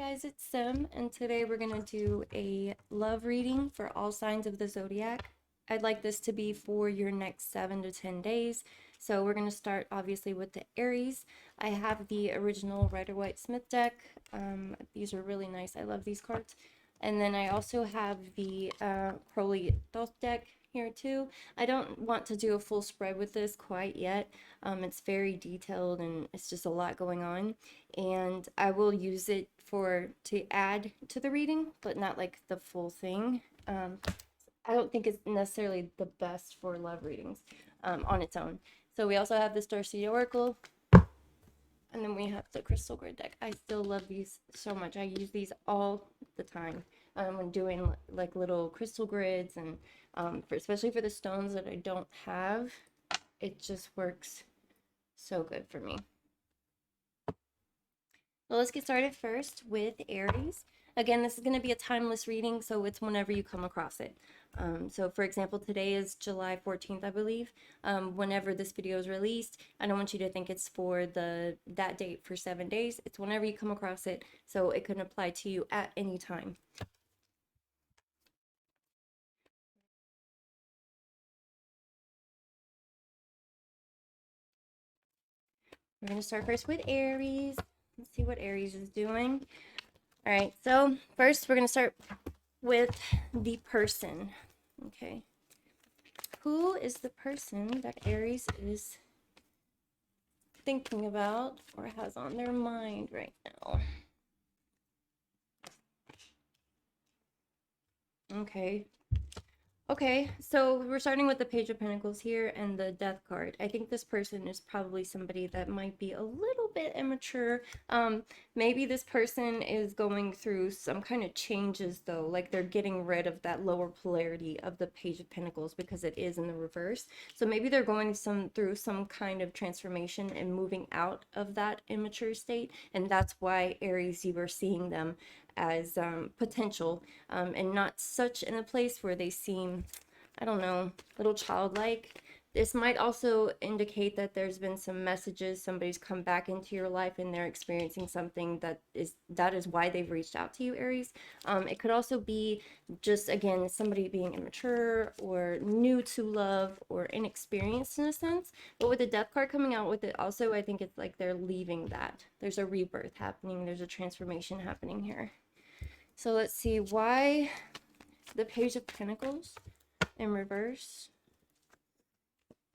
guys, it's Sim, and today we're going to do a love reading for all signs of the zodiac. I'd like this to be for your next 7 to 10 days. So we're going to start obviously with the Aries. I have the original Rider-Waite-Smith deck. These are really nice. I love these cards. And then I also have the Crowley Thoth deck here too. I don't want to do a full spread with this quite yet. It's very detailed and it's just a lot going on. And I will use it to add to the reading, but not like the full thing. I don't think it's necessarily the best for love readings on its own. So we also have the Starseed Oracle, and then we have the Crystal Grid deck. I still love these so much. I use these all the time when doing like little crystal grids, and especially for the stones that I don't have, it just works so good for me. So let's get started first with Aries. Again, this is going to be a timeless reading, so it's whenever you come across it. So for example, today is July 14th, I believe. Whenever this video is released, I don't want you to think it's for that date for 7 days. It's whenever you come across it, so it can apply to you at any time. We're going to start first with Aries. Let's see what Aries is doing. All right, so first we're going to start with the person. Okay. Who is the person that Aries is thinking about or has on their mind right now? Okay, so we're starting with the Page of Pentacles here and the Death card. I think this person is probably somebody that might be a little bit immature. Maybe this person is going through some kind of changes though, like they're getting rid of that lower polarity of the Page of Pentacles because it is in the reverse. So maybe they're going through some kind of transformation and moving out of that immature state, and that's why Aries, you are seeing them as potential and not such in a place where they seem, I don't know, a little childlike. This might also indicate that there's been some messages, somebody's come back into your life and they're experiencing something that is why they've reached out to you, Aries. It could also be just, again, somebody being immature or new to love or inexperienced in a sense. But with the Death card coming out with it also, I think it's like they're leaving that. There's a rebirth happening. There's a transformation happening here. So let's see why the Page of Pentacles in reverse.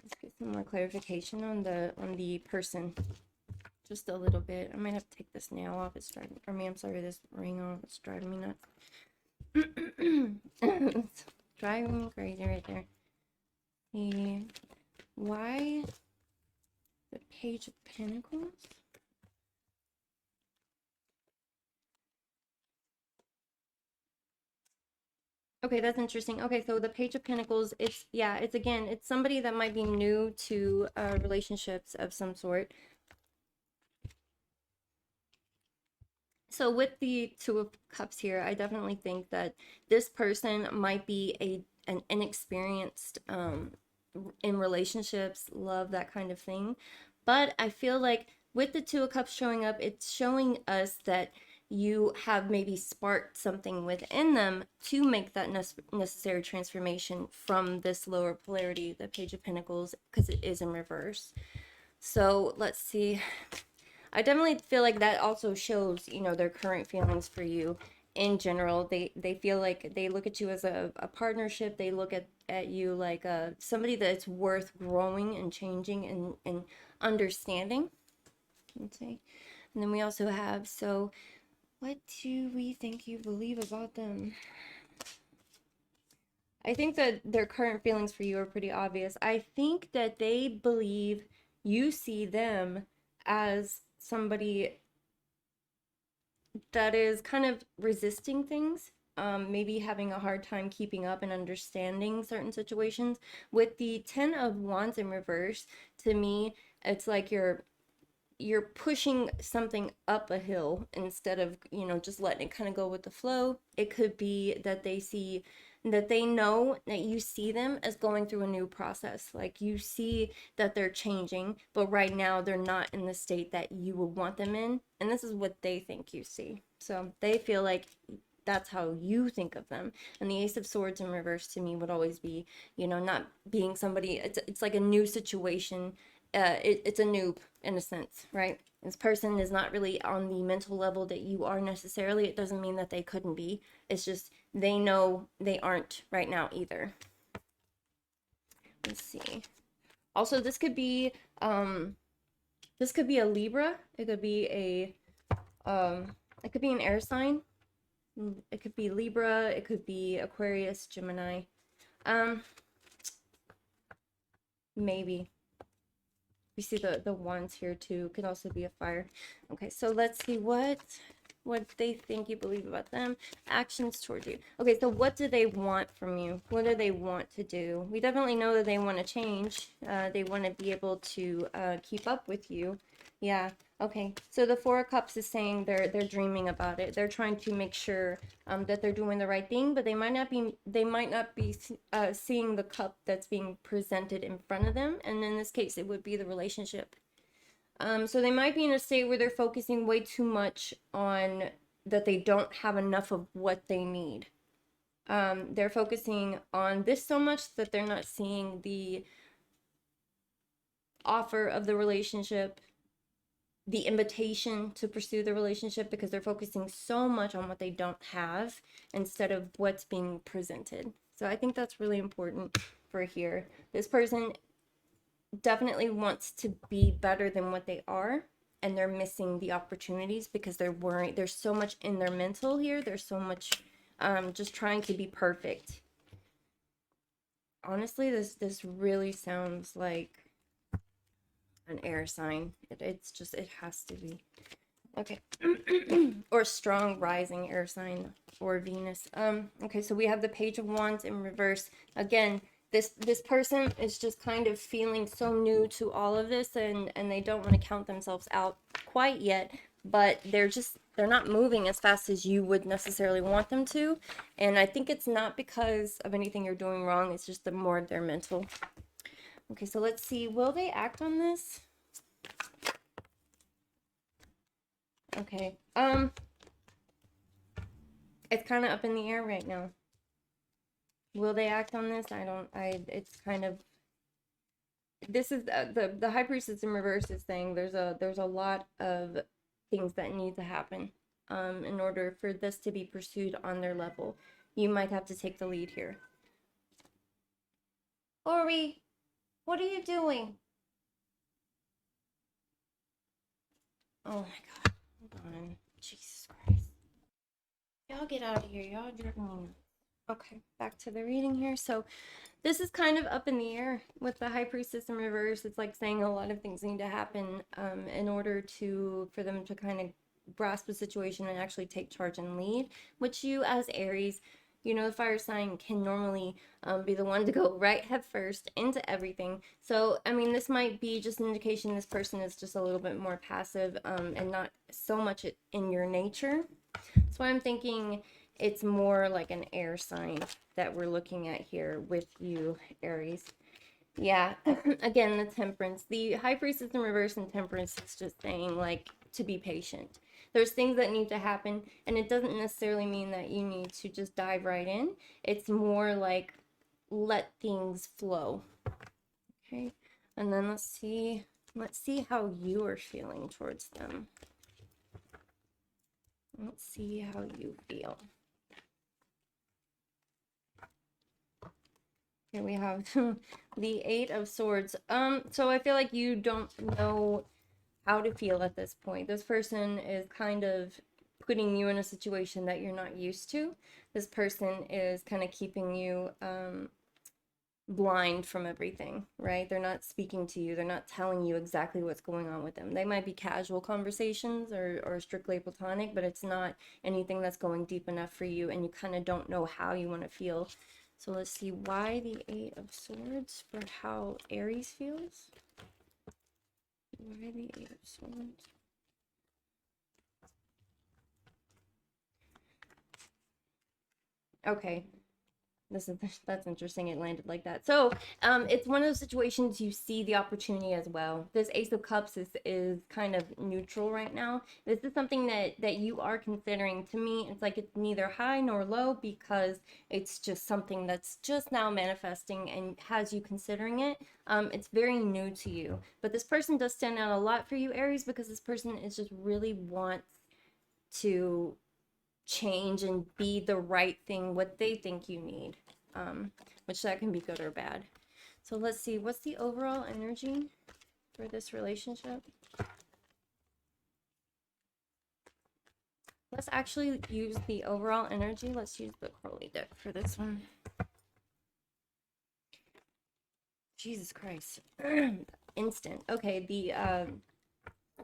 Let's get some more clarification on the person. Just a little bit. I might have to take this nail off. It's driving, or me, I'm sorry, this ring off. It's driving me nuts. It's driving me crazy right there. Why the Page of Pentacles? Okay, that's interesting. Okay, so the Page of Pentacles, it's somebody that might be new to relationships of some sort. So with the Two of Cups here, I definitely think that this person might be an inexperienced in relationships, love, that kind of thing. But I feel like with the Two of Cups showing up, it's showing us that you have maybe sparked something within them to make that necessary transformation from this lower polarity, the Page of Pentacles, because it is in reverse. So let's see. I definitely feel like that also shows, you know, their current feelings for you in general. They feel like they look at you as a partnership. They look at you like somebody that's worth growing and changing and understanding. Let's see. And then we also have, so what do we think you believe about them? I think that their current feelings for you are pretty obvious. I think that they believe you see them as somebody that is kind of resisting things, maybe having a hard time keeping up and understanding certain situations. With the 10 of Wands in reverse, to me, it's like you're you're pushing something up a hill instead of, you know, just letting it kind of go with the flow. It could be that they know that you see them as going through a new process. Like you see that they're changing, but right now they're not in the state that you would want them in. And this is what they think you see. So they feel like that's how you think of them. And the Ace of Swords in reverse to me would always be, you know, not being somebody, it's like a new situation. It's a noob in a sense, right? This person is not really on the mental level that you are necessarily. It doesn't mean that they couldn't be. It's just they know they aren't right now either. Let's see. Also, this could be a Libra. It could be an air sign. It could be Libra, it could be Aquarius, Gemini. Maybe. We see the wands here too. Could also be a fire. Okay, so let's see what they think you believe about them. Actions towards you. Okay, so what do they want from you? What do they want to do? We definitely know that they want to change. They want to be able to keep up with you. Yeah. Okay, so the Four of Cups is saying they're dreaming about it. They're trying to make sure that they're doing the right thing, but they might not be seeing the cup that's being presented in front of them. And in this case, it would be the relationship. So they might be in a state where they're focusing way too much on that they don't have enough of what they need. They're focusing on this so much that they're not seeing the offer of the relationship, the invitation to pursue the relationship, because they're focusing so much on what they don't have instead of what's being presented. So I think that's really important for here. This person definitely wants to be better than what they are, and they're missing the opportunities because they're worried. There's so much in their mental here. There's so much just trying to be perfect. Honestly, this really sounds like an air sign. It's just, it has to be. Okay. Or strong rising air sign or Venus. Okay, so we have the Page of Wands in reverse. Again, this person is just kind of feeling so new to all of this, and they don't want to count themselves out quite yet, but they're not moving as fast as you would necessarily want them to. And I think it's not because of anything you're doing wrong, it's just more of their mental. Okay, so let's see, will they act on this? Okay, it's kind of up in the air right now. Will they act on this? It's kind of, this is the High Priestess in reverse is saying there's a lot of things that need to happen in order for this to be pursued on their level. You might have to take the lead here. Ori, what are you doing? Oh my god, hold on. Jesus Christ. Y'all get out of here. Y'all driving me nuts. Okay, back to the reading here. So this is kind of up in the air with the High Priestess in reverse. It's like saying a lot of things need to happen in order for them to kind of grasp the situation and actually take charge and lead, which you as Aries, you know, the fire sign can normally be the one to go right head first into everything. So, I mean, this might be just an indication this person is just a little bit more passive and not so much in your nature. That's why I'm thinking it's more like an air sign that we're looking at here with you, Aries. Yeah, again, the Temperance. The High Priestess in reverse and Temperance is just saying, like, to be patient. There's things that need to happen, and it doesn't necessarily mean that you need to just dive right in. It's more like, let things flow. Okay, and then let's see how you are feeling towards them. Let's see how you feel. Here we have the Eight of Swords. So I feel like you don't know how to feel at this point. This person is kind of putting you in a situation that you're not used to. This person is kind of keeping you blind from everything, right? They're not speaking to you. They're not telling you exactly what's going on with them. They might be casual conversations or strictly platonic, but it's not anything that's going deep enough for you, and you kind of don't know how you want to feel. So let's see why the Eight of Swords for how Aries feels. Why the Eight of Swords? Okay. That's interesting. It landed like that. So it's one of those situations you see the opportunity as well. This Ace of Cups is kind of neutral right now. This is something that you are considering. To me, it's like it's neither high nor low because it's just something that's just now manifesting and has you considering it. It's very new to you. But this person does stand out a lot for you, Aries, because this person is just really wants to change and be the right thing, what they think you need, which that can be good or bad. So let's see, what's the overall energy for this relationship? Let's actually use the overall energy. Let's use the Crowley deck for this one. Jesus Christ. Instant. Okay,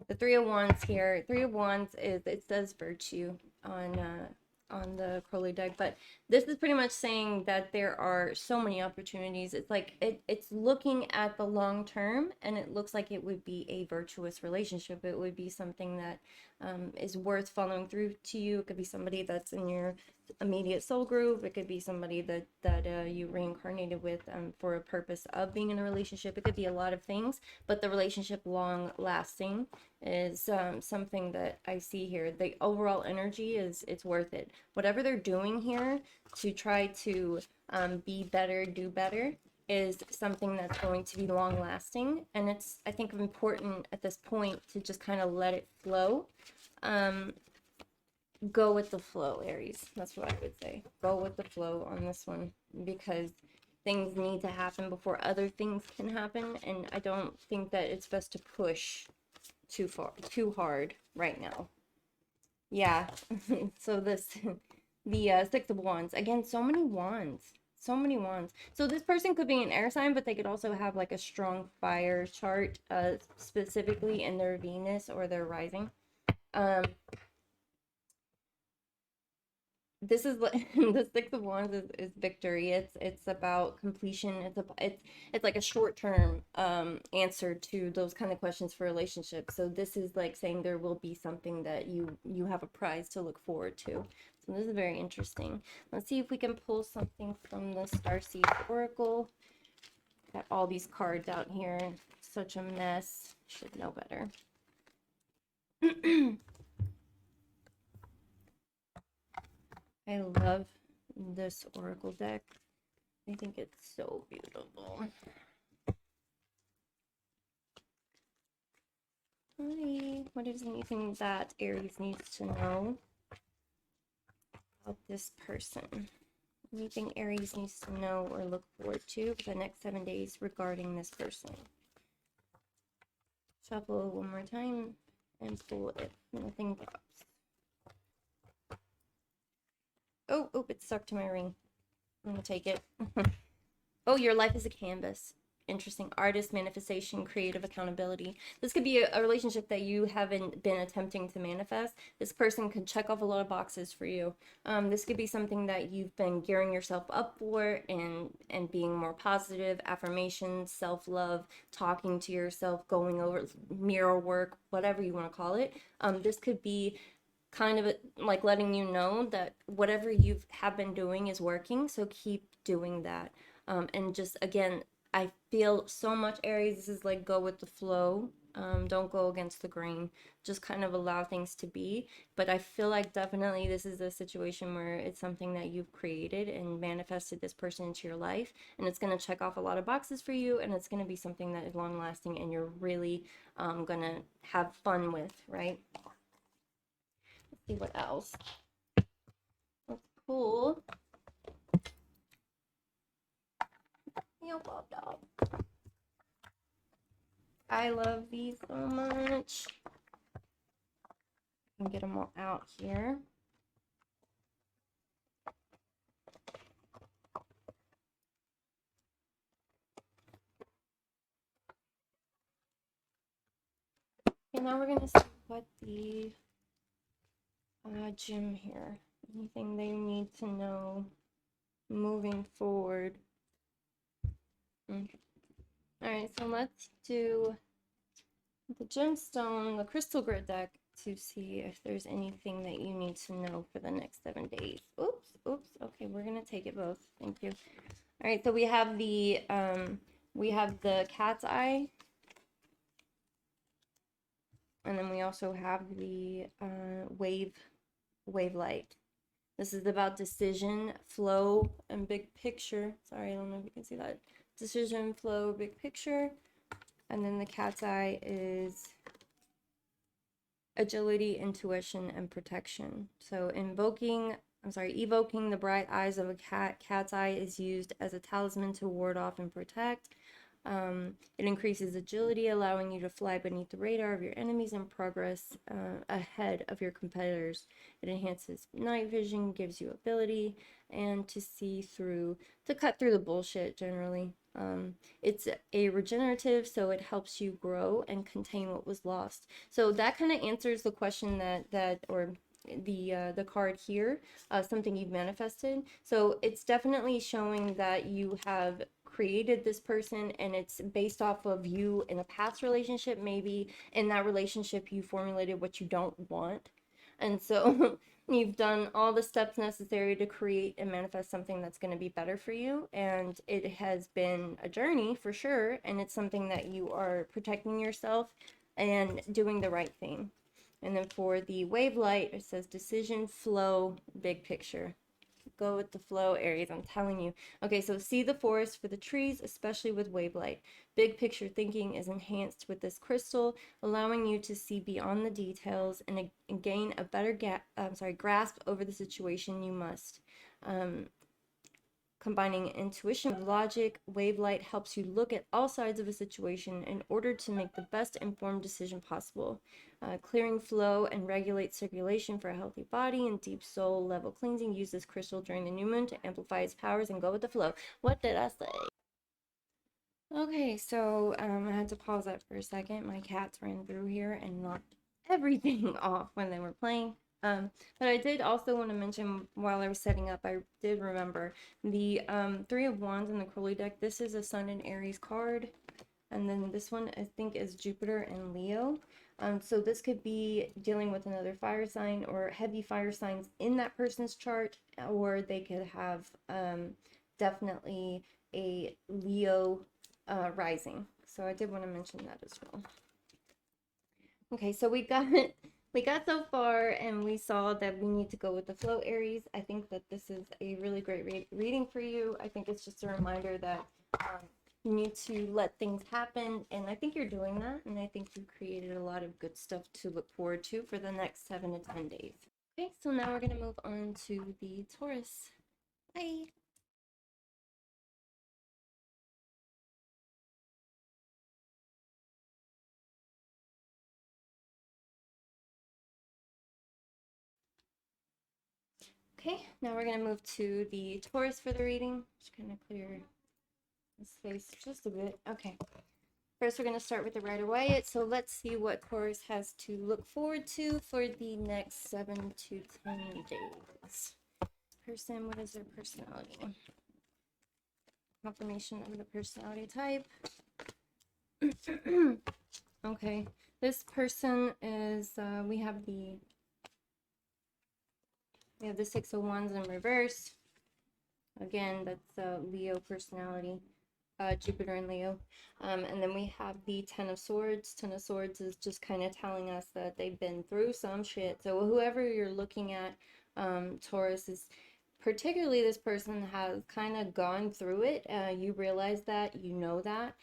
the Three of Wands here. Three of Wands is, it says virtue on the Crowley deck, but this is pretty much saying that there are so many opportunities. It's like it's looking at the long term, and it looks like it would be a virtuous relationship. It would be something that is worth following through to you. It could be somebody that's in your immediate soul group. It could be somebody that you reincarnated with for a purpose of being in a relationship. It could be a lot of things, but the relationship long lasting is something that I see here. The overall energy is, it's worth it. Whatever they're doing here to try to be better, do better, is something that's going to be long lasting. And it's, I think, important at this point to just kind of let it flow. Go with the flow, Aries. That's what I would say. Go with the flow on this one, because things need to happen before other things can happen. And I don't think that it's best to push too hard right now. Yeah. So this, the Six of Wands. Again, so many wands. So many wands. So this person could be an air sign, but they could also have like a strong fire chart, specifically in their Venus or their rising. This is the Six of Wands is victory. It's about completion. It's like a short-term answer to those kind of questions for relationships. So this is like saying there will be something that you have a prize to look forward to. So this is very interesting. Let's see if we can pull something from the Starseed Oracle. Got all these cards out here. Such a mess. Should know better. I love this Oracle deck. I think it's so beautiful. Hi. What is anything that Aries needs to know about this person? Anything Aries needs to know or look forward to for the next 7 days regarding this person? Shuffle one more time and pull if nothing drops. Oh, it's stuck to my ring. I'm gonna take it. Oh, your life is a canvas. Interesting. Artist, manifestation, creative accountability. This could be a relationship that you haven't been attempting to manifest. This person could check off a lot of boxes for you. This could be something that you've been gearing yourself up for and being more positive, affirmations, self-love, talking to yourself, going over mirror work, whatever you want to call it. This could be kind of like letting you know that whatever you have been doing is working, so keep doing that. And just, again, I feel so much, Aries, this is like go with the flow. Don't go against the grain. Just kind of allow things to be. But I feel like definitely this is a situation where it's something that you've created and manifested this person into your life. And it's going to check off a lot of boxes for you. And it's going to be something that is long lasting and you're really going to have fun with, right? Let's see what else. Let's pull. I love these so much. I can get them all out here. Okay, now we're gonna see what the gem here. Anything they need to know moving forward. Okay. All right, so let's do the gemstone, the crystal grid deck, to see if there's anything that you need to know for the next 7 days. Oops, oops. Okay, we're gonna take it both. Thank you. All right, so we have the cat's eye, and then we also have the wave light. This is about decision, flow, and big picture. Sorry, I don't know if you can see that. Decision, flow, big picture. And then the cat's eye is agility, intuition, and protection. So evoking the bright eyes of a cat's eye is used as a talisman to ward off and protect. It increases agility, allowing you to fly beneath the radar of your enemies and progress ahead of your competitors. It enhances night vision, gives you ability, and to cut through the bullshit generally. It's a regenerative, so it helps you grow and contain what was lost. So that kind of answers the question or the card here, something you've manifested. So it's definitely showing that you have created this person, and it's based off of you in a past relationship. Maybe in that relationship you formulated what you don't want, and so you've done all the steps necessary to create and manifest something that's going to be better for you. And it has been a journey for sure, and it's something that you are protecting yourself and doing the right thing. And then for the wave light, it says decision, flow, big picture. Go with the flow, Aries, I'm telling you. Okay, so see the forest for the trees, especially with wave light. Big picture thinking is enhanced with this crystal, allowing you to see beyond the details and gain a better grasp over the situation. You must. Combining intuition with logic, wave light helps you look at all sides of a situation in order to make the best informed decision possible. Clearing flow and regulate circulation for a healthy body and deep soul level cleansing. Use this crystal during the new moon to amplify its powers and go with the flow. What did I say? Okay, so I had to pause that for a second. My cats ran through here and knocked everything off when they were playing. But I did also want to mention, while I was setting up, I did remember the Three of Wands in the Crowley deck. This is a Sun and Aries card. And then this one, I think, is Jupiter and Leo. So this could be dealing with another fire sign or heavy fire signs in that person's chart, or they could have definitely a Leo rising. So I did want to mention that as well. Okay, so we got so far, and we saw that we need to go with the flow, Aries. I think that this is a really great reading for you. I think it's just a reminder that you need to let things happen, and I think you're doing that, and I think you've created a lot of good stuff to look forward to for the next 7 to 10 days. Okay, so now we're going to move on to the Taurus. Bye! Okay, now we're going to move to the Taurus for the reading. Just going to clear this space just a bit. Okay. First, we're going to start with the Rider-Waite. So let's see what Taurus has to look forward to for the next 7 to 10 days. Person, what is their personality? Confirmation of the personality type. Okay, this person is, we have the Six of Wands in reverse. Again, that's Leo personality. Jupiter and Leo. And then we have the Ten of Swords. Ten of Swords is just kind of telling us that they've been through some shit. So whoever you're looking at, Taurus, is particularly this person has kind of gone through it. You realize that, you know that.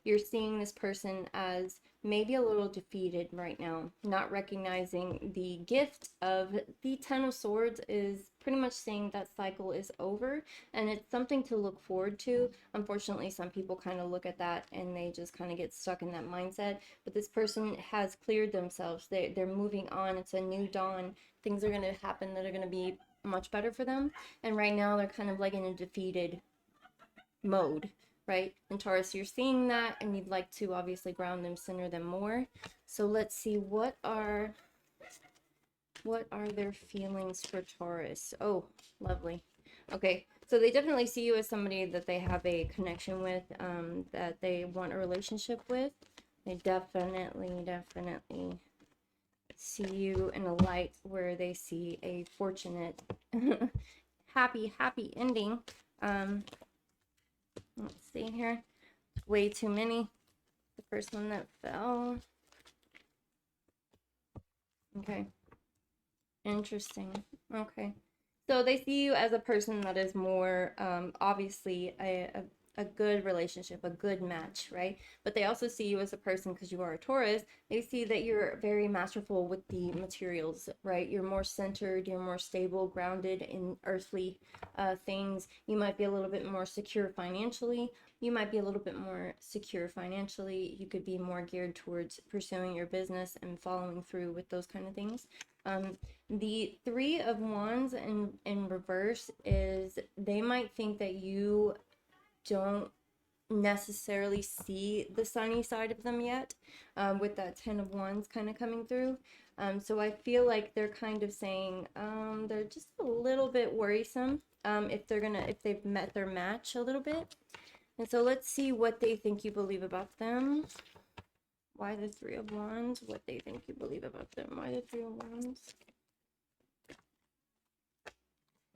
You're seeing this person as maybe a little defeated right now, not recognizing the gift of the Ten of Swords is pretty much saying that cycle is over, and it's something to look forward to. Unfortunately, some people kind of look at that and they just kind of get stuck in that mindset, but this person has cleared themselves. They're moving on. It's a new dawn. Things are going to happen that are going to be much better for them, and right now they're kind of like in a defeated mode, right? And Taurus, you're seeing that, and you'd like to obviously ground them, center them more. So let's see, what are their feelings for Taurus? Oh, lovely. Okay, so they definitely see you as somebody that they have a connection with, that they want a relationship with. They definitely see you in a light where they see a fortunate, happy ending. Let's see here. Way too many. The first one that fell. Okay. Interesting. Okay. So they see you as a person that is more, obviously, a good relationship, a good match, right? But they also see you as a person, because you are a Taurus, they see that you're very masterful with the materials, right? You're more centered, you're more stable, grounded in earthly things. You might be a little bit more secure financially. You might be a little bit more secure financially. You could be more geared towards pursuing your business and following through with those kind of things. The Three of Wands in reverse is they might think that you don't necessarily see the sunny side of them yet, with that Ten of Wands kind of coming through. So I feel like they're kind of saying they're just a little bit worrisome if they've met their match a little bit. And so let's see what they think you believe about them. Why the Three of Wands? What they think you believe about them. Why the Three of Wands?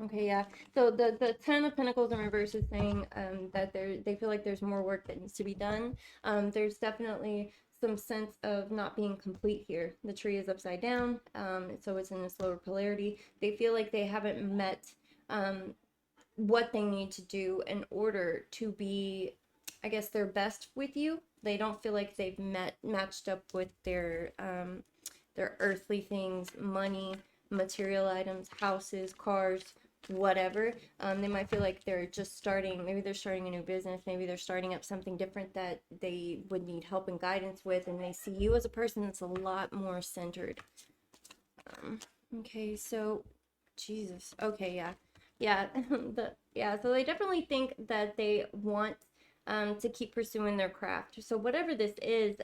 Okay, yeah. So the Ten of Pentacles in reverse is saying that they feel like there's more work that needs to be done. There's definitely some sense of not being complete here. The tree is upside down, so it's in this lower polarity. They feel like they haven't met what they need to do in order to be, I guess, their best with you. They don't feel like they've matched up with their earthly things, money, material items, houses, cars, whatever. They might feel like they're just starting, maybe they're starting a new business, maybe they're starting up something different that they would need help and guidance with, and they see you as a person that's a lot more centered. Okay, so Jesus. Okay, yeah. So they definitely think that they want to keep pursuing their craft. So whatever this is,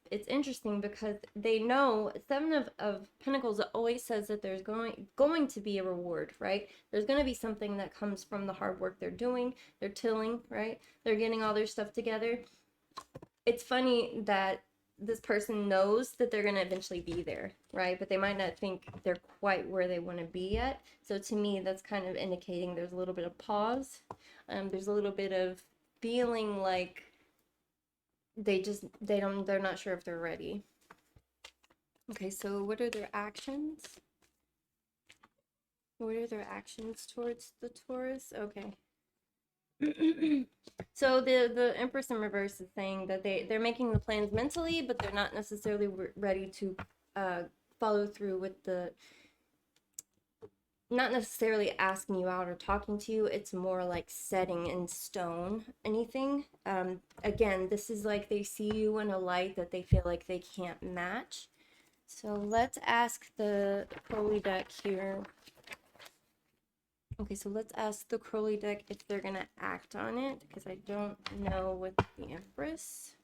it's interesting because they know Seven of Pentacles always says that there's going to be a reward, right? There's going to be something that comes from the hard work they're doing. They're tilling, right? They're getting all their stuff together. It's funny that this person knows that they're going to eventually be there, right? But they might not think they're quite where they want to be yet. So to me, that's kind of indicating there's a little bit of pause. There's a little bit of feeling like they're not sure if they're ready. Okay, so what are their actions? What are their actions towards the Taurus? Okay. So the Empress in reverse is saying that they're making the plans mentally, but they're not necessarily ready to follow through with not necessarily asking you out or talking to you. It's more like setting in stone anything. Again, this is like they see you in a light that they feel like they can't match. So let's ask the Crowley deck here. Okay, so let's ask the Crowley deck if they're gonna act on it, because I don't know with the Empress.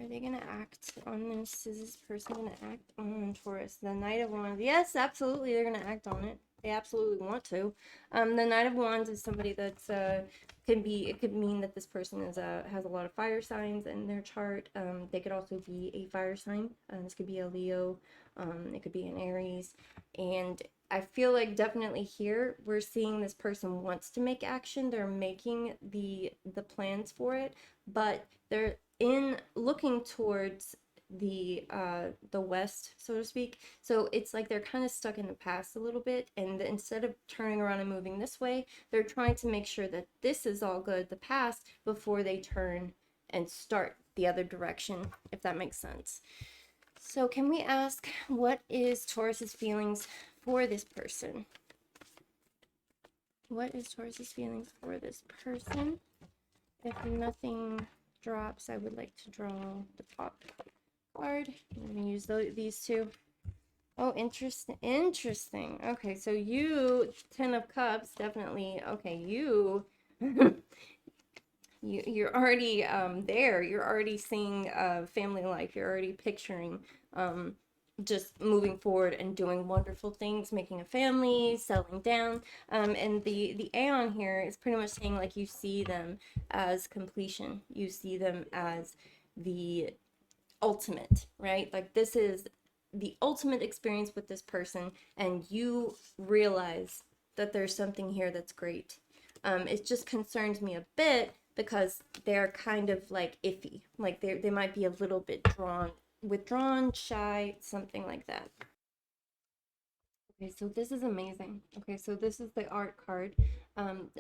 Are they gonna act on this? Is this person gonna act on Taurus? The Knight of Wands. Yes, absolutely, they're gonna act on it. They absolutely want to. The Knight of Wands is somebody that's it could mean that this person is has a lot of fire signs in their chart. They could also be a fire sign. This could be a Leo. It could be an Aries. And I feel like definitely here we're seeing this person wants to make action. They're making the plans for it, but they're in looking towards the west, so to speak. So it's like they're kind of stuck in the past a little bit, and instead of turning around and moving this way, they're trying to make sure that this is all good, the past, before they turn and start the other direction, if that makes sense. So can we ask, what is Taurus's feelings for this person? What is Taurus's feelings for this person? If nothing drops, I would like to draw the top card. I'm going to use these two. Oh, interesting. Okay, so you, Ten of Cups, definitely. Okay, you're already there. You're already seeing family life. You're already picturing just moving forward and doing wonderful things, making a family, settling down. And the Aeon here is pretty much saying like you see them as completion. You see them as the ultimate, right? Like this is the ultimate experience with this person, and you realize that there's something here that's great. It just concerns me a bit because they're kind of like iffy, like they might be a little bit withdrawn, shy, something like that. Okay, so this is amazing. Okay, so this is the art card.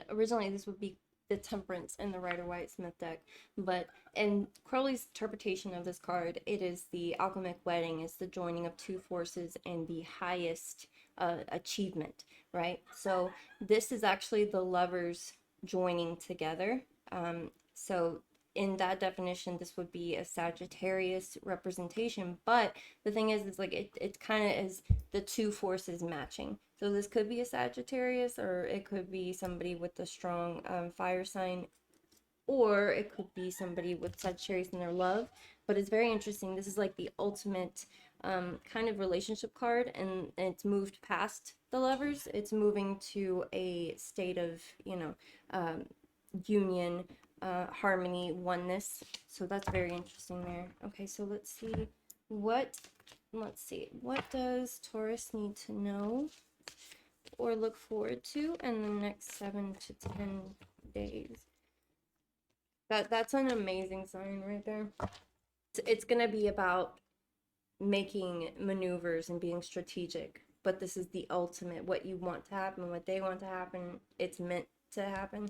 Originally this would be the Temperance in the Rider-Waite-Smith deck, but in Crowley's interpretation of this card, it is the alchemic wedding. It's the joining of two forces and the highest achievement, right? So this is actually the lovers joining together. So in that definition, this would be a Sagittarius representation, but the thing is like it kind of is the two forces matching. So this could be a Sagittarius, or it could be somebody with a strong fire sign, or it could be somebody with Sagittarius in their love. But it's very interesting. This is like the ultimate kind of relationship card, and it's moved past the lovers. It's moving to a state of, you know, union, harmony, oneness. So that's very interesting there. Okay, so let's see what does Taurus need to know or look forward to in the next 7 to 10 days. That's an amazing sign right there. It's gonna be about making maneuvers and being strategic, but this is the ultimate, what you want to happen, what they want to happen, it's meant to happen.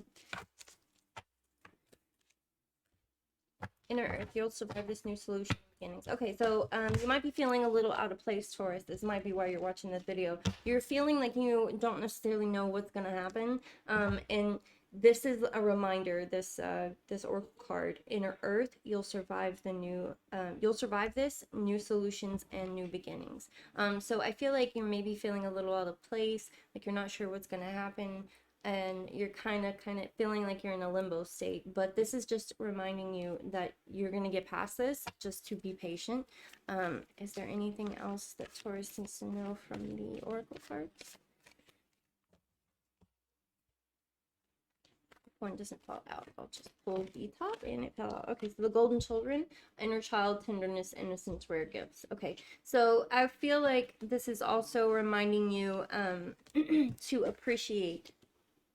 Inner Earth, you'll survive this new solution beginnings. Okay, so you might be feeling a little out of place, Taurus. This might be why you're watching this video. You're feeling like you don't necessarily know what's gonna happen, and this is a reminder. This oracle card, Inner Earth, you'll survive the new. You'll survive this new solutions and new beginnings. So I feel like you're maybe feeling a little out of place, like you're not sure what's gonna happen, and you're kind of feeling like you're in a limbo state, but this is just reminding you that you're going to get past this, just to be patient. Is there anything else that Taurus needs to know from the oracle cards? One doesn't fall out. I'll just pull the top and it fell out. Okay, so the golden children, inner child, tenderness, innocence, rare gifts. Okay, so I feel like this is also reminding you to appreciate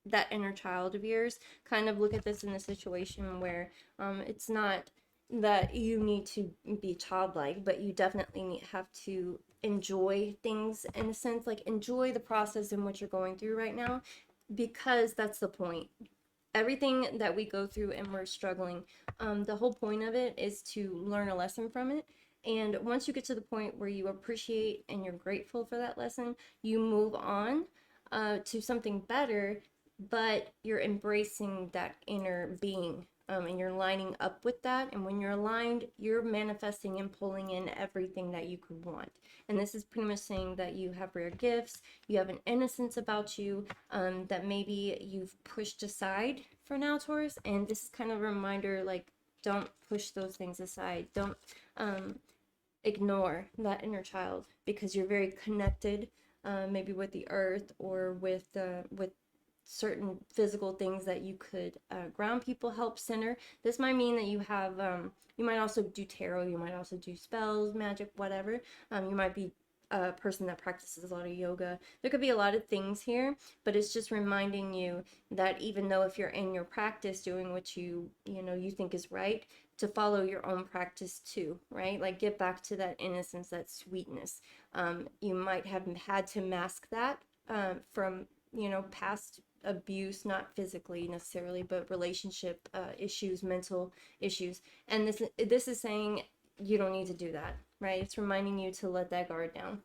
that inner child of yours. Kind of look at this in a situation where it's not that you need to be childlike, but you definitely have to enjoy things, in a sense, like enjoy the process in which you're going through right now, because that's the point. Everything that we go through and we're struggling, the whole point of it is to learn a lesson from it. And once you get to the point where you appreciate and you're grateful for that lesson, you move on to something better, but you're embracing that inner being, and you're lining up with that. And when you're aligned, you're manifesting and pulling in everything that you could want. And this is pretty much saying that you have rare gifts, you have an innocence about you that maybe you've pushed aside for now, Taurus. And this is kind of a reminder, like, don't push those things aside. Don't ignore that inner child, because you're very connected, maybe with the earth, or with certain physical things that you could ground people, help center. This might mean that you have you might also do tarot, you might also do spells, magic, whatever. You might be a person that practices a lot of yoga. There could be a lot of things here, but it's just reminding you that even though if you're in your practice doing what you think is right, to follow your own practice too, right? Like, get back to that innocence, that sweetness. You might have had to mask that from past abuse, not physically necessarily, but relationship issues, mental issues. And this is saying you don't need to do that, right? It's reminding you to let that guard down.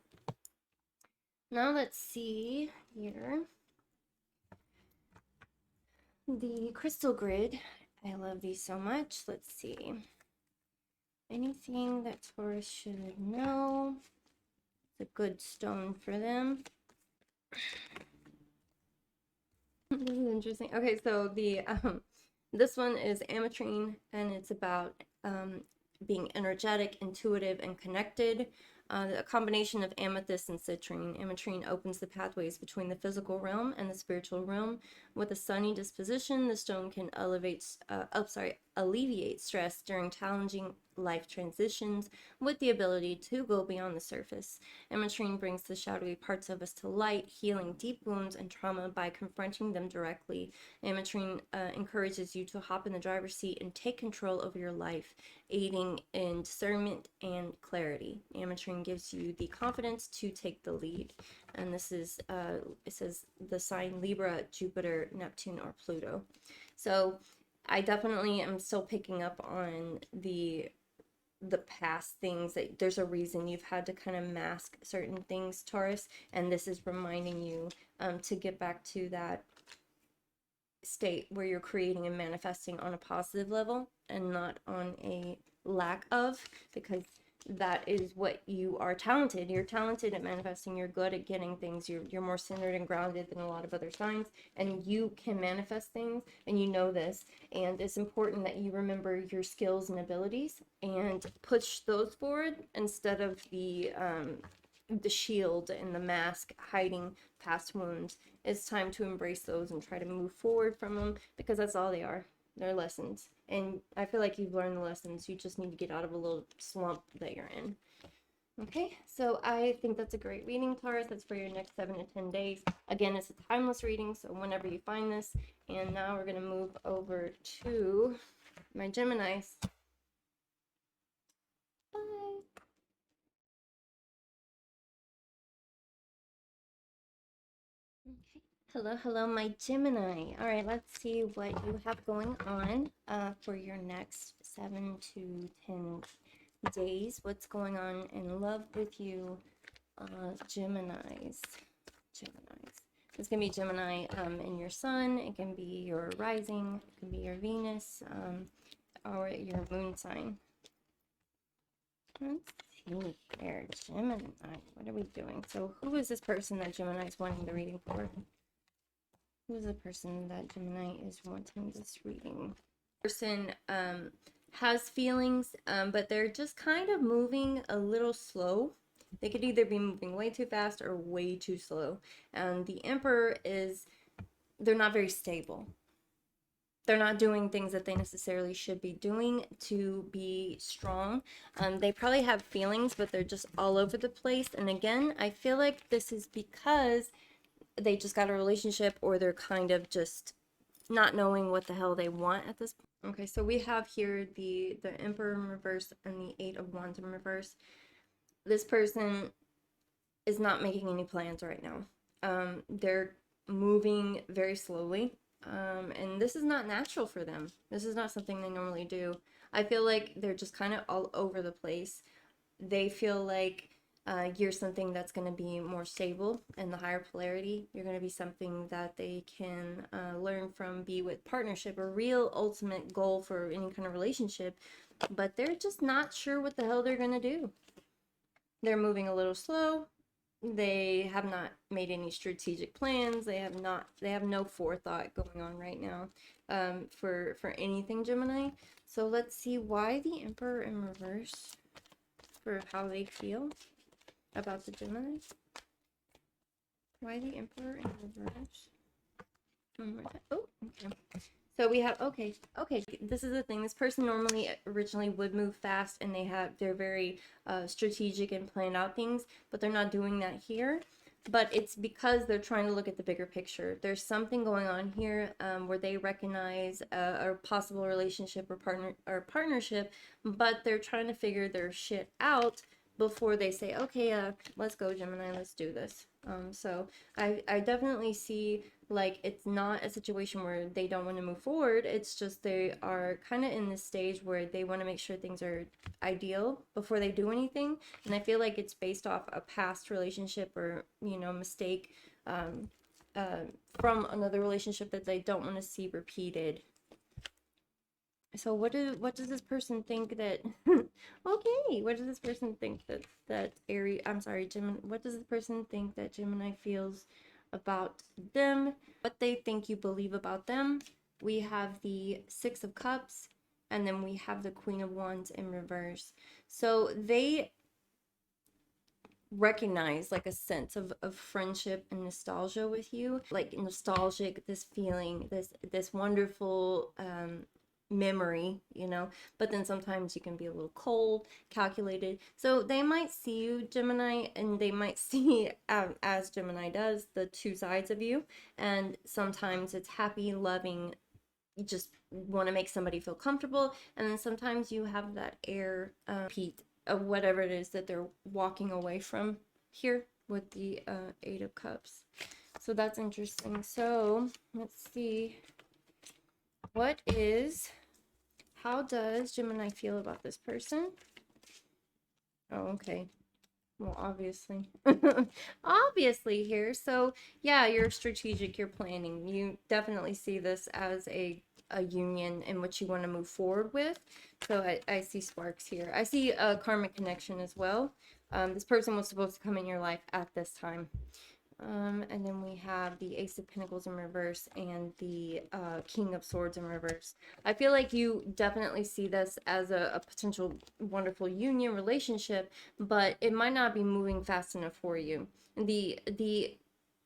Now let's see here. The crystal grid. I love these so much. Let's see. Anything that Taurus should know. It's a good stone for them. This is interesting. Okay, so the this one is ametrine, and it's about being energetic, intuitive, and connected. A combination of amethyst and citrine. Ametrine opens the pathways between the physical realm and the spiritual realm. With a sunny disposition, the stone can alleviate stress during challenging life transitions with the ability to go beyond the surface. Ametrine brings the shadowy parts of us to light, healing deep wounds and trauma by confronting them directly. Ametrine encourages you to hop in the driver's seat and take control over your life, aiding in discernment and clarity. Ametrine gives you the confidence to take the lead. And this is, it says the sign Libra, Jupiter, Neptune, or Pluto. So I definitely am still picking up on the past things, that there's a reason you've had to kind of mask certain things, Taurus, and this is reminding you to get back to that state where you're creating and manifesting on a positive level and not on a lack of, because that is what you are talented. You're talented at manifesting. You're good at getting things. You're more centered and grounded than a lot of other signs, and you can manifest things, and you know this. And it's important that you remember your skills and abilities and push those forward instead of the shield and the mask hiding past wounds. It's time to embrace those and try to move forward from them, because that's all they are. They're lessons. And I feel like you've learned the lessons. You just need to get out of a little slump that you're in. Okay, so I think that's a great reading, Taurus. That's for your next 7 to 10 days. Again, it's a timeless reading, so whenever you find this. And now we're going to move over to my Geminis. Bye. Okay. Hello, my Gemini. All right, let's see what you have going on for your next 7 to 10 days. What's going on in love with you, Geminis? This can be Gemini in your sun. It can be your rising. It can be your Venus or your moon sign. Let's see here, Gemini. What are we doing? So who is this person that Gemini is wanting the reading for? Who is the person that Gemini is wanting this reading? Person has feelings, but they're just kind of moving a little slow. They could either be moving way too fast or way too slow. And the Emperor is, they're not very stable. They're not doing things that they necessarily should be doing to be strong. They probably have feelings, but they're just all over the place. And again, I feel like this is because they just got a relationship, or they're kind of just not knowing what the hell they want at this point. Okay, so we have here the Emperor in reverse and the 8 of Wands in reverse. This person is not making any plans right now. They're moving very slowly, and this is not natural for them. This is not something they normally do. I feel like they're just kind of all over the place. They feel like you're something that's going to be more stable in the higher polarity. You're going to be something that they can learn from, be with partnership, a real ultimate goal for any kind of relationship, but they're just not sure what the hell they're going to do. They're moving a little slow. They have not made any strategic plans. They have no forethought going on right now for anything, Gemini. So let's see why the Emperor in reverse, for how they feel about the Gemini. Why the Emperor in reverse? One more time. Oh, okay. So we have, okay, this is the thing. This person normally originally would move fast, and they're very strategic and plan out things, but they're not doing that here. But it's because they're trying to look at the bigger picture. There's something going on here where they recognize a possible relationship or partnership, but they're trying to figure their shit out before they say, okay, let's go, Gemini, let's do this. So I definitely see, like, it's not a situation where they don't want to move forward. It's just they are kind of in this stage where they want to make sure things are ideal before they do anything. And I feel like it's based off a past relationship or, mistake from another relationship that they don't want to see repeated. So what does this person think that okay, what does this person think that Aries, I'm sorry, Gemini, what does this person think that Gemini feels about them? What they think you believe about them? We have the 6 of Cups, and then we have the Queen of Wands in reverse. So they recognize like a sense of friendship and nostalgia with you, like nostalgic, this feeling, this wonderful memory, you know, but then sometimes you can be a little cold, calculated. So they might see you, Gemini, and they might see, as Gemini does, the two sides of you. And sometimes it's happy, loving, you just want to make somebody feel comfortable. And then sometimes you have that air, Pete, of whatever it is that they're walking away from here with the Eight of Cups. So that's interesting. So let's see. How does Gemini feel about this person? Oh, okay. Well, obviously. Obviously here. So yeah, you're strategic, you're planning. You definitely see this as a union in which you want to move forward with. So I see sparks here. I see a karmic connection as well. This person was supposed to come in your life at this time. And then we have the Ace of Pentacles in reverse and the King of Swords in reverse. I feel like you definitely see this as a potential wonderful union relationship, but it might not be moving fast enough for you.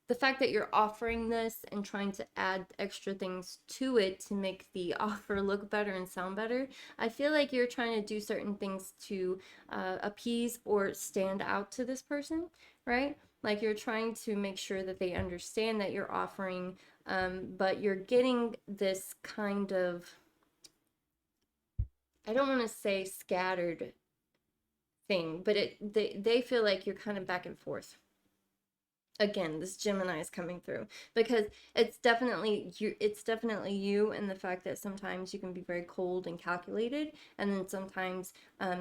The fact that you're offering this and trying to add extra things to it to make the offer look better and sound better, I feel like you're trying to do certain things to appease or stand out to this person, right? Like you're trying to make sure that they understand that you're offering, but you're getting this kind of, I don't want to say scattered thing, but they feel like you're kind of back and forth. Again, this Gemini is coming through because it's definitely you and the fact that sometimes you can be very cold and calculated, and then sometimes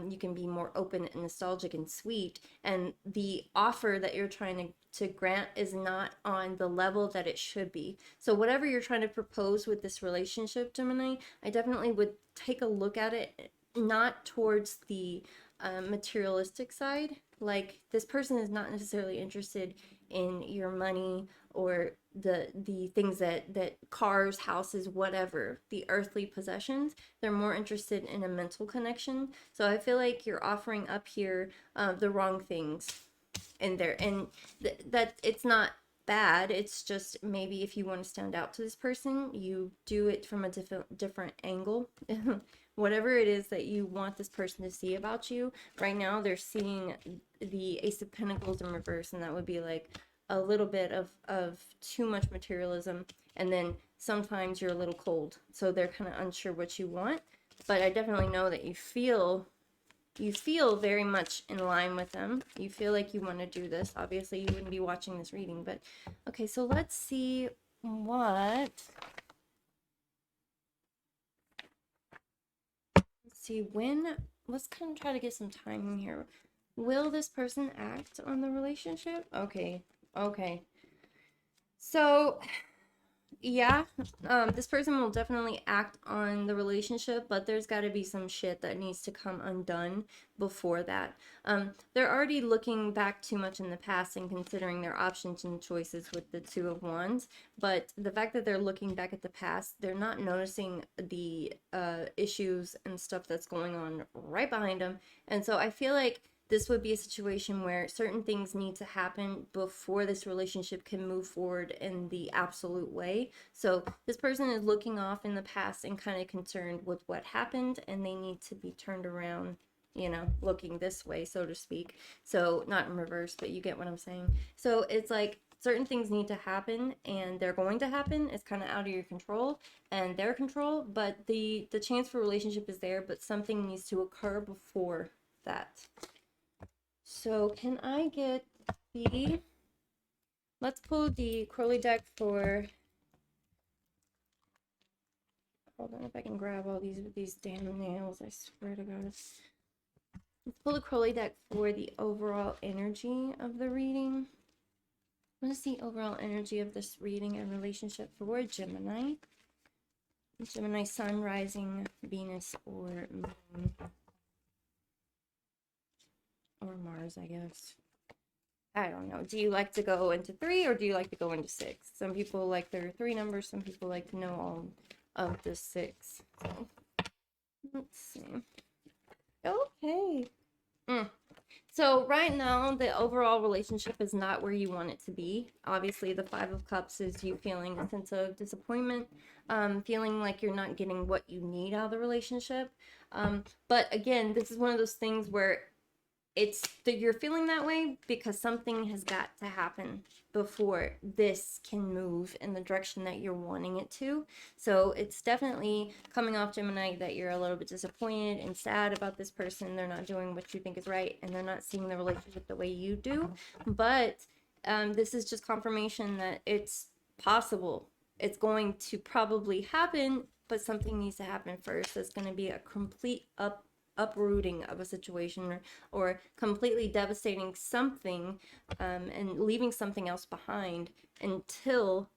you can be more open and nostalgic and sweet, and the offer that you're trying to grant is not on the level that it should be. So whatever you're trying to propose with this relationship, Gemini, I definitely would take a look at it, not towards the materialistic side. Like this person is not necessarily interested in your money or the things that cars, houses, whatever, the earthly possessions. They're more interested in a mental connection. So I feel like you're offering up here the wrong things in there, and that it's not bad. It's just maybe if you want to stand out to this person, you do it from a different angle. Whatever it is that you want this person to see about you. Right now they're seeing the Ace of Pentacles in reverse, and that would be like a little bit of too much materialism, and then sometimes you're a little cold, so they're kind of unsure what you want. But I definitely know that you feel very much in line with them. You feel like you want to do this. Obviously you wouldn't be watching this reading, but okay, so let's see let's kind of try to get some timing here. Will this person act on the relationship? Okay. So yeah, this person will definitely act on the relationship, but there's got to be some shit that needs to come undone before that. They're already looking back too much in the past and considering their options and choices with the Two of Wands, but the fact that they're looking back at the past, they're not noticing the issues and stuff that's going on right behind them. And so I feel like this would be a situation where certain things need to happen before this relationship can move forward in the absolute way. So this person is looking off in the past and kind of concerned with what happened, and they need to be turned around, you know, looking this way, so to speak. So not in reverse, but you get what I'm saying. So it's like certain things need to happen, and they're going to happen. It's kind of out of your control and their control, but the chance for relationship is there, but something needs to occur before that. So can I get let's pull the Crowley deck for, hold on if I can grab all these damn nails, I swear to God. Let's pull the Crowley deck for the overall energy of the reading. What is the overall energy of this reading and relationship for Gemini? Gemini Sun, Rising, Venus, or Moon. Or Mars, I guess. I don't know. Do you like to go into 3 or do you like to go into 6? Some people like their 3 numbers. Some people like to know all of the 6. So, let's see. Okay. So right now, the overall relationship is not where you want it to be. Obviously, the Five of Cups is you feeling a sense of disappointment, feeling like you're not getting what you need out of the relationship. But again, this is one of those things where it's that you're feeling that way because something has got to happen before this can move in the direction that you're wanting it to. So it's definitely coming off, Gemini, that you're a little bit disappointed and sad about this person. They're not doing what you think is right, and they're not seeing the relationship the way you do. But this is just confirmation that it's possible. It's going to probably happen, but something needs to happen first. It's going to be a complete uprooting of a situation, or completely devastating something, and leaving something else behind until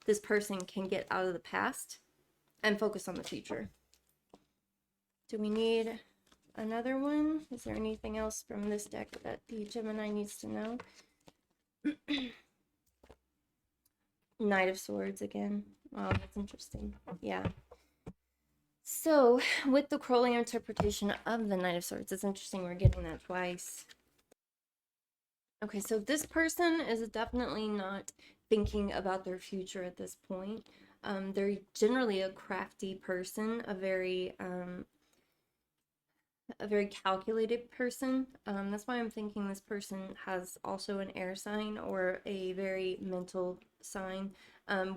this person can get out of the past and focus on the future. Do we need another one? Is there anything else from this deck that the Gemini needs to know? Knight of Swords again. Wow, that's interesting. Yeah. So, with the Crowley interpretation of the Knight of Swords, it's interesting we're getting that twice. Okay, so this person is definitely not thinking about their future at this point. They're generally a crafty person, a very calculated person. That's why I'm thinking this person has also an air sign or a very mental sign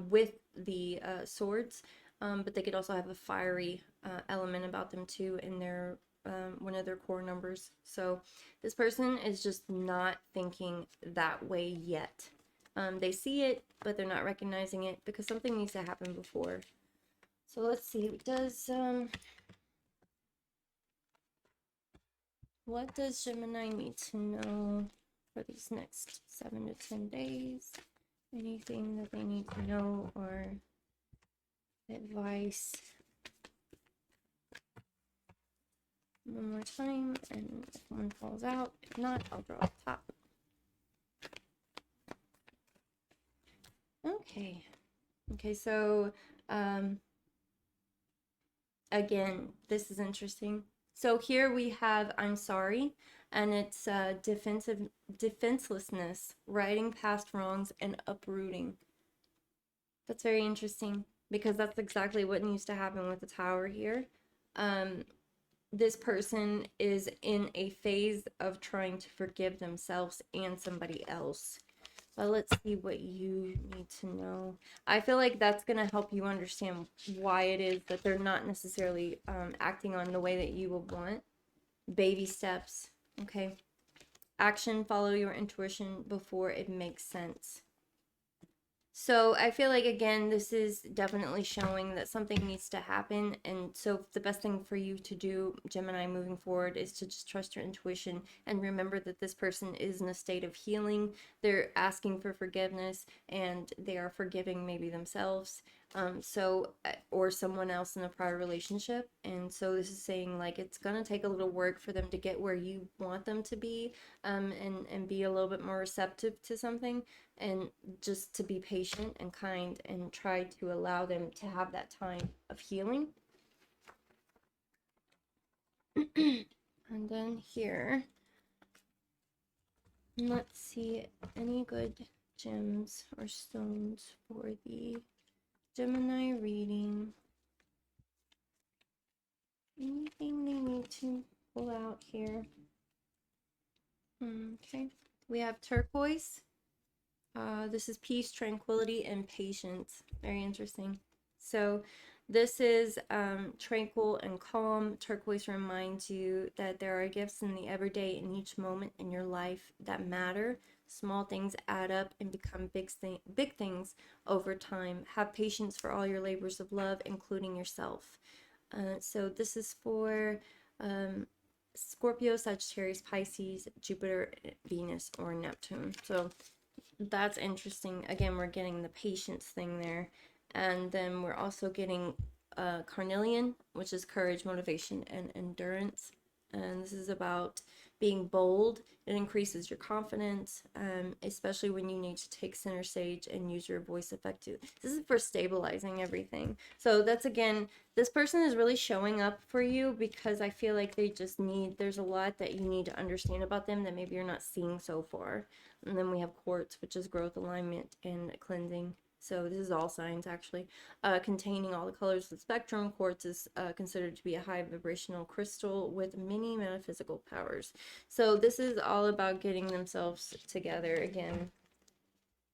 with the swords. But they could also have a fiery element about them too in their one of their core numbers. So this person is just not thinking that way yet. They see it, but they're not recognizing it because something needs to happen before. So let's see. What does Gemini need to know for these next 7 to 10 days? Anything that they need to know or advice? One more time, and if one falls out, if not, I'll draw up top. Okay, so again, this is interesting. So here we have I'm sorry, and it's defenselessness, righting past wrongs, and uprooting. That's very interesting because that's exactly what needs to happen with the Tower here. This person is in a phase of trying to forgive themselves and somebody else. But let's see what you need to know. I feel like that's going to help you understand why it is that they're not necessarily acting on the way that you would want. Baby steps, okay? Action, follow your intuition before it makes sense. So I feel like, again, this is definitely showing that something needs to happen. And so the best thing for you to do, Gemini, moving forward is to just trust your intuition and remember that this person is in a state of healing. They're asking for forgiveness and they are forgiving maybe themselves. Or someone else in a prior relationship. And so this is saying like it's going to take a little work for them to get where you want them to be, and be a little bit more receptive to something, and just to be patient and kind and try to allow them to have that time of healing. And then here, let's see any good gems or stones for the Gemini reading. Anything they need to pull out here? Okay, we have turquoise. This is peace, tranquility, and patience. Very interesting. So this is tranquil and calm. Turquoise reminds you that there are gifts in the everyday in each moment in your life that matter. Small things add up and become big things over time. Have patience for all your labors of love, including yourself. So this is for Scorpio, Sagittarius, Pisces, Jupiter, Venus, or Neptune. So that's interesting. Again, we're getting the patience thing there. And then we're also getting carnelian, which is courage, motivation, and endurance. And this is about being bold. It increases your confidence, especially when you need to take center stage and use your voice effective. This is for stabilizing everything. So that's, again, this person is really showing up for you because I feel like they just need, there's a lot that you need to understand about them that maybe you're not seeing so far. And then we have quartz, which is growth, alignment, and cleansing. So this is all signs, actually. Containing all the colors of the spectrum, quartz is considered to be a high vibrational crystal with many metaphysical powers. So this is all about getting themselves together again.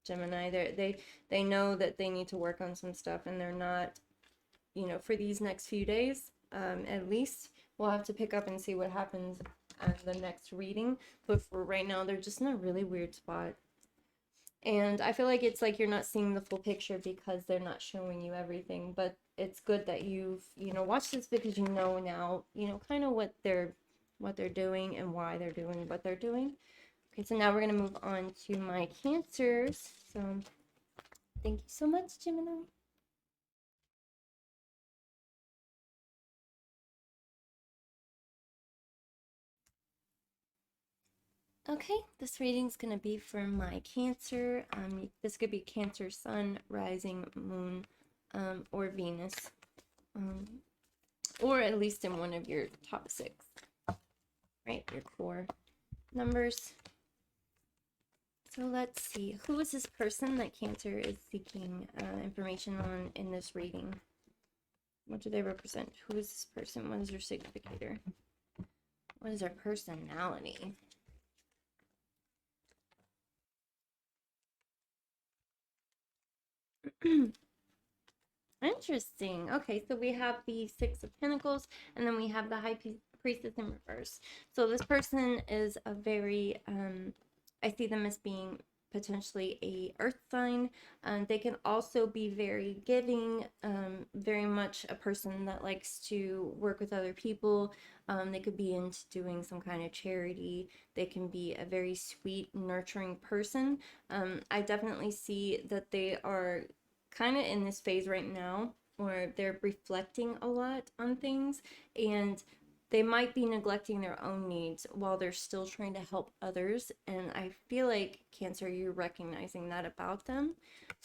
Gemini, they know that they need to work on some stuff, and they're not, you know, for these next few days, at least. We'll have to pick up and see what happens at the next reading. But for right now, they're just in a really weird spot. And I feel like it's like you're not seeing the full picture because they're not showing you everything. But it's good that you've, you know, watched this because you know now, you know, kind of what they're doing and why they're doing what they're doing. Okay, so now we're going to move on to my Cancers. So thank you so much, Gemini. Okay, this reading's going to be for my Cancer. This could be Cancer, Sun, Rising, Moon, or Venus. Or at least in one of your top 6. Right, your core numbers. So let's see. Who is this person that Cancer is seeking information on in this reading? What do they represent? Who is this person? What is their significator? What is their personality? Interesting. Okay, so we have the 6 of Pentacles, and then we have the High Priestess in reverse. So this person is a very, I see them as being potentially a earth sign. They can also be very giving, very much a person that likes to work with other people. They could be into doing some kind of charity. They can be a very sweet, nurturing person. I definitely see that they are kind of in this phase right now where they're reflecting a lot on things, and they might be neglecting their own needs while they're still trying to help others. And I feel like, Cancer, you're recognizing that about them.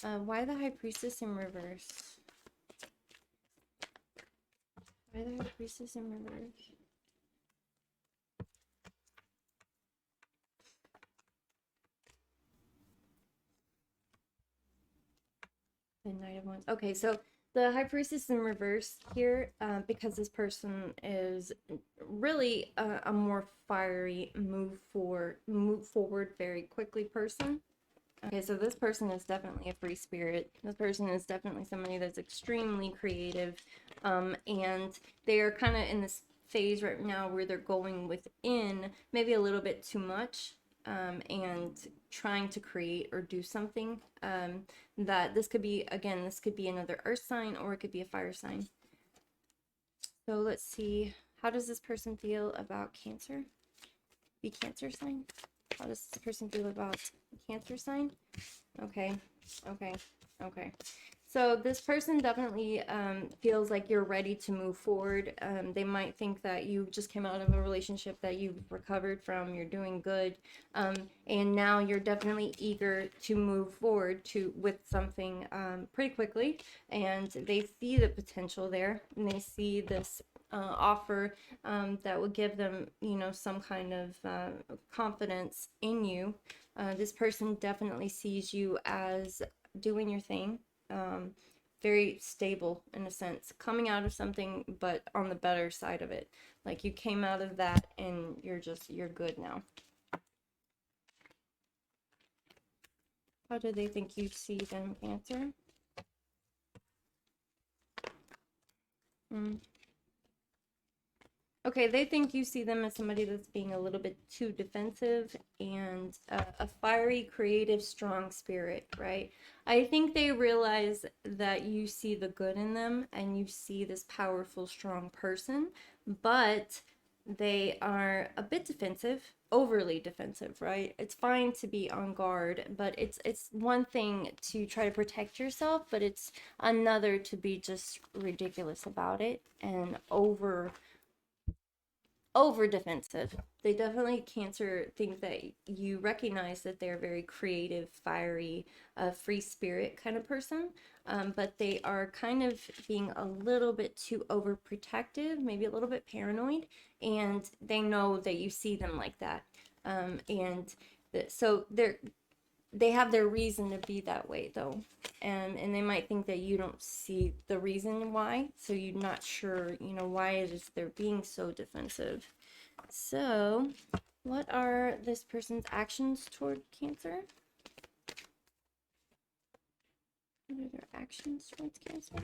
Why the High Priestess in reverse? Why the High Priestess in reverse? The Knight of Wands. Okay, so the High Priestess in reverse here, because this person is really a more fiery, move forward very quickly person. Okay, so this person is definitely a free spirit. This person is definitely somebody that's extremely creative, and they are kind of in this phase right now where they're going within maybe a little bit too much, and trying to create or do something. That this could be, again, this could be another earth sign, or it could be a fire sign. So let's see, how does this person feel about Cancer? Be Cancer sign? How does this person feel about Cancer sign? Okay. So this person definitely feels like you're ready to move forward. They might think that you just came out of a relationship that you've recovered from, you're doing good, and now you're definitely eager to move forward with something pretty quickly, and they see the potential there, and they see this offer that will give them, you know, some kind of confidence in you. This person definitely sees you as doing your thing, very stable in a sense, coming out of something, but on the better side of it. Like you came out of that and you're good now. How do they think you see them, Cancer? Okay, they think you see them as somebody that's being a little bit too defensive and a fiery, creative, strong spirit, right? I think they realize that you see the good in them and you see this powerful, strong person, but they are a bit defensive, overly defensive, right? It's fine to be on guard, but it's one thing to try to protect yourself, but it's another to be just ridiculous about it and over defensive. They definitely, Cancer, think that you recognize that they're very creative, fiery, free spirit kind of person, but they are kind of being a little bit too overprotective, maybe a little bit paranoid, and they know that you see them like that. So they have their reason to be that way though, and they might think that you don't see the reason why, so you're not sure, you know, why it is they're being so defensive. So what are this person's actions toward Cancer? What are their actions towards Cancer?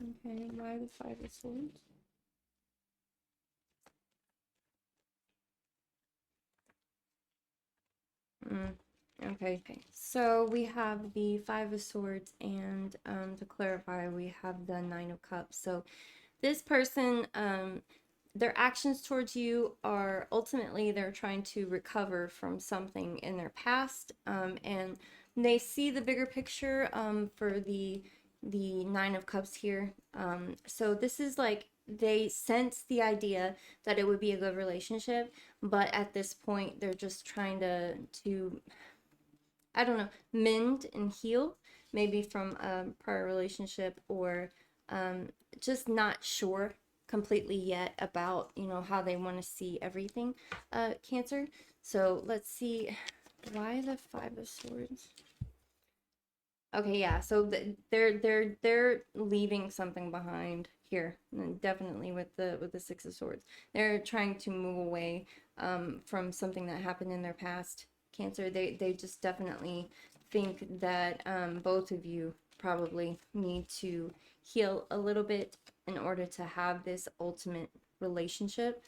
Okay, why the Five of Swords? Okay, so we have the Five of Swords, and to clarify, we have the Nine of Cups. So this person, their actions towards you are ultimately they're trying to recover from something in their past, and they see the bigger picture for the Nine of Cups here. So this is like they sense the idea that it would be a good relationship, but at this point they're just trying to I don't know, mend and heal, maybe from a prior relationship, or just not sure completely yet about, you know, how they want to see everything, Cancer. So let's see, why the Five of Swords? Okay, yeah, so they're leaving something behind here, and definitely with the Six of Swords. They're trying to move away from something that happened in their past, Cancer. They just definitely think that both of you probably need to heal a little bit in order to have this ultimate relationship.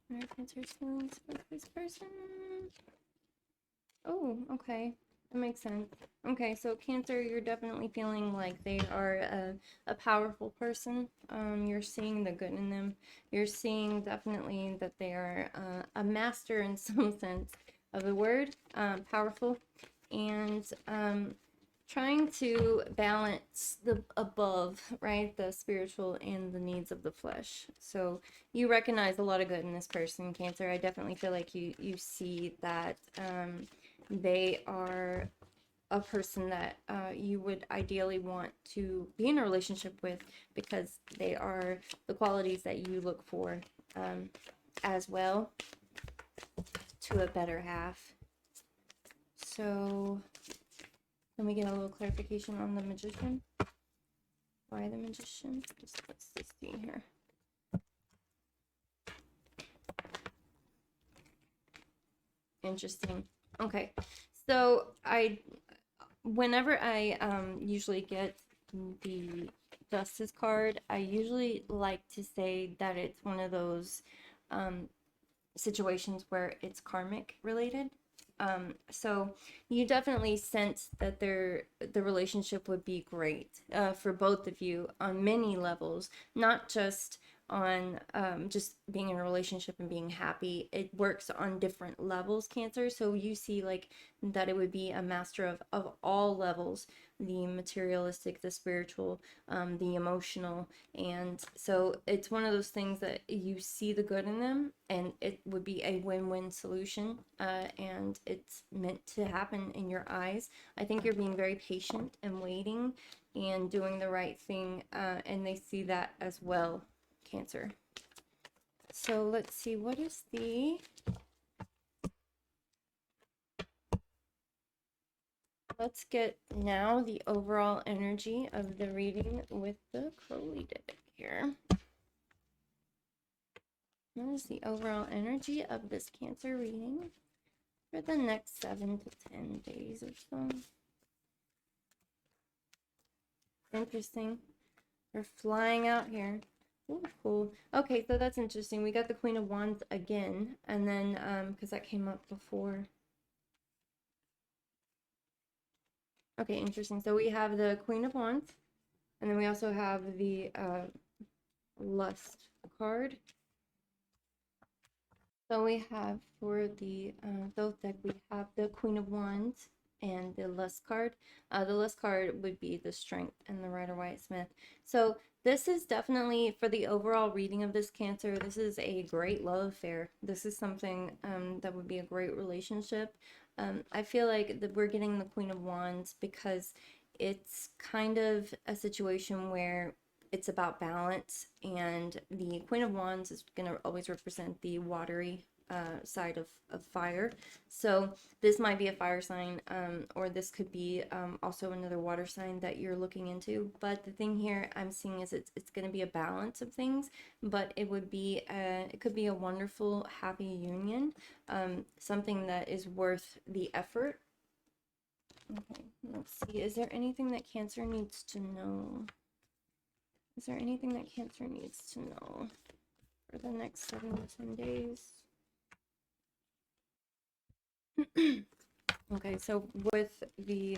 What are Cancer's feelings for this person? Oh, okay. That makes sense. Okay, so Cancer, you're definitely feeling like they are a powerful person. You're seeing the good in them. You're seeing definitely that they are a master in some sense of the word, powerful, and trying to balance the above, right? The spiritual and the needs of the flesh. So you recognize a lot of good in this person, Cancer. I definitely feel like you see that they are a person that you would ideally want to be in a relationship with, because they are the qualities that you look for as well to a better half. So let me get a little clarification on the Magician. Why the Magician? Let's just see here. Interesting. Okay, so whenever I usually get the Justice card, I usually like to say that it's one of those situations where it's karmic related. So you definitely sense that the relationship would be great for both of you on many levels, not just on just being in a relationship and being happy. It works on different levels, Cancer. So you see like that it would be a master of all levels, the materialistic, the spiritual, the emotional. And so it's one of those things that you see the good in them, and it would be a win-win solution, and it's meant to happen in your eyes. I think you're being very patient and waiting and doing the right thing, and they see that as well, Cancer. So let's see, what is the... Let's get now the overall energy of the reading with the Crowley deck here. What is the overall energy of this Cancer reading for the next 7 to 10 days or so? Interesting. They're flying out here. Ooh, cool. Okay, so that's interesting. We got the Queen of Wands again, and then because that came up before. Okay, interesting. So we have the Queen of Wands, and then we also have the Lust card. So we have for the Thoth deck, we have the Queen of Wands and the Lust card. The Lust card would be the Strength and the Rider-Waite-Smith. So this is definitely, for the overall reading of this Cancer, this is a great love affair. This is something that would be a great relationship. I feel like that we're getting the Queen of Wands because it's kind of a situation where it's about balance, and the Queen of Wands is going to always represent the watery side of fire. So this might be a fire sign, or this could be also another water sign that you're looking into. But the thing here I'm seeing is it's going to be a balance of things, but it would be it could be a wonderful, happy union, something that is worth the effort. Okay, let's see. Is there anything that Cancer needs to know? Is there anything that Cancer needs to know for the next 7 to 10 days? Okay, so with the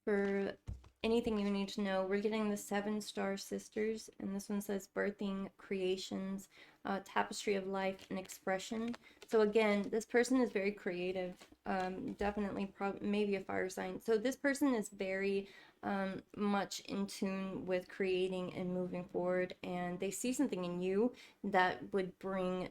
for anything you need to know, we're getting the 7-star sisters, and this one says birthing, creations, tapestry of life, and expression. So again, this person is very creative, definitely maybe a fire sign. So this person is very much in tune with creating and moving forward, and they see something in you that would bring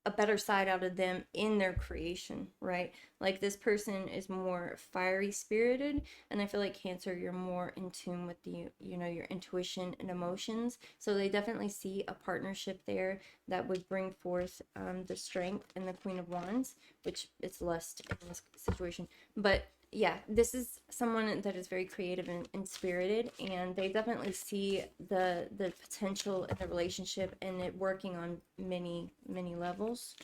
a better side out of them in their creation, right? Like this person is more fiery spirited, and I feel like Cancer, you're more in tune with the, you know, your intuition and emotions. So they definitely see a partnership there that would bring forth the Strength and the Queen of Wands, which it's lust in this situation. But yeah, this is someone that is very creative and spirited, and they definitely see the potential in the relationship and it working on many levels.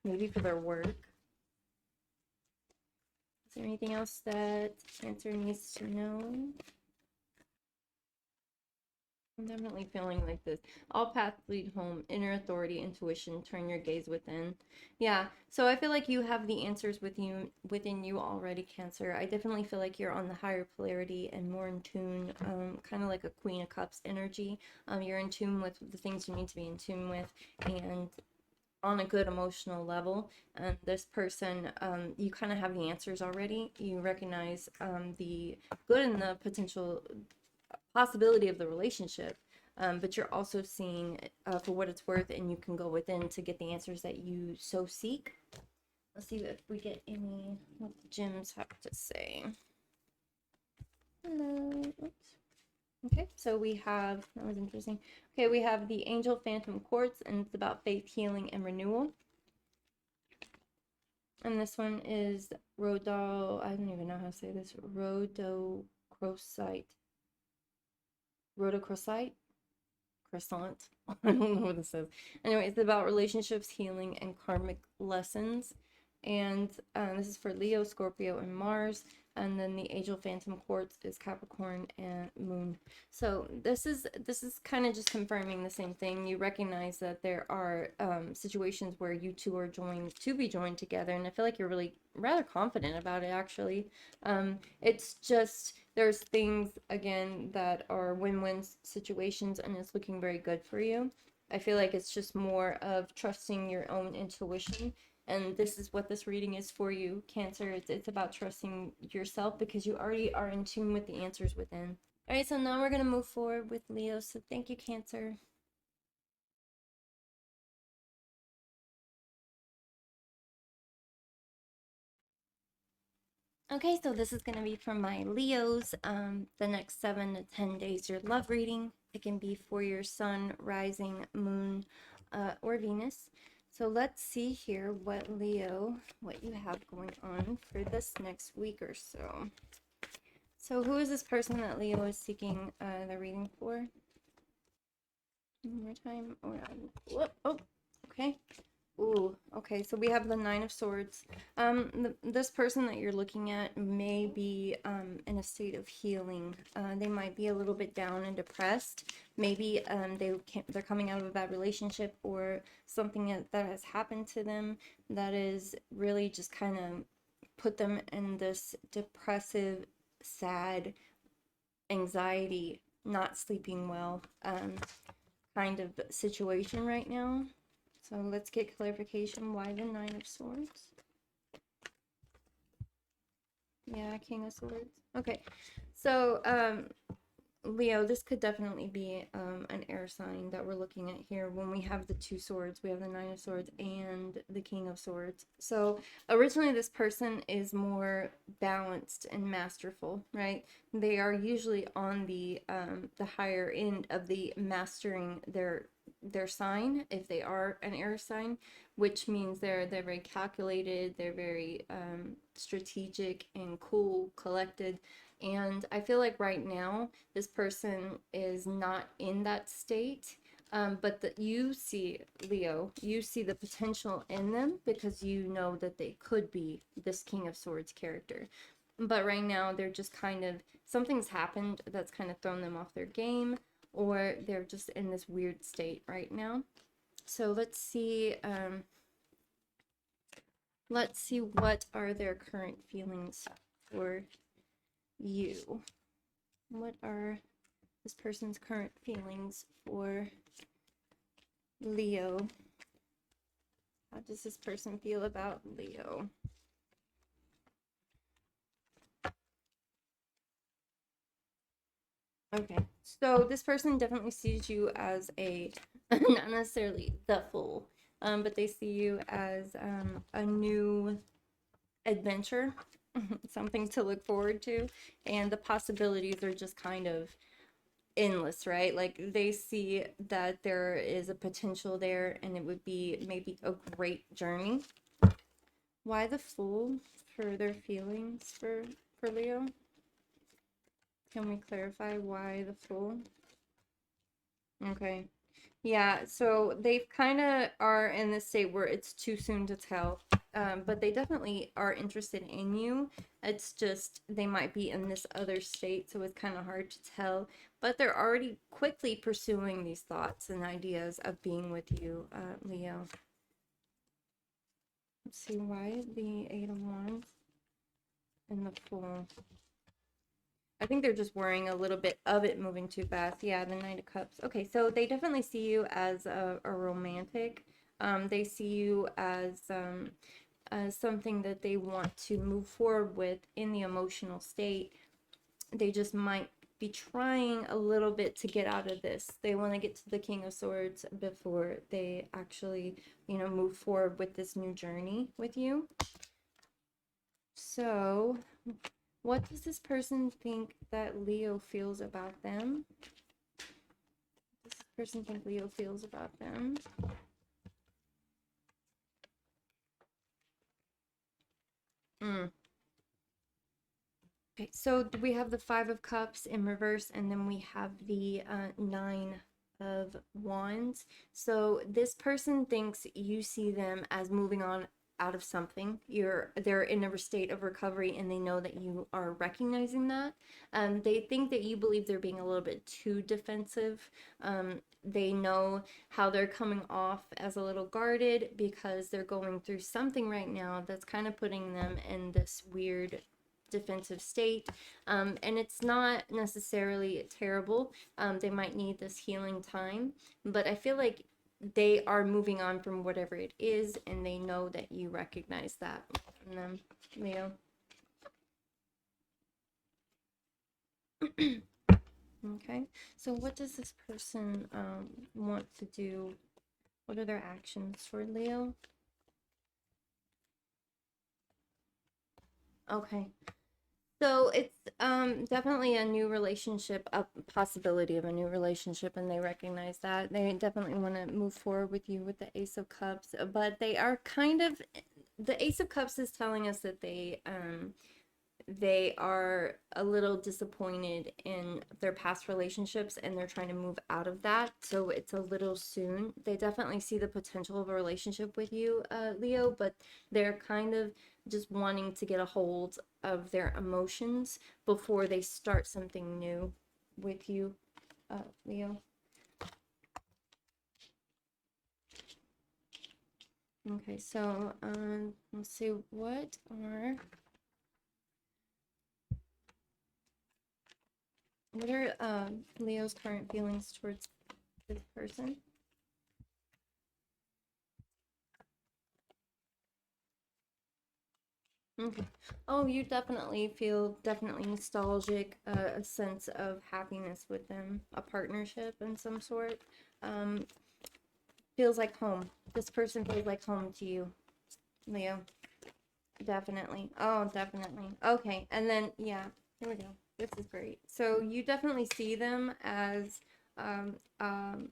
Maybe for their work. Is there anything else that Cancer needs to know? I'm definitely feeling like this. All paths lead home. Inner authority, intuition. Turn your gaze within. Yeah. So I feel like you have the answers within you already, Cancer. I definitely feel like you're on the higher polarity and more in tune, kind of like a Queen of Cups energy. You're in tune with the things you need to be in tune with, and on a good emotional level. This person, you kind of have the answers already. You recognize the good and the potential possibility of the relationship, but you're also seeing for what it's worth, and you can go within to get the answers that you so seek. Let's see if we get any what the gems have to say. Hello. Oops. Okay, so we have, that was interesting. Okay, we have the Angel Phantom Quartz, and it's about faith, healing, and renewal. And this one is Rhodo, I don't even know how to say this, Rhodochrosite. Rhodochrosite? Croissant. I don't know what this is. Anyway, it's about relationships, healing, and karmic lessons. And this is for Leo, Scorpio, and Mars. And then the Angel Phantom Quartz is Capricorn and Moon. So this is kind of just confirming the same thing. You recognize that there are situations where you two are joined to be joined together, and I feel like you're really rather confident about it, actually. It's just there's things again that are win-win situations, and it's looking very good for you. I feel like it's just more of trusting your own intuition, and this is what this reading is for you, Cancer. It's about trusting yourself because you already are in tune with the answers within. All right, so now we're going to move forward with Leo. So thank you, Cancer. Okay, so this is going to be for my Leos. The next 7 to 10 days, your love reading. It can be for your sun, rising, moon, or Venus. So let's see here what you have going on for this next week or so. So who is this person that Leo is seeking the reading for? One more time. Oh, okay. Ooh, okay, so we have the Nine of Swords. This person that you're looking at may be in a state of healing. They might be a little bit down and depressed. Maybe they're coming out of a bad relationship, or something that has happened to them that is really just kind of put them in this depressive, sad, anxiety, not sleeping well kind of situation right now. So let's get clarification. Why the Nine of Swords? Yeah, King of Swords. Okay, so Leo, this could definitely be an air sign that we're looking at here. When we have the two swords, we have the Nine of Swords and the King of Swords. So originally this person is more balanced and masterful, right? They are usually on the higher end of the mastering their sign, if they are an air sign, which means they're very calculated, they're very strategic and cool, collected. And I feel like right now this person is not in that state, but you see, Leo, you see the potential in them because you know that they could be this King of Swords character. But right now they're just kind of, something's happened that's kind of thrown them off their game, or they're just in this weird state right now. So let's see what are their current feelings for you. What are this person's current feelings for Leo? How does this person feel about Leo? Okay, so this person definitely sees you as a, not necessarily the Fool, but they see you as a new adventure, something to look forward to, and the possibilities are just kind of endless, right? Like they see that there is a potential there and it would be maybe a great journey. Why the Fool for their feelings for Leo? Can we clarify why the Fool? Okay. Yeah, so they kind of are in this state where it's too soon to tell, but they definitely are interested in you. It's just they might be in this other state, so it's kind of hard to tell. But they're already quickly pursuing these thoughts and ideas of being with you, Leo. Let's see why the Eight of Wands and the Fool. I think they're just worrying a little bit of it moving too fast. Yeah, the Knight of Cups. Okay, so they definitely see you as a romantic. They see you as something that they want to move forward with in the emotional state. They just might be trying a little bit to get out of this. They want to get to the King of Swords before they actually, move forward with this new journey with you. So what does this person think that Leo feels about them? What does this person think Leo feels about them? Okay, so we have the Five of Cups in reverse, and then we have the Nine of Wands. So this person thinks you see them as moving on out of something. They're in a state of recovery, and they know that you are recognizing that. They think that you believe they're being a little bit too defensive. They know how they're coming off as a little guarded because they're going through something right now that's kind of putting them in this weird defensive state, and it's not necessarily terrible. They might need this healing time, but I feel like they are moving on from whatever it is, and they know that you recognize that from them, Leo. Okay, so what does this person want to do? What are their actions for Leo? Okay, so it's definitely a new relationship, a possibility of a new relationship, and they recognize that. They definitely want to move forward with you with the Ace of Cups, but they are kind of, the Ace of Cups is telling us that they are a little disappointed in their past relationships and they're trying to move out of that, so it's a little soon. They definitely see the potential of a relationship with you, Leo, but they're kind of just wanting to get a hold of their emotions before they start something new with you, Leo. Okay, so let's see, what are Leo's current feelings towards this person. Okay. Oh, you definitely feel definitely nostalgic, a sense of happiness with them, a partnership in some sort. Um, Feels like home. This person feels like home to you, Leo. Definitely. Oh, definitely. Okay. And then, yeah, here we go. This is great. So you definitely see them as, um, um,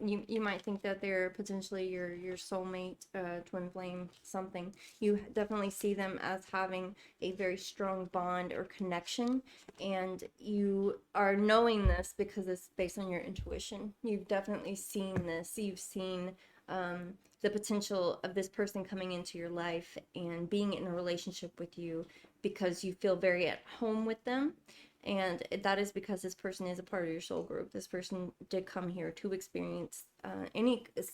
you might think that they're potentially your soulmate, twin flame, something. You definitely see them as having a very strong bond or connection, and you are knowing this because it's based on your intuition. You've definitely seen this. You've seen the potential of this person coming into your life and being in a relationship with you because you feel very at home with them. And that is because this person is a part of your soul group. This person did come here to experience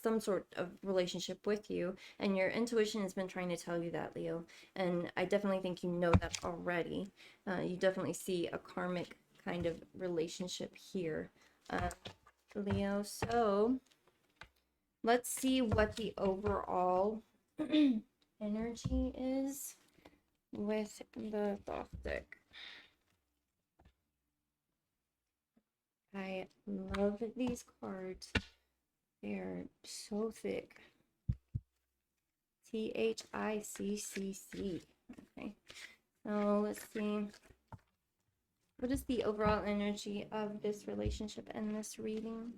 some sort of relationship with you, and your intuition has been trying to tell you that, Leo. And I definitely think you know that already. You definitely see a karmic kind of relationship here, Leo. So let's see what the overall energy is with the Thoth deck. I love these cards. They're so thick. THICCC. Okay. So let's see. What is the overall energy of this relationship and this reading?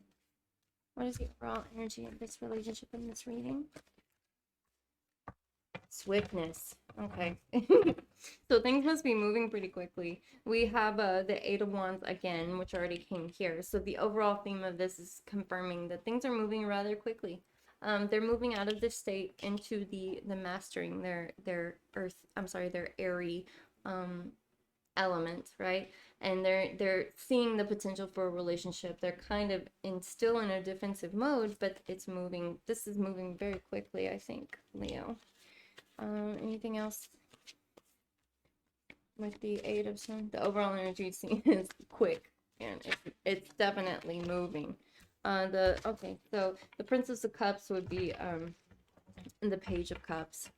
What is the overall energy of this relationship and this reading? Swiftness. Okay. So things must be moving pretty quickly. We have the Eight of Wands again, which already came here. So the overall theme of this is confirming that things are moving rather quickly. They're moving out of this state into the mastering their earth. I'm sorry, their airy element, right? And they're seeing the potential for a relationship. They're kind of still in a defensive mode, but it's moving. This is moving very quickly, I think, Leo. Anything else with the Eight of Sun? The overall energy is quick, and it's definitely moving. Okay, so the Princess of Cups would be the Page of Cups.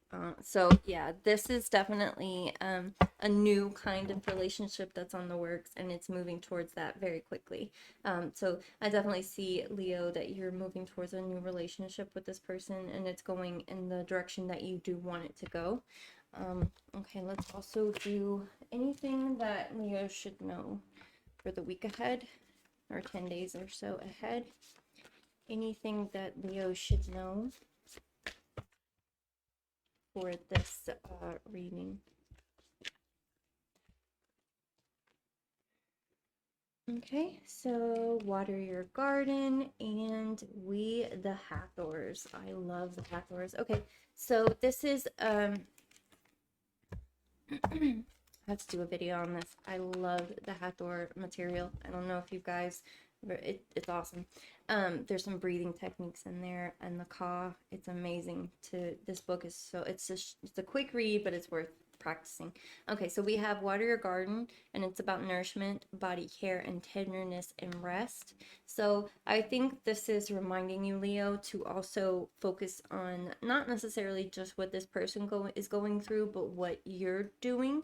So yeah, this is definitely a new kind of relationship that's on the works, and it's moving towards that very quickly. So I definitely see, Leo, that you're moving towards a new relationship with this person, and it's going in the direction that you do want it to go. Okay, let's also do anything that Leo should know for the week ahead, or 10 days or so ahead. Anything that Leo should know for this reading. Okay, so water your garden, and we the Hathors. I love the Hathors. Okay, so this is I have to do a video on this. I love the Hathor material. I don't know if you guys, it's awesome. There's some breathing techniques in there, and the Ka, it's amazing. This book is so, it's a quick read, but it's worth practicing. Okay, so we have Water Your Garden, and it's about nourishment, body care, and tenderness and rest. So I think this is reminding you, Leo, to also focus on not necessarily just what this person is going through, but what you're doing.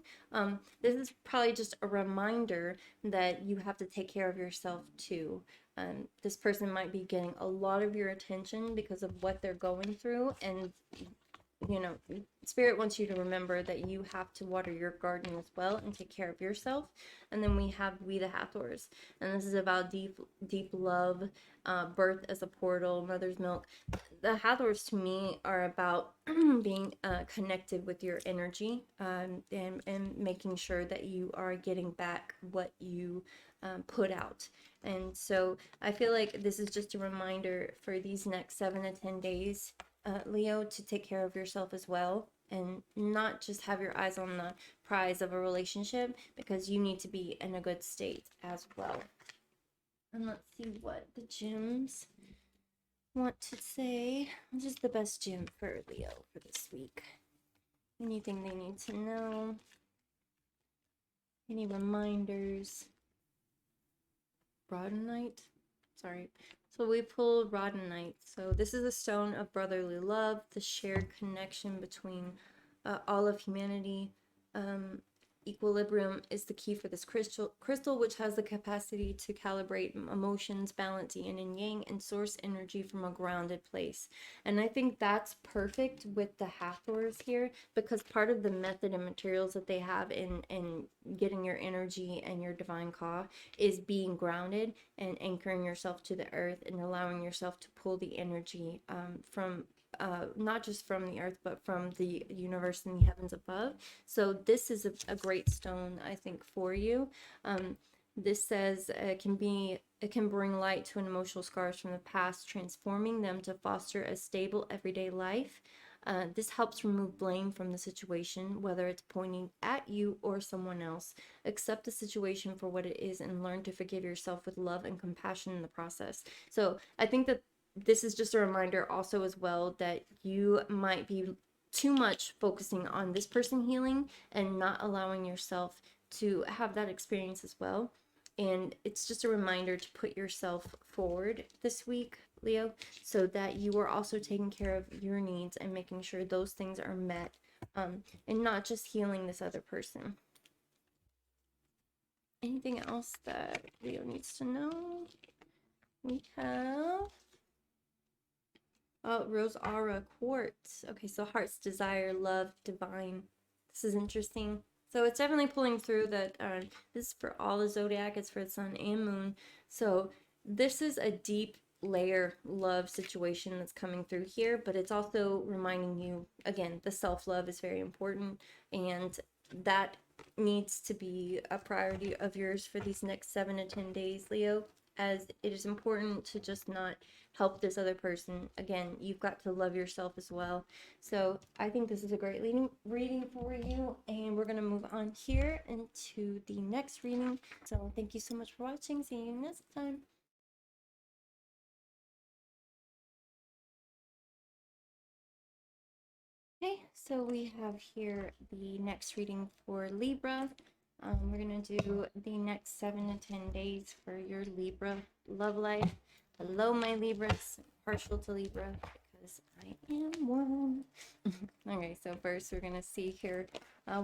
This is probably just a reminder that you have to take care of yourself too. This person might be getting a lot of your attention because of what they're going through, and you know, Spirit wants you to remember that you have to water your garden as well and take care of yourself. And then we have We the Hathors, and this is about deep love, birth as a portal, mother's milk. The Hathors to me are about being connected with your energy, and making sure that you are getting back what you put out. And so I feel like this is just a reminder for these next 7 to 10 days, Leo, to take care of yourself as well, and not just have your eyes on the prize of a relationship, because you need to be in a good state as well. And let's see what the gems want to say. What is the best gem for Leo for this week? Anything they need to know? Any reminders? Broadenite? Sorry. So we pulled Rhodonite. So this is a stone of brotherly love, the shared connection between all of humanity. Equilibrium is the key for this crystal, which has the capacity to calibrate emotions, balance yin and yang, and source energy from a grounded place. And I think that's perfect with the Hathors here, because part of the method and materials that they have in getting your energy and your divine call is being grounded and anchoring yourself to the earth and allowing yourself to pull the energy from not just from the earth, but from the universe and the heavens above. So this is a great stone, I think, for you. This says it can bring light to emotional scars from the past, transforming them to foster a stable everyday life. This helps remove blame from the situation, whether it's pointing at you or someone else. Accept the situation for what it is and learn to forgive yourself with love and compassion in the process. So I think that this is just a reminder also as well that you might be too much focusing on this person healing and not allowing yourself to have that experience as well. And it's just a reminder to put yourself forward this week, Leo, so that you are also taking care of your needs and making sure those things are met, and not just healing this other person. Anything else that Leo needs to know? We have Rose Aura Quartz. Okay, so heart's desire, love, divine. This is interesting. So it's definitely pulling through that this is for all the zodiac. It's for the sun and moon. So this is a deep layer love situation that's coming through here, but it's also reminding you, again, the self-love is very important, and that needs to be a priority of yours for these next 7 to 10 days, Leo, as it is important to just not help this other person. Again, you've got to love yourself as well. So I think this is a great reading for you, and we're going to move on here into the next reading. So thank you so much for watching. See you next time. Okay, so we have here the next reading for Libra. We're going to do the next 7 to 10 days for your Libra love life. Hello, my Libras. Partial to Libra because I am one. Okay, so first we're going to see here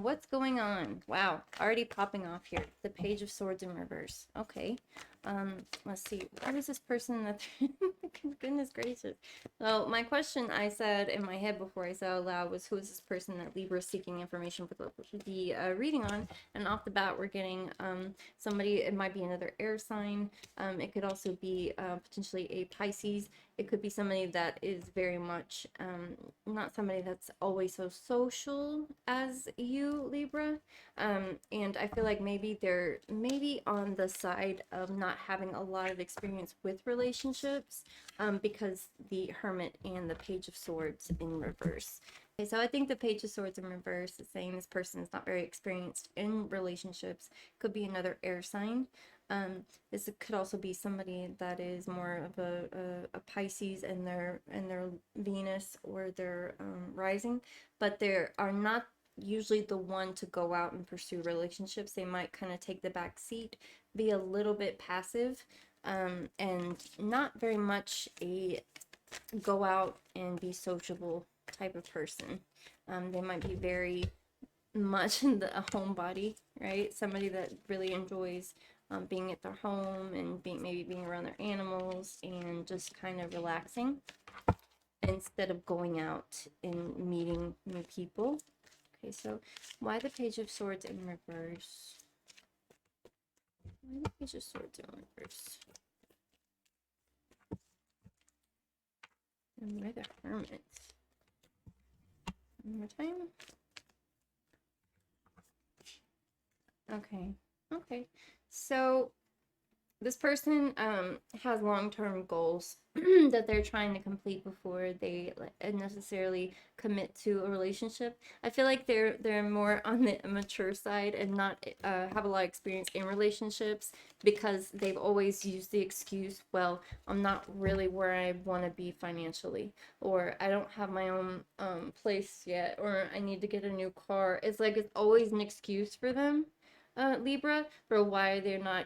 what's going on. Wow, already popping off here. The Page of Swords in reverse. Okay. Let's see. What is this person that... Goodness gracious. Well, my question I said in my head before I said out loud was, who is this person that Libra is seeking information for the reading on? And off the bat, we're getting somebody, it might be another air sign. It could also be potentially a Pisces. It could be somebody that is very much not somebody that's always so social as you, Libra. And I feel like maybe they're on the side of not having a lot of experience with relationships, because the Hermit and the Page of Swords in reverse. Okay, so I think the Page of Swords in reverse is saying this person is not very experienced in relationships. Could be another air sign. This could also be somebody that is more of a Pisces in their Venus or their rising, but they are not usually the one to go out and pursue relationships. They might kind of take the back seat, be a little bit passive, and not very much a go out and be sociable type of person. They might be very much in a homebody, right? Somebody that really enjoys being at their home and maybe being around their animals and just kind of relaxing instead of going out and meeting new people. Okay, so why the Page of Swords in reverse? Why the Page of Swords in reverse? And why the Hermit? One more time. Okay. So this person has long-term goals that they're trying to complete before they necessarily commit to a relationship. I feel like they're more on the immature side and not have a lot of experience in relationships, because they've always used the excuse, well, I'm not really where I want to be financially, or I don't have my own place yet, or I need to get a new car. It's like it's always an excuse for them, Libra, for why they're not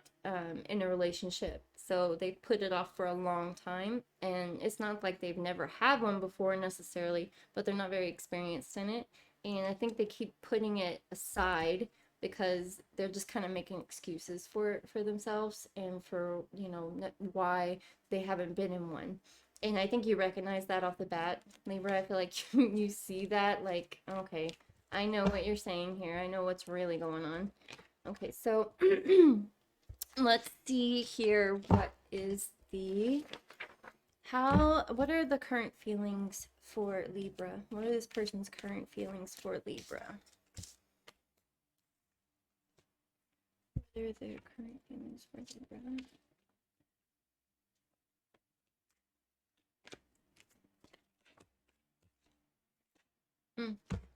in a relationship. So they put it off for a long time, and it's not like they've never had one before necessarily, but they're not very experienced in it. And I think they keep putting it aside because they're just kind of making excuses for themselves and for, you know, why they haven't been in one. And I think you recognize that off the bat, Libra. I feel like you see that, like, okay, I know what you're saying here. I know what's really going on. Okay, so let's see here. What is the, what are the current feelings for Libra? What are this person's current feelings for Libra? What are their current feelings for Libra?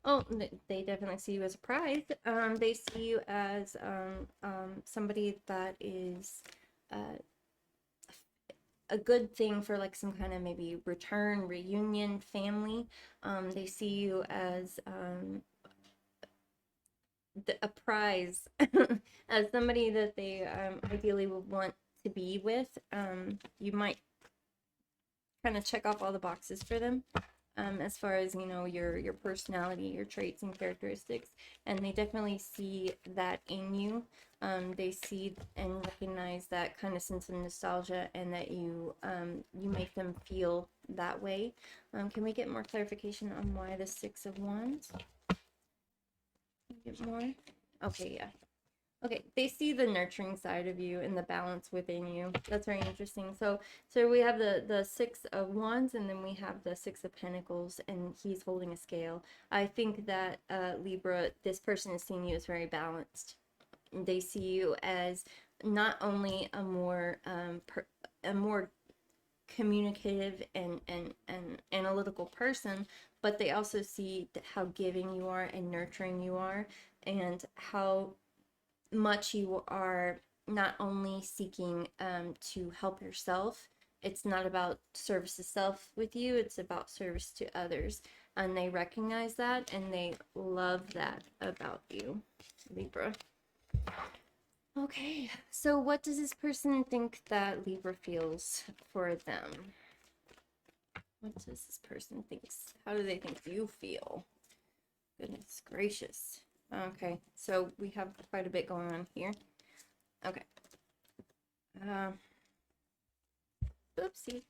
Oh, they definitely see you as a prize. They see you as somebody that is a good thing for like some kind of maybe return, reunion, family. They see you as a prize, as somebody that they ideally would want to be with. You might kind of check off all the boxes for them. As far as, you know, your personality, your traits and characteristics, and they definitely see that in you. They see and recognize that kind of sense of nostalgia, and that you make them feel that way. Can we get more clarification on why the Six of Wands? Get more? Okay, yeah. Okay, they see the nurturing side of you and the balance within you. That's very interesting. So we have the Six of Wands, and then we have the Six of Pentacles, and he's holding a scale. I think that Libra, this person is seeing you as very balanced. They see you as not only a more communicative and analytical person, but they also see how giving you are and nurturing you are, and how much you are not only seeking to help yourself. It's not about service to self with you, it's about service to others, and they recognize that and they love that about you, Libra. Okay, so what does this person think that Libra feels for them? What does this person think? How do they think you feel? Goodness gracious. Okay, so we have quite a bit going on here. Okay. Oopsie.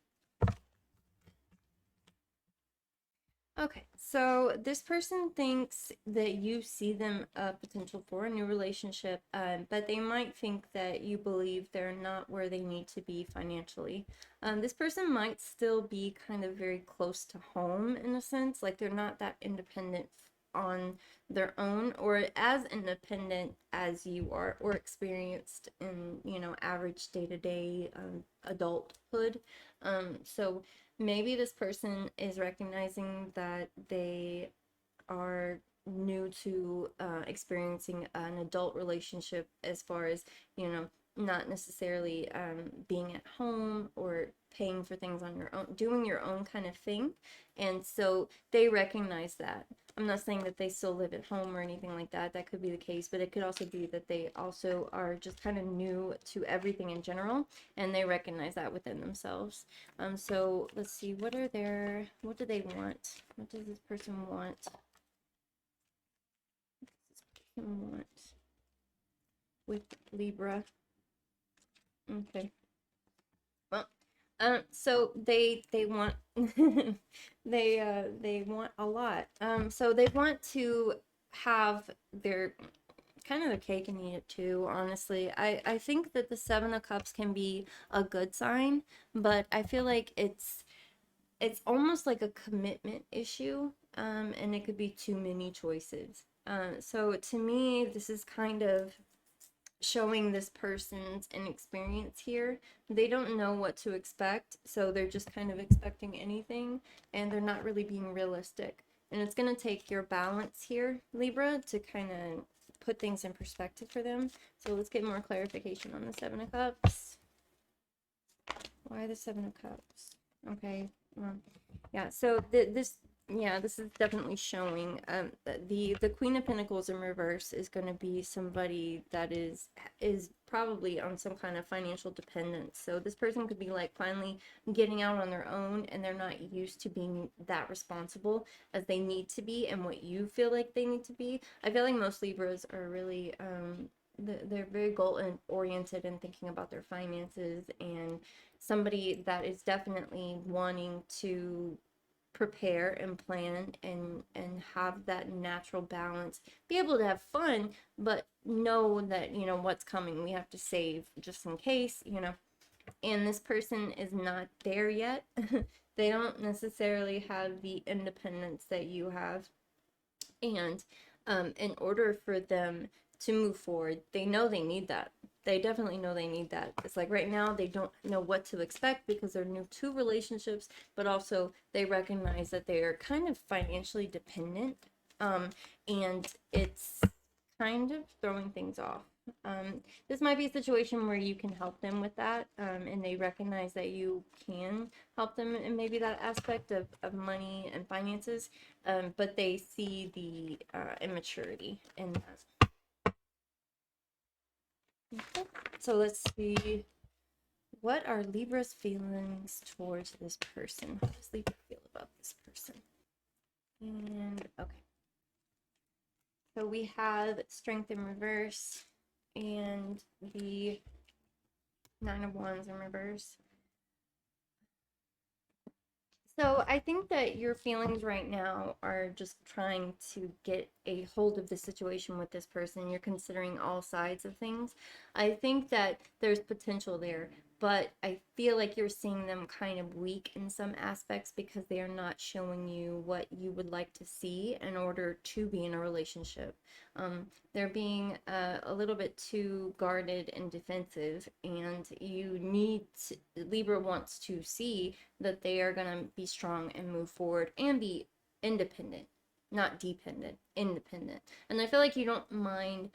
Okay, so this person thinks that you see them a potential for a new relationship, but they might think that you believe they're not where they need to be financially. This person might still be kind of very close to home in a sense, like they're not that independent on their own, or as independent as you are, or experienced in, you know, average day-to-day adulthood. So maybe this person is recognizing that they are new to experiencing an adult relationship, as far as, you know, not necessarily being at home or paying for things on your own, doing your own kind of thing. And so they recognize that. I'm not saying that they still live at home or anything like that. That could be the case, but it could also be that they also are just kind of new to everything in general, and they recognize that within themselves. So let's see, what do they want? What does this person want? Want with Libra? Okay. Well, so they want they want a lot. So they want to have their kind of their cake and eat it too, honestly. I think that the Seven of Cups can be a good sign, but I feel like it's almost like a commitment issue, and it could be too many choices. So to me, this is kind of showing this person's inexperience here. They don't know what to expect, so they're just kind of expecting anything, and they're not really being realistic. And it's going to take your balance here, Libra, to kind of put things in perspective for them. So let's get more clarification on the Seven of Cups. Why the Seven of Cups? Okay. Yeah, so this Yeah, this is definitely showing. The Queen of Pentacles in reverse is going to be somebody that is probably on some kind of financial dependence. So this person could be like finally getting out on their own, and they're not used to being that responsible as they need to be, and what you feel like they need to be. I feel like most Libras are really they're very goal oriented and thinking about their finances, and somebody that is definitely wanting to prepare and plan and have that natural balance, be able to have fun, but know that, you know, what's coming, we have to save just in case, you know. And this person is not there yet. They don't necessarily have the independence that you have, and in order for them to move forward, they know they need that. They definitely know they need that. It's like right now they don't know what to expect because they're new to relationships, but also they recognize that they are kind of financially dependent, and it's kind of throwing things off. This might be a situation where you can help them with that, and they recognize that you can help them in maybe that aspect of money and finances, but they see the immaturity in that. Okay. So let's see, what are Libra's feelings towards this person? How does Libra feel about this person? And okay. So we have Strength in reverse and the Nine of Wands in reverse. So I think that your feelings right now are just trying to get a hold of the situation with this person. You're considering all sides of things. I think that there's potential there, but I feel like you're seeing them kind of weak in some aspects because they are not showing you what you would like to see in order to be in a relationship. They're being a little bit too guarded and defensive, and you need to, Libra wants to see that they are going to be strong and move forward and be independent, not dependent, independent. And I feel like you don't mind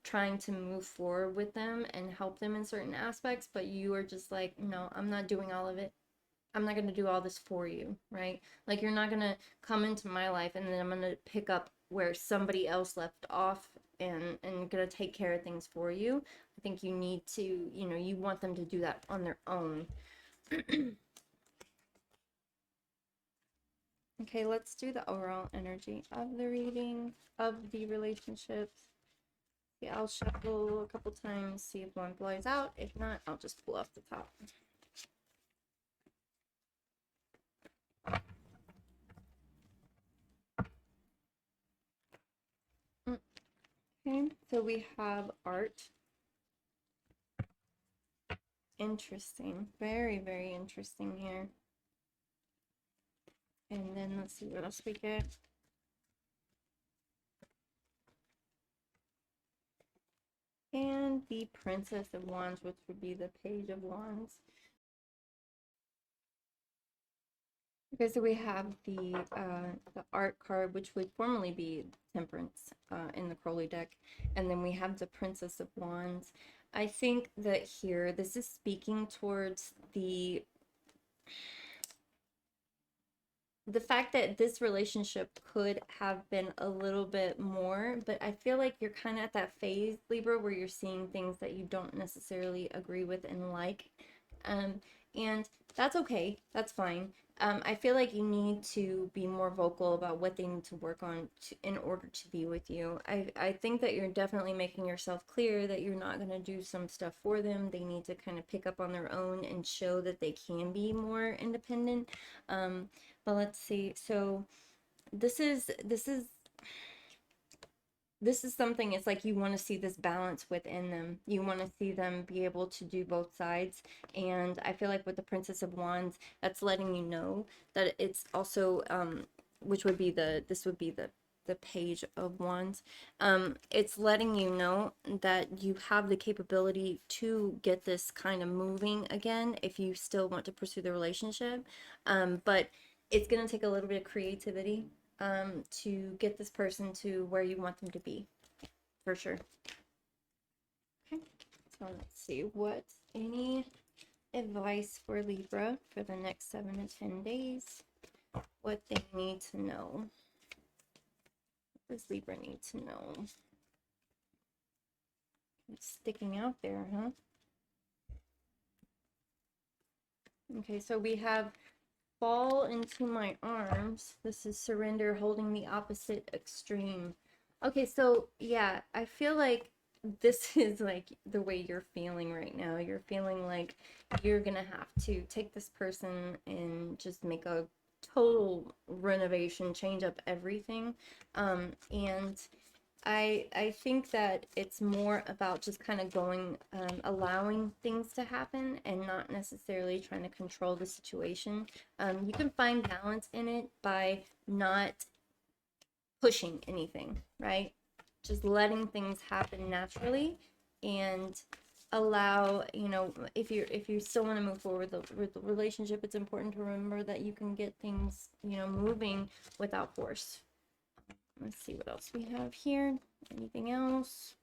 trying to move forward with them and help them in certain aspects, but you are just like, no, I'm not doing all of it. I'm not going to do all this for you, right? Like, you're not going to come into my life and then I'm going to pick up where somebody else left off and going to take care of things for you. I think you need to, you know, you want them to do that on their own. Okay, let's do the overall energy of the reading, of the relationships. Yeah, I'll shuffle a couple times, see if one blows out. If not, I'll just pull off the top. Okay, so we have art. Interesting. Very, very interesting here. And then let's see what else we get. And the Princess of Wands, which would be the Page of Wands. Okay, so we have the art card, which would formerly be Temperance in the Crowley deck, and then we have the Princess of Wands. I think that here, this is speaking towards the fact that this relationship could have been a little bit more, but I feel like you're kind of at that phase, Libra, where you're seeing things that you don't necessarily agree with and like. And that's okay. That's fine. I feel like you need to be more vocal about what they need to work on in order to be with you. I think that you're definitely making yourself clear that you're not going to do some stuff for them. They need to kind of pick up on their own and show that they can be more independent. But let's see. So this is something, it's like you want to see this balance within them. You want to see them be able to do both sides. And I feel like with the Princess of Wands, that's letting you know that it's also, which would be this would be the Page of Wands. It's letting you know that you have the capability to get this kind of moving again if you still want to pursue the relationship. But it's going to take a little bit of creativity to get this person to where you want them to be, for sure. Okay, so let's see, what's any advice for Libra for the next 7 to 10 days? what they need to know. What does Libra need to know? It's sticking out there, huh? Okay, so we have fall into my arms. This is surrender, holding the opposite extreme. Okay, so yeah, I feel like this is like the way you're feeling right now. You're feeling like you're gonna have to take this person and just make a total renovation, change up everything. And I think that it's more about just kind of going, allowing things to happen and not necessarily trying to control the situation. You can find balance in it by not pushing anything, right? Just letting things happen naturally and allow, you know, if you still want to move forward with the relationship, it's important to remember that you can get things, you know, moving without force. Let's see what else we have here. Anything else?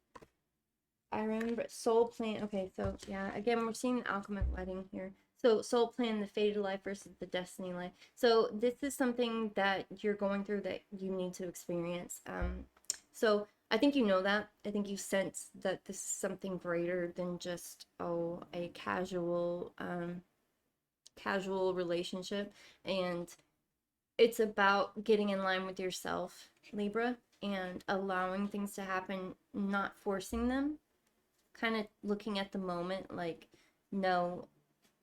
I remember soul plan. Okay, so yeah, again, we're seeing the alchemist wedding here. So soul plan, the fated life versus the destiny life. So this is something that you're going through that you need to experience. So I think you know that. I think you sense that this is something greater than just, oh, a casual relationship. And it's about getting in line with yourself, Libra, and allowing things to happen, not forcing them, kind of looking at the moment like, no,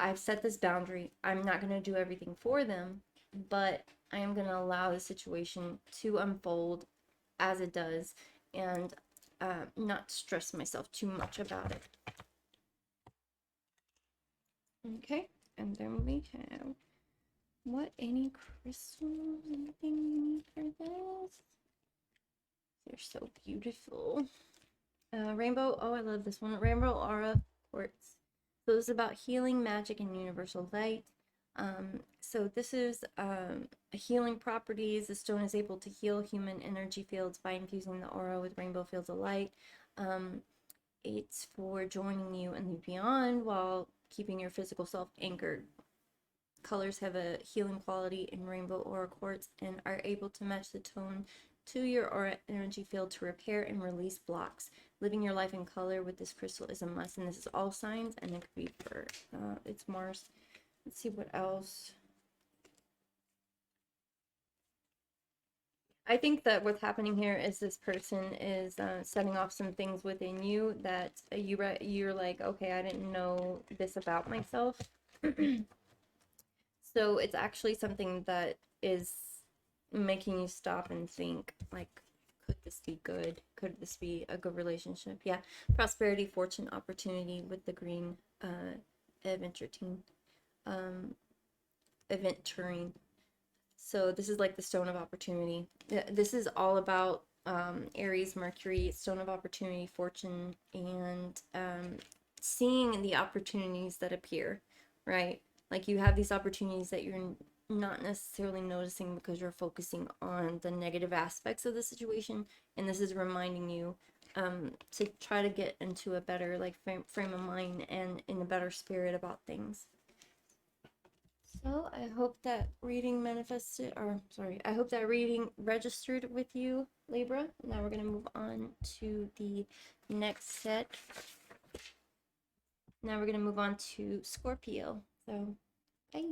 I've set this boundary. I'm not going to do everything for them, but I am going to allow the situation to unfold as it does and not stress myself too much about it. Okay, and then we have any crystals, anything you need for this? They're so beautiful. Rainbow, oh, I love this one. Rainbow Aura Quartz. So this is about healing, magic, and universal light. So this is healing properties. The stone is able to heal human energy fields by infusing the aura with rainbow fields of light. It's for joining you in the beyond while keeping your physical self anchored. Colors have a healing quality in rainbow aura quartz and are able to match the tone to your aura energy field to repair and release blocks. Living your life in color with this crystal is a must, and this is all signs, and it could be for it's Mars. Let's see what else. I think that what's happening here is this person is setting off some things within you that you're like, okay, I didn't know this about myself. So it's actually something that is making you stop and think, like, could this be good? Could this be a good relationship? Yeah, prosperity, fortune, opportunity with the green aventurine. Aventurine. So this is like the stone of opportunity. This is all about Aries, Mercury, stone of opportunity, fortune, and seeing the opportunities that appear, right? Like you have these opportunities that you're not necessarily noticing because you're focusing on the negative aspects of the situation, and this is reminding you to try to get into a better like frame of mind and in a better spirit about things. So I hope that reading manifested, or sorry, I hope that reading registered with you, Libra. Now we're going to move on to the next set. Now we're going to move on to Scorpio. So, bye.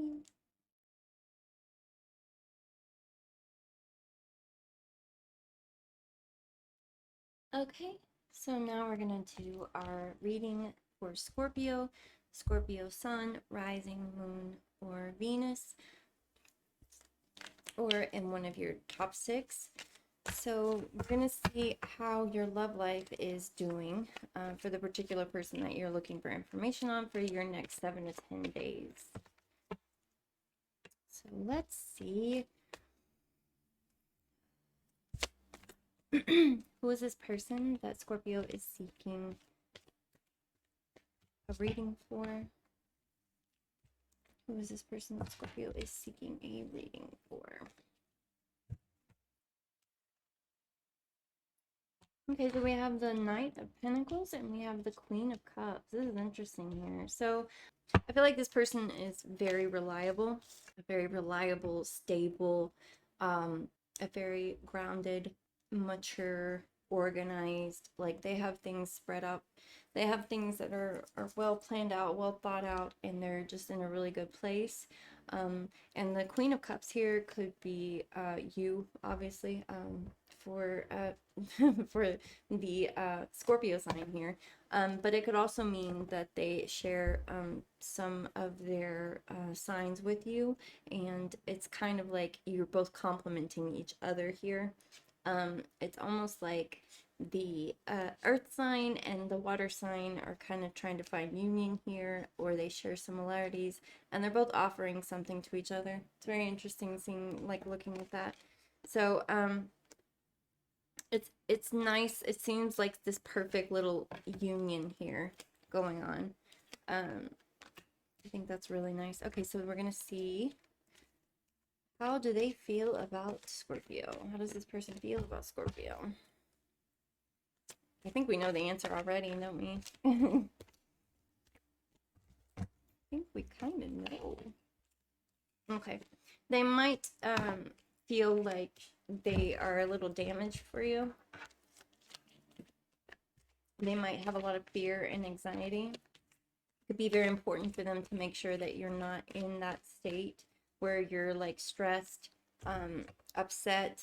Okay, so now we're going to do our reading for Scorpio. Scorpio Sun, Rising, Moon, or Venus, or in one of your top 6. So we're going to see how your love life is doing for the particular person that you're looking for information on for your next 7 to 10 days. So let's see. Who is this person that Scorpio is seeking a reading for? Who is this person that Scorpio is seeking a reading for? Okay, so we have the Knight of Pentacles and we have the Queen of Cups. This is interesting here. So I feel like this person is very reliable. a very reliable, stable, a very grounded, mature, organized. Like they have things spread out. They have things that are well planned out, well thought out, and they're just in a really good place. And the Queen of Cups here could be you, obviously, for for the Scorpio sign here. But it could also mean that they share some of their signs with you, and it's kind of like you're both complementing each other here. It's almost like the earth sign and the water sign are kind of trying to find union here, or they share similarities, and they're both offering something to each other. It's very interesting seeing, like, looking at that. So it's nice. It seems like this perfect little union here going on. I think that's really nice. Okay, so we're gonna see, how do they feel about Scorpio? How does this person feel about Scorpio? I think we know the answer already, don't we? I think we kind of know. Okay. They might feel like they are a little damaged for you. They might have a lot of fear and anxiety. It could be very important for them to make sure that you're not in that state where you're like stressed, upset.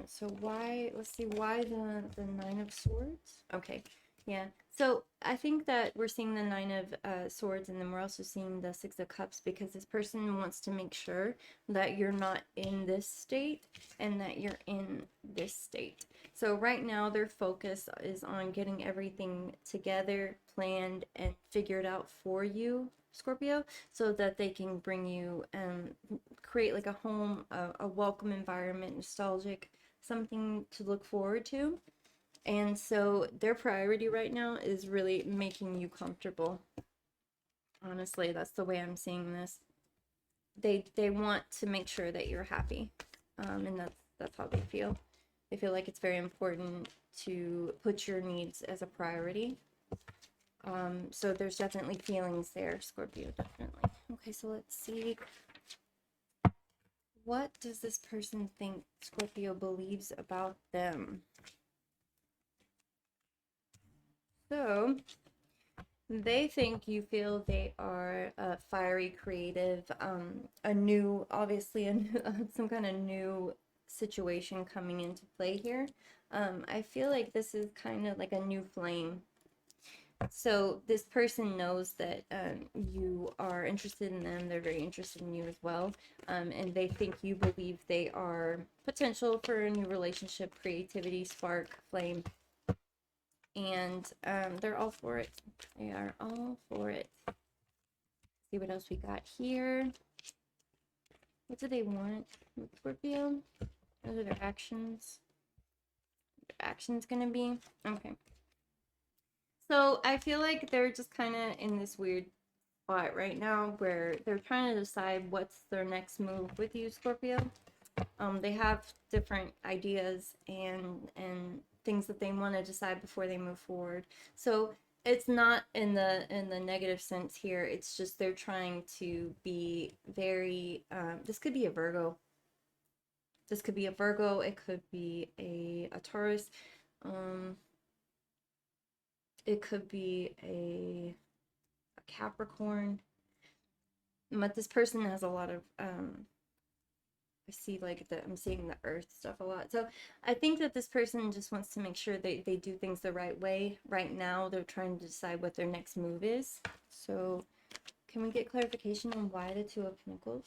So why, let's see, why the Nine of Swords? Okay, yeah. So I think that we're seeing the Nine of Swords, and then we're also seeing the Six of Cups, because this person wants to make sure that you're not in this state and that you're in this state. So right now their focus is on getting everything together, planned, and figured out for you, Scorpio, so that they can bring you, create like a home, a welcome environment, nostalgic, something to look forward to. And so their priority right now is really making you comfortable. Honestly, that's the way I'm seeing this. They want to make sure that you're happy, and that's how they feel. They feel like it's very important to put your needs as a priority. So there's definitely feelings there, Scorpio, definitely. Okay, so let's see. What does this person think Scorpio believes about them? So they think you feel they are fiery, creative, a new, obviously, some kind of new situation coming into play here. I feel like this is kind of like a new flame. So this person knows that you are interested in them. They're very interested in you as well. And they think you believe they are potential for a new relationship, creativity, spark, flame. And they're all for it. They are all for it. See what else we got here. What do they want with Scorpio? What are their actions? Their actions gonna be? Okay. So I feel like they're just kind of in this weird spot right now where they're trying to decide what's their next move with you, Scorpio. They have different ideas and things that they want to decide before they move forward. So it's not in the negative sense here. It's just they're trying to be very. This could be a Virgo. This could be a Virgo. It could be a Taurus. It could be a Capricorn. But this person has a lot of I see like I'm seeing the earth stuff a lot. So I think that this person just wants to make sure they do things the right way. Right now, they're trying to decide what their next move is. So can we get clarification on why the Two of Pentacles?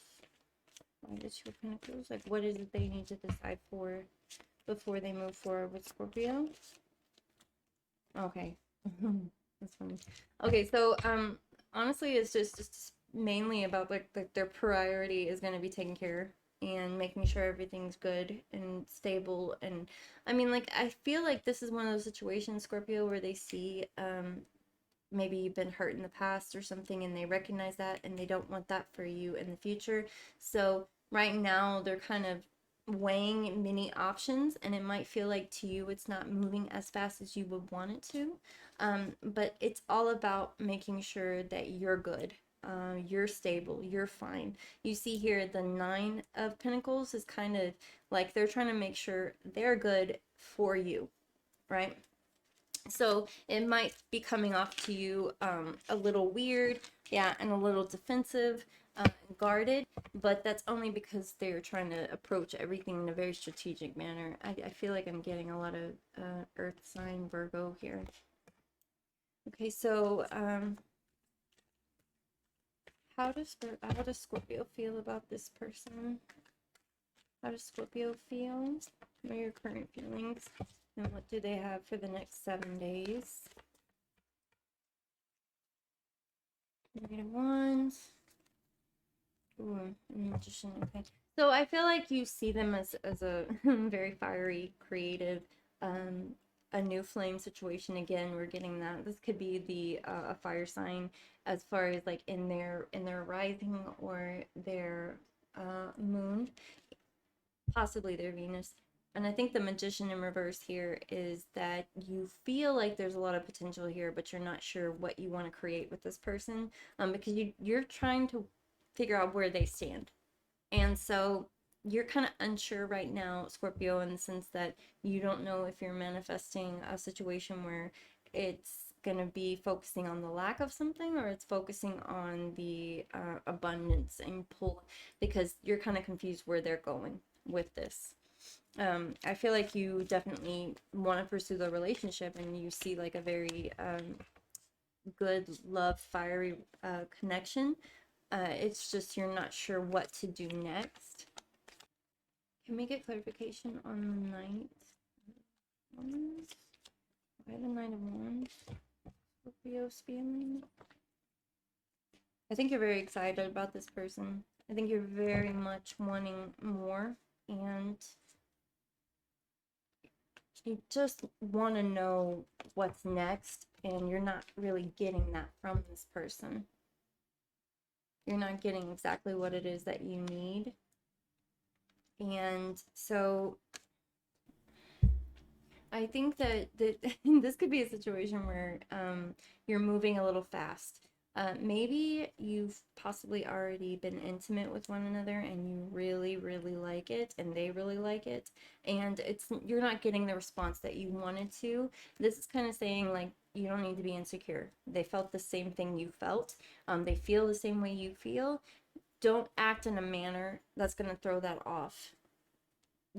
Why the Two of Pentacles? Like, what is it they need to decide for before they move forward with Scorpio? Okay. That's funny. Okay, so honestly, it's just mainly about like their priority is going to be taken care and making sure everything's good and stable. And I mean, like, I feel like this is one of those situations, Scorpio, where they see maybe you've been hurt in the past or something, and they recognize that and they don't want that for you in the future. So right now they're kind of weighing many options, and it might feel like to you it's not moving as fast as you would want it to, but it's all about making sure that you're good You're stable, you're fine. You see here the Nine of Pentacles is kind of like they're trying to make sure they're good for you, right? So it might be coming off to you a little weird, yeah, and a little defensive, guarded, but that's only because they're trying to approach everything in a very strategic manner. I feel like I'm getting a lot of Earth sign Virgo here. Okay, so how does Scorpio feel about this person? How does Scorpio feel? What are your current feelings? And what do they have for the next 7 days? Negative Wands. Ooh, Magician. Okay. So I feel like you see them as a very fiery, creative, a new flame situation. Again, we're getting that. This could be the a fire sign as far as like in their rising or their moon, possibly their Venus. And I think the Magician in reverse here is that you feel like there's a lot of potential here, but you're not sure what you want to create with this person, because you're trying to figure out where they stand. And so you're kind of unsure right now, Scorpio, in the sense that you don't know if you're manifesting a situation where it's going to be focusing on the lack of something or it's focusing on the abundance and pull, because you're kind of confused where they're going with this. I feel like you definitely want to pursue the relationship and you see like a very good love, fiery connection. It's just you're not sure what to do next. Can we get clarification on the Knight of Wands? Why the Knight of Wands? Scorpio's feeling. I think you're very excited about this person. I think you're very much wanting more, and you just want to know what's next, and you're not really getting that from this person. You're not getting exactly what it is that you need. And so I think that this could be a situation where you're moving a little fast. Maybe you've possibly already been intimate with one another and you really, really like it and they really like it, and you're not getting the response that you wanted to. This is kind of saying like you don't need to be insecure. They felt the same thing you felt. They feel the same way you feel. Don't act in a manner that's going to throw that off.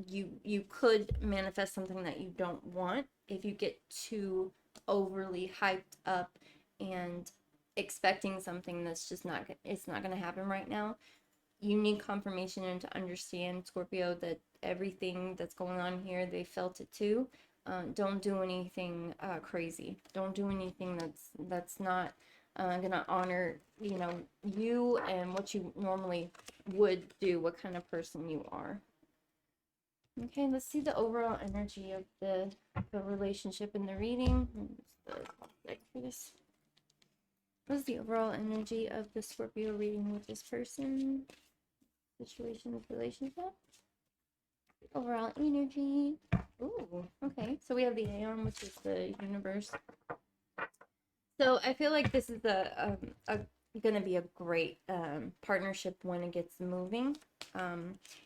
You could manifest something that you don't want if you get too overly hyped up and expecting something that's just not, it's not going to happen right now. You need confirmation and to understand, Scorpio, that everything that's going on here, they felt it too. Don't do anything crazy. Don't do anything that's not gonna honor, you know, you and what you normally would do, what kind of person you are. Okay, let's see the overall energy of the relationship in the reading. What's the overall energy of the Scorpio reading with this person? Situation of relationship. Overall energy. Ooh, okay. So we have the Aeon, which is the universe. So I feel like this is gonna be a great partnership when it gets moving.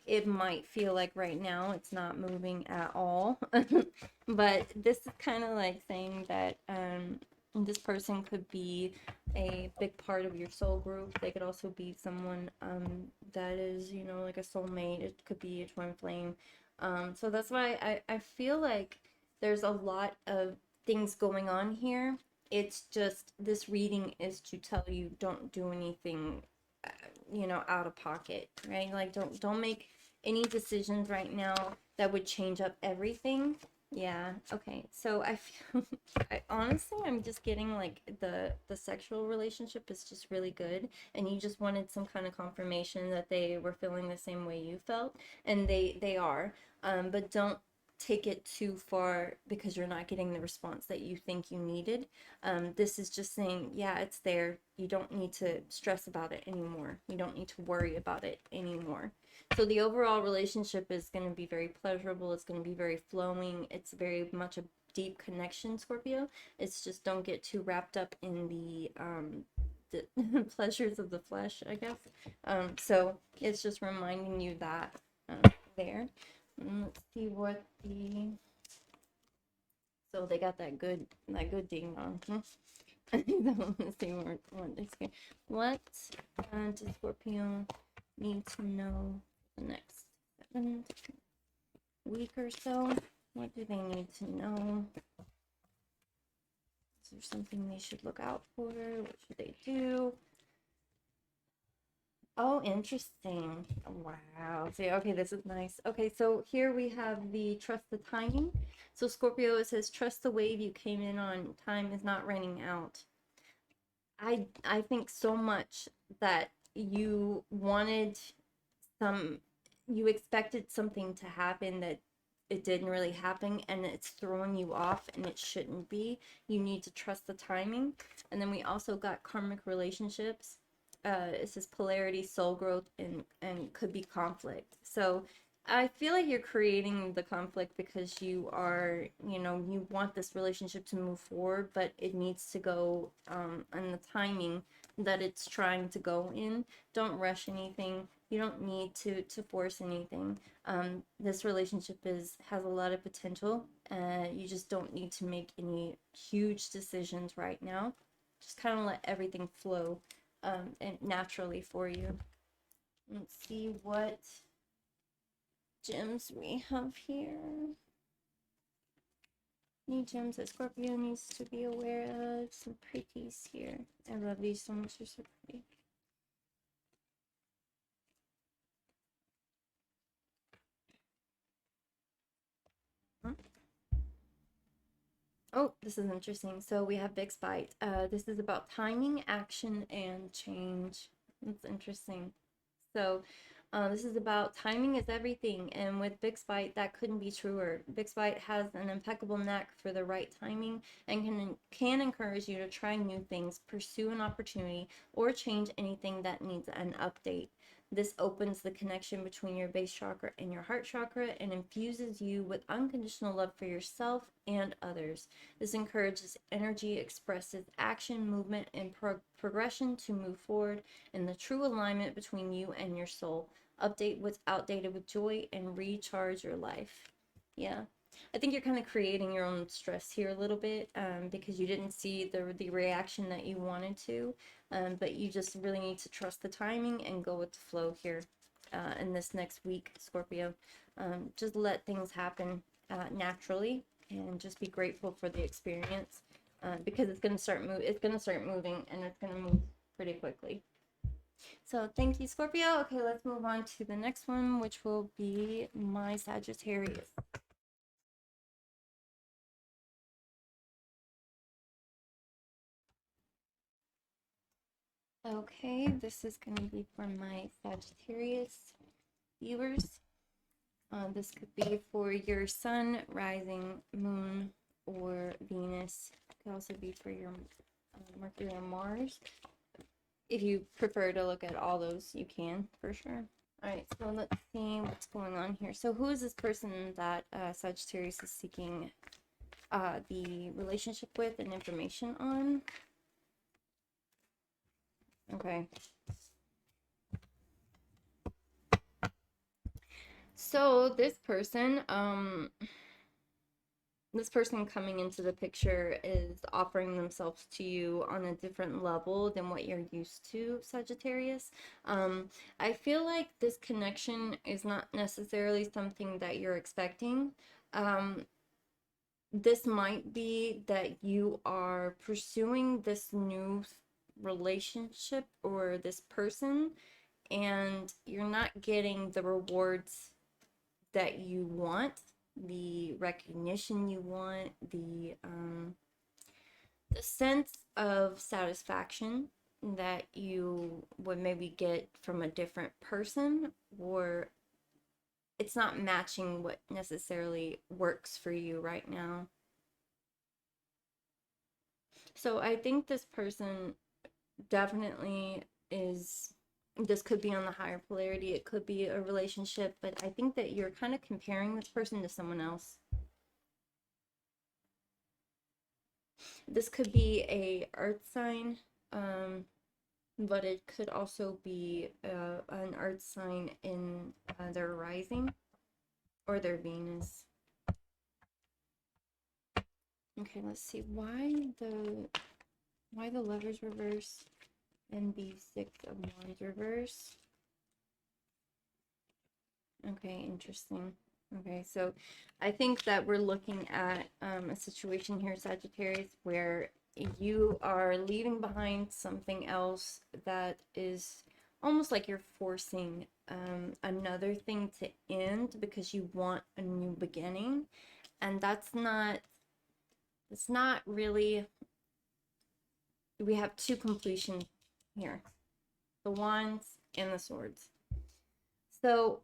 It might feel like right now it's not moving at all, but this is kind of like saying that this person could be a big part of your soul group. They could also be someone that is, you know, like a soulmate. It could be a twin flame. So that's why I feel like there's a lot of things going on here. It's just this reading is to tell you don't do anything, you know, out of pocket, right? Like don't make any decisions right now that would change up everything. Yeah, okay. So I feel honestly I'm just getting like the sexual relationship is just really good, and you just wanted some kind of confirmation that they were feeling the same way you felt, and they are. But don't take it too far because you're not getting the response that you think you needed. This is just saying, yeah, it's there. You don't need to stress about it anymore. You don't need to worry about it anymore. So the overall relationship is going to be very pleasurable. It's going to be very flowing. It's very much a deep connection, Scorpio. It's just don't get too wrapped up in pleasures of the flesh, I guess. So it's just reminding you that there. Let's see what the, so they got that good ding on. Let's see what they say. What does Scorpio need to know the next 7 week or so? What do they need to know? Is there something they should look out for? What should they do? Oh, interesting. Wow. See, okay, this is nice. Okay, so here we have the trust the timing. So Scorpio, it says, trust the wave you came in on. Time is not running out. I think so much that you wanted you expected something to happen that it didn't really happen, and it's throwing you off, and it shouldn't be. You need to trust the timing. And then we also got karmic relationships. It says polarity, soul growth, and could be conflict. So I feel like you're creating the conflict because you are, you want this relationship to move forward, but it needs to go on the timing that it's trying to go in. Don't rush anything. You don't need to force anything. This relationship has a lot of potential. You just don't need to make any huge decisions right now. Just kind of let everything flow and naturally for you. Let's see what gems we have here. Any gems that Scorpio needs to be aware of. Some pretties here. I love these so much. They're so pretty. Oh, this is interesting. So we have Big Spite. This is about timing, action, and change. That's interesting. So this is about timing is everything. And with Big Spite, that couldn't be truer. Big Spite has an impeccable knack for the right timing and can encourage you to try new things, pursue an opportunity, or change anything that needs an update. This opens the connection between your base chakra and your heart chakra and infuses you with unconditional love for yourself and others. This encourages energy, expresses action, movement, and progression to move forward in the true alignment between you and your soul. Update what's outdated with joy and recharge your life. Yeah. I think you're kind of creating your own stress here a little bit because you didn't see the reaction that you wanted to, but you just really need to trust the timing and go with the flow here in this next week, Scorpio. Just let things happen naturally and just be grateful for the experience because it's going to start moving and it's going to move pretty quickly. So thank you, Scorpio. Okay, let's move on to the next one, which will be my Sagittarius. Okay, this is going to be for my Sagittarius viewers. This could be for your sun, rising, moon, or Venus. It could also be for your Mercury or Mars. If you prefer to look at all those, you can, for sure. Alright, so let's see what's going on here. So who is this person that Sagittarius is seeking the relationship with and information on? Okay. So this person coming into the picture is offering themselves to you on a different level than what you're used to, Sagittarius. I feel like this connection is not necessarily something that you're expecting. This might be that you are pursuing this new relationship or this person and you're not getting the rewards that you want, the recognition you want, the sense of satisfaction that you would maybe get from a different person, or it's not matching what necessarily works for you right now. So I think this person definitely is, this could be on the higher polarity, it could be a relationship, but I think that you're kind of comparing this person to someone else. This could be a earth sign, but it could also be an earth sign in their rising or their Venus. Okay, let's see why the Lovers reverse and the Six of Wands reverse. Okay, interesting. Okay, so I think that we're looking at a situation here, Sagittarius, where you are leaving behind something else that is almost like you're forcing another thing to end because you want a new beginning. And it's not really, we have two completions here, the Wands and the Swords. So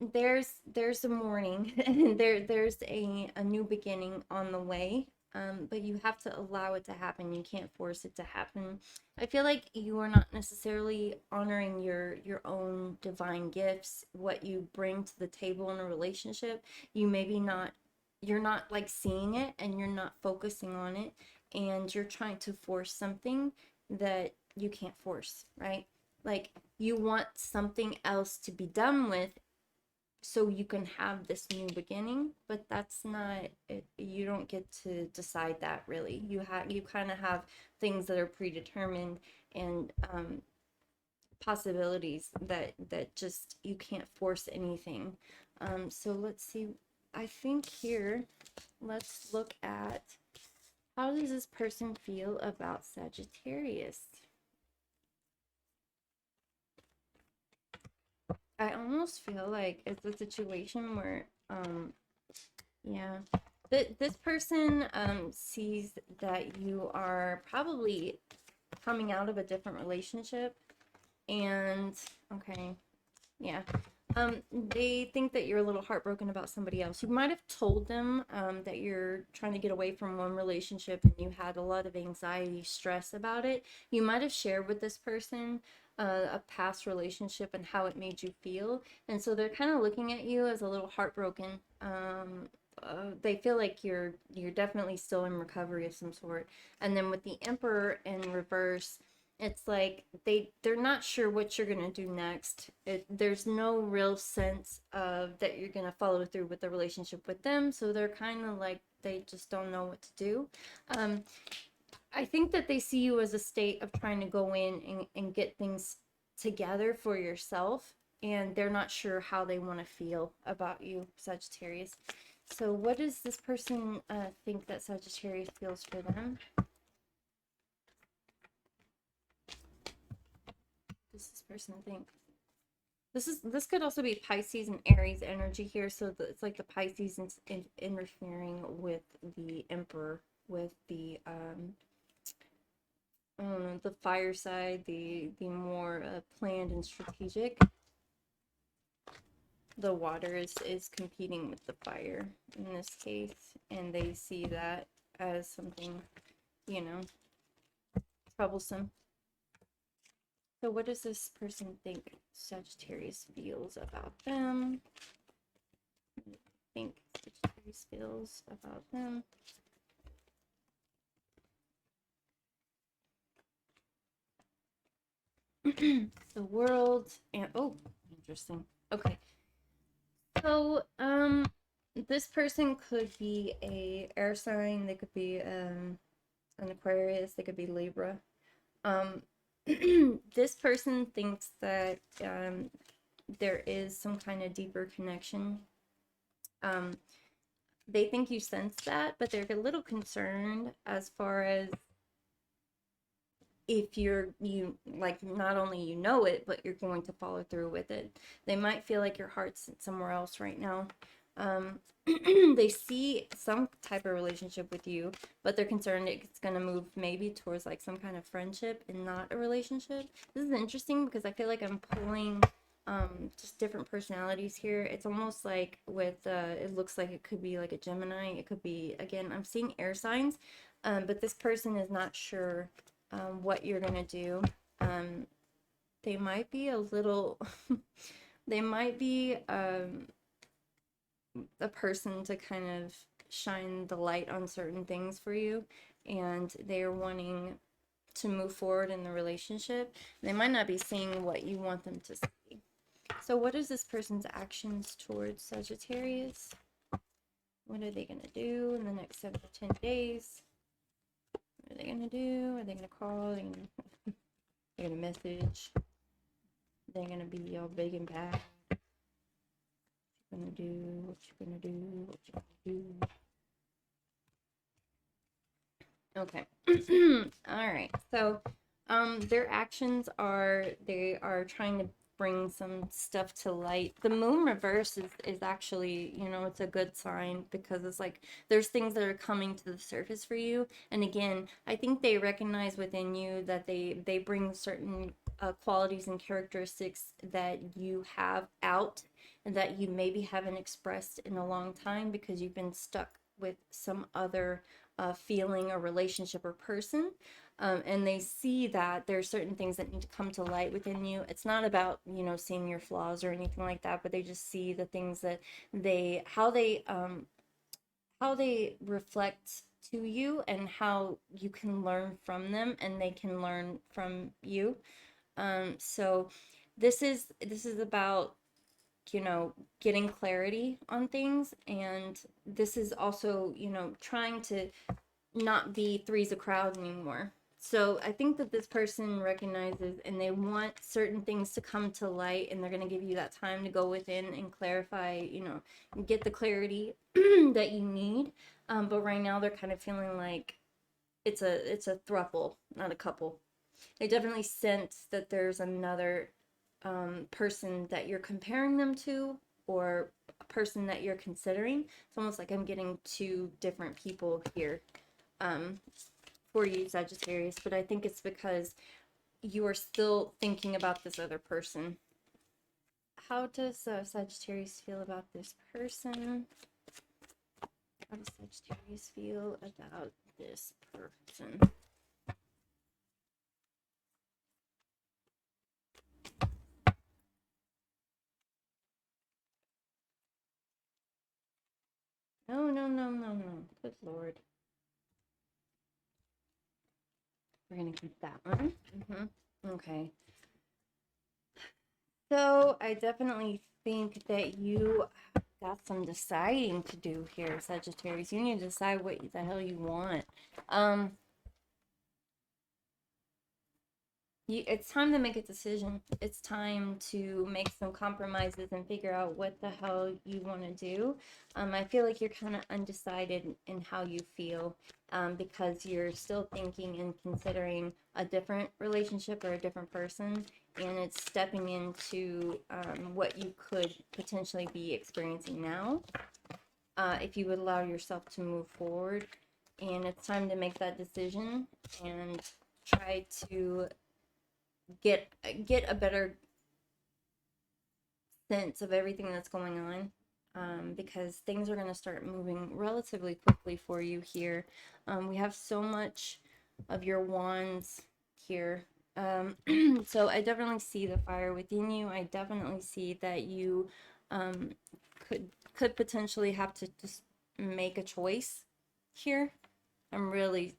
there's a morning and there's a new beginning on the way, but you have to allow it to happen. You can't force it to happen. I feel like you are not necessarily honoring your own divine gifts, what you bring to the table in a relationship. You're not like seeing it, and you're not focusing on it, and you're trying to force something that you can't force, right? Like, you want something else to be done with so you can have this new beginning, but that's not it. You don't get to decide that, really. You kind of have things that are predetermined, and possibilities that just you can't force anything. So let's see. I think here, let's look at, how does this person feel about Sagittarius? I almost feel like it's a situation where, yeah, this person sees that you are probably coming out of a different relationship, and okay, yeah, they think that you're a little heartbroken about somebody else. You might have told them that you're trying to get away from one relationship and you had a lot of anxiety, stress about it. You might have shared with this person a past relationship and how it made you feel, and so they're kind of looking at you as a little heartbroken. They feel like you're definitely still in recovery of some sort. And then with the Emperor in reverse, it's like they're not sure what you're gonna do next. There's no real sense of that you're gonna follow through with the relationship with them, so they're kind of like, they just don't know what to do. I think that they see you as a state of trying to go in and get things together for yourself, and they're not sure how they want to feel about you, Sagittarius. So what does this person think that Sagittarius feels for them? What does this person think? This could also be Pisces and Aries energy here, so it's like the Pisces interfering with the Emperor, with the the fire side, the more planned and strategic. The water is competing with the fire in this case, and they see that as something, you know, troublesome. So what does this person think Sagittarius feels about them? Think Sagittarius feels about them. The World, and oh, interesting. Okay. So, this person could be a air sign, they could be an Aquarius, they could be Libra. This person thinks that there is some kind of deeper connection. They think you sense that, but they're a little concerned as far as if you like, not only you know it, but you're going to follow through with it. They might feel like your heart's somewhere else right now. They see some type of relationship with you, but they're concerned it's going to move maybe towards like some kind of friendship and not a relationship. This is interesting because I feel like I'm pulling just different personalities here. It's almost like with it looks like it could be like a Gemini. It could be, again, I'm seeing air signs, but this person is not sure what you're gonna do. They might be a little they might be a person to kind of shine the light on certain things for you, and they're wanting to move forward in the relationship. They might not be seeing what you want them to see. So what is this person's actions towards Sagittarius? What are they going to do in the next 7 to 10 days? What are they going to do? Are they going to call? Are they going to message? They're going to be all big and bad. What you going to do? What you going to do? What you going to do? Okay. All right. So, their actions are, they are trying to bring some stuff to light. The moon reverse is actually, you know, it's a good sign, because it's like there's things that are coming to the surface for you. And again, I think they recognize within you that they bring certain qualities and characteristics that you have out, and that you maybe haven't expressed in a long time because you've been stuck with some other feeling or relationship or person. And they see that there's certain things that need to come to light within you. It's not about, you know, seeing your flaws or anything like that, but they just see the things that how they reflect to you, and how you can learn from them and they can learn from you. So this is about, you know, getting clarity on things. And this is also, you know, trying to not be three's a crowd anymore. So I think that this person recognizes, and they want certain things to come to light, and they're going to give you that time to go within and clarify, you know, and get the clarity that you need. But right now they're kind of feeling like it's a throuple, not a couple. They definitely sense that there's another person that you're comparing them to, or a person that you're considering. It's almost like I'm getting two different people here for you, Sagittarius, but I think it's because you are still thinking about this other person. How does Sagittarius feel about this person? How does Sagittarius feel about this person? No, no, no, no, no. Good Lord. We're going to keep that one. Okay. So I definitely think that you got some deciding to do here, Sagittarius. You need to decide what the hell you want. It's time to make a decision. It's time to make some compromises and figure out what the hell you want to do. I feel like you're kind of undecided in how you feel, because you're still thinking and considering a different relationship or a different person, and it's stepping into what you could potentially be experiencing now, if you would allow yourself to move forward. And it's time to make that decision and try to get a better sense of everything that's going on, because things are going to start moving relatively quickly for you here. We have so much of your wands here. So I definitely see the fire within you. I definitely see that you could potentially have to just make a choice here. I'm really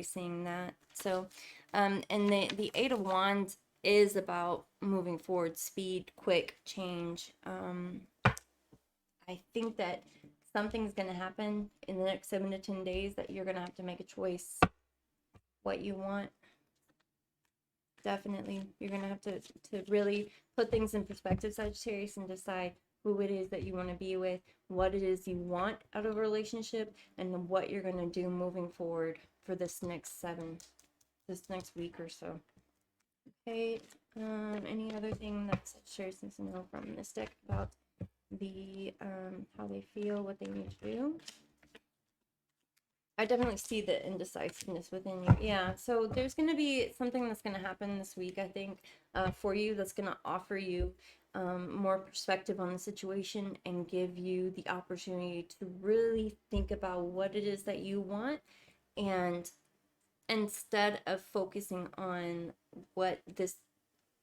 seeing that. So and the Eight of Wands is about moving forward, speed, quick change. I think that something's going to happen in the next 7 to 10 days that you're going to have to make a choice what you want. Definitely. You're going to have to really put things in perspective, Sagittarius, and decide who it is that you want to be with, what it is you want out of a relationship, and what you're going to do moving forward for this next week or so. Okay, any other thing that Sagittarius needs to know from this deck about the how they feel, what they need to do? I definitely see the indecisiveness within you. Yeah, so there's going to be something that's going to happen this week, I think, for you, that's going to offer you more perspective on the situation and give you the opportunity to really think about what it is that you want, and instead of focusing on what this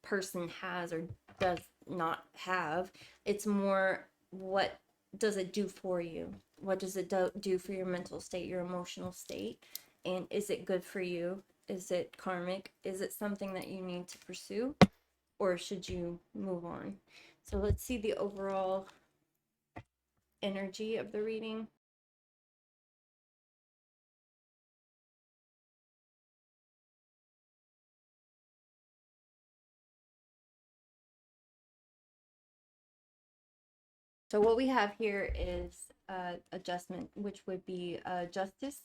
person has or does not have, it's more, what does it do for you? What does it do for your mental state, your emotional state? And is it good for you? Is it karmic? Is it something that you need to pursue? Or should you move on? So let's see the overall energy of the reading. So what we have here is adjustment, which would be justice.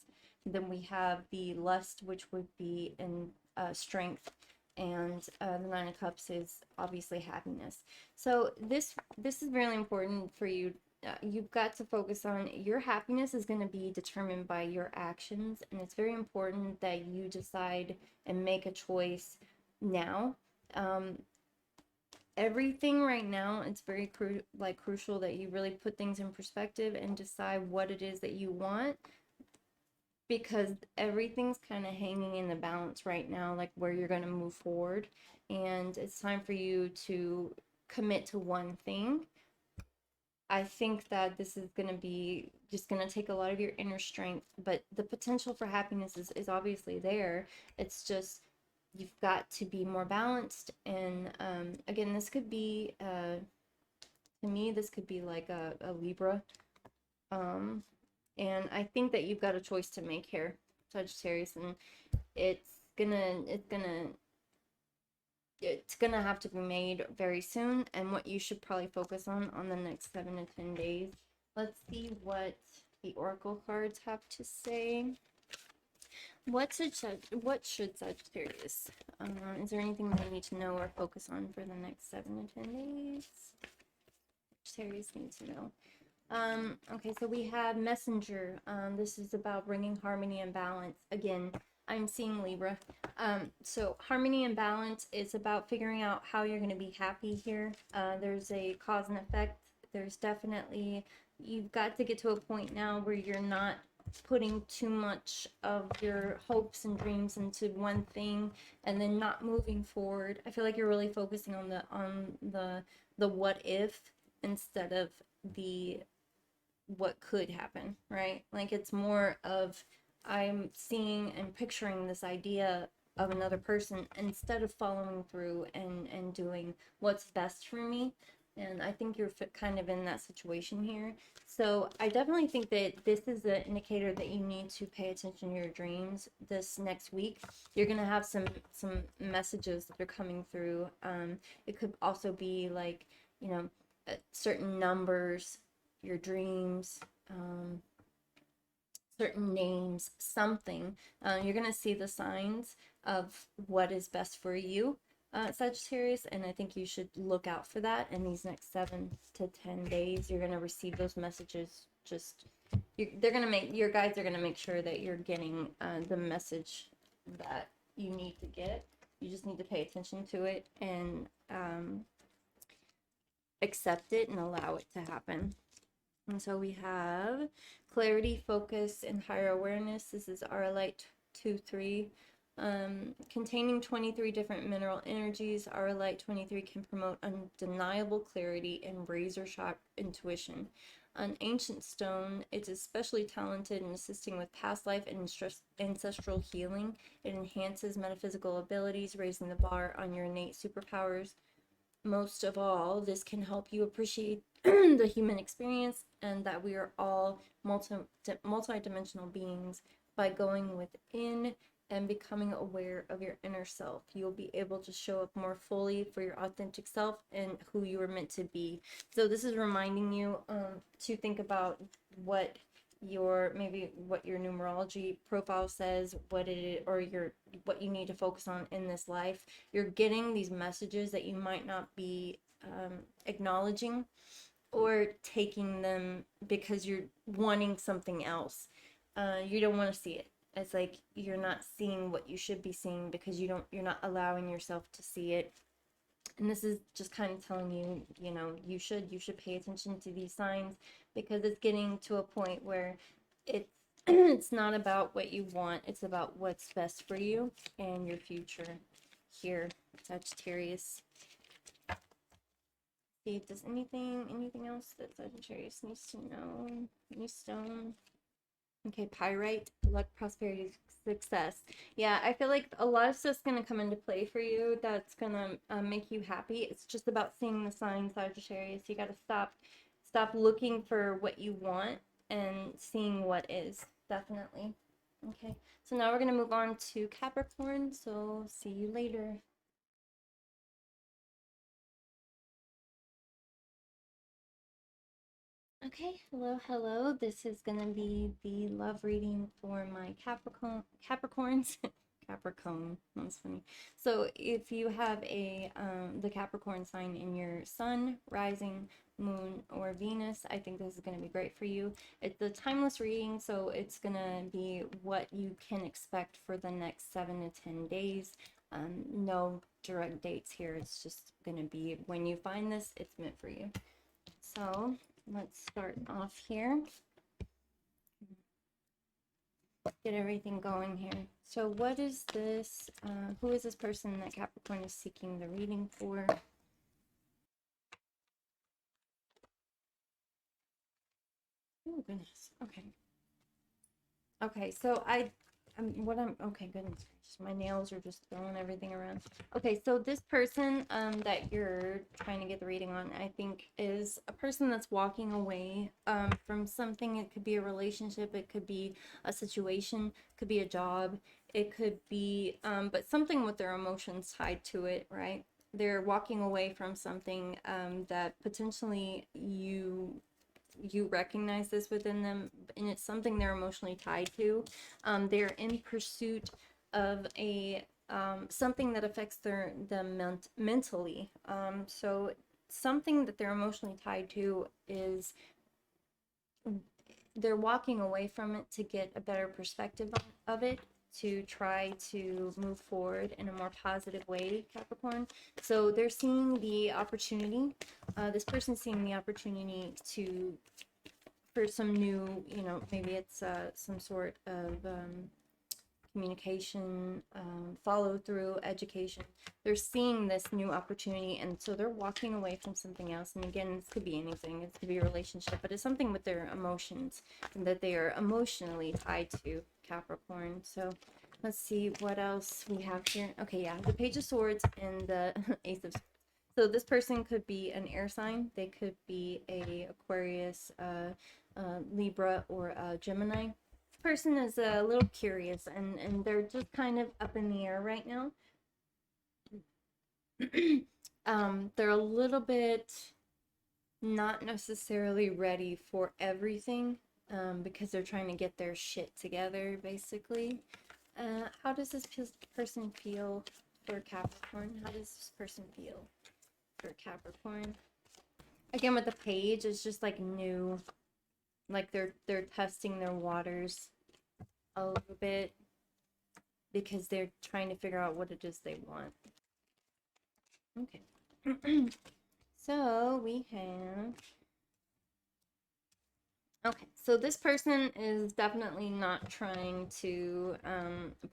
Then we have the lust, which would be in strength, and the Nine of Cups is obviously happiness. So this is really important for you. You've got to focus on your happiness is going to be determined by your actions, and it's very important that you decide and make a choice now. Everything right now, it's very crucial that you really put things in perspective and decide what it is that you want, because everything's kind of hanging in the balance right now, like where you're going to move forward, and it's time for you to commit to one thing. I think that this is going to be just going to take a lot of your inner strength, but the potential for happiness is obviously there. It's just you've got to be more balanced. And again, this could be to me, this could be like a Libra. And I think that you've got a choice to make here, Sagittarius, and it's gonna have to be made very soon, and what you should probably focus on the next 7 to 10 days. Let's see what the oracle cards have to say. What should Sagittarius, is there anything they need to know or focus on for the next 7 to 10 days? Sagittarius needs to know. Okay, so we have Messenger. This is about bringing harmony and balance. Again, I'm seeing Libra. So harmony and balance is about figuring out how you're going to be happy here. There's a cause and effect. There's definitely, you've got to get to a point now where you're not putting too much of your hopes and dreams into one thing and then not moving forward. I feel like you're really focusing on the what if instead of the what could happen, right? Like it's more of I'm seeing and picturing this idea of another person instead of following through and doing what's best for me. And I think you're kind of in that situation here. So I definitely think that this is an indicator that you need to pay attention to your dreams this next week. You're going to have some messages that are coming through. It could also be like, you know, certain numbers, your dreams, certain names, something. You're going to see the signs of what is best for you, Sagittarius, and I think you should look out for that in these next 7 to 10 days. You're going to receive those messages. Just they're going to make, your guides are going to make sure that you're getting the message that you need to get. You just need to pay attention to it and accept it and allow it to happen. And so we have clarity, focus, and higher awareness. This is Aralite 2-3. Containing 23 different mineral energies, Aralite 23 can promote undeniable clarity and razor-sharp intuition. An ancient stone, it's especially talented in assisting with past life and ancestral healing. It enhances metaphysical abilities, raising the bar on your innate superpowers. Most of all, this can help you appreciate the human experience and that we are all multi-dimensional beings. By going within and becoming aware of your inner self, you'll be able to show up more fully for your authentic self and who you were meant to be. So this is reminding you to think about what your numerology profile says, what you need to focus on in this life. You're getting these messages that you might not be acknowledging or taking them because you're wanting something else. You don't want to see it. It's like you're not seeing what you should be seeing because you're not allowing yourself to see it. And this is just kind of telling you, you know, you should pay attention to these signs, because it's getting to a point where it's not about what you want, it's about what's best for you and your future here, Sagittarius. See if there's anything else that Sagittarius needs to know. Any stone. Okay, pyrite, luck, prosperity, success. Yeah, I feel like a lot of stuff's gonna come into play for you that's gonna make you happy. It's just about seeing the signs, Sagittarius. You gotta stop looking for what you want and seeing what is, definitely. Okay, so now we're gonna move on to Capricorn, so see you later. Okay, hello. This is gonna be the love reading for my Capricorns. Capricorn, that's funny. So if you have the Capricorn sign in your sun, rising, moon, or Venus, I think this is gonna be great for you. It's a timeless reading, so it's gonna be what you can expect for the next 7 to 10 days. No direct dates here. It's just gonna be when you find this, it's meant for you. So let's start off here. Get everything going here. So what is this? Who is this person that Capricorn is seeking the reading for? Oh goodness. Okay. Okay, so okay, goodness gracious, my nails are just throwing everything around. Okay, so this person that you're trying to get the reading on, I think is a person that's walking away from something. It could be a relationship, it could be a situation, it could be a job, it could be but something with their emotions tied to it, right? They're walking away from something that potentially you recognize this within them, and it's something they're emotionally tied to. They're in pursuit of a something that affects them mentally. So something that they're emotionally tied to is they're walking away from it to get a better perspective of it, to try to move forward in a more positive way, Capricorn. So they're seeing the opportunity. This person's seeing the opportunity for some new, maybe it's some sort of communication, follow through, education. They're seeing this new opportunity, and so they're walking away from something else. And again, this could be anything, it could be a relationship, but it's something with their emotions and that they are emotionally tied to, Capricorn. So let's see what else we have here. Okay, yeah, the Page of Swords and the Ace of Swords. So this person could be an air sign. They could be a Aquarius, Libra, or Gemini. This person is a little curious, and they're just kind of up in the air right now. They're a little bit not necessarily ready for everything, because they're trying to get their shit together, basically. How does this person feel for Capricorn? How does this person feel for Capricorn? Again, with the page, it's just like new, like they're testing their waters a little bit because they're trying to figure out what it is they want. Okay. So we have, okay, so this person is definitely not trying to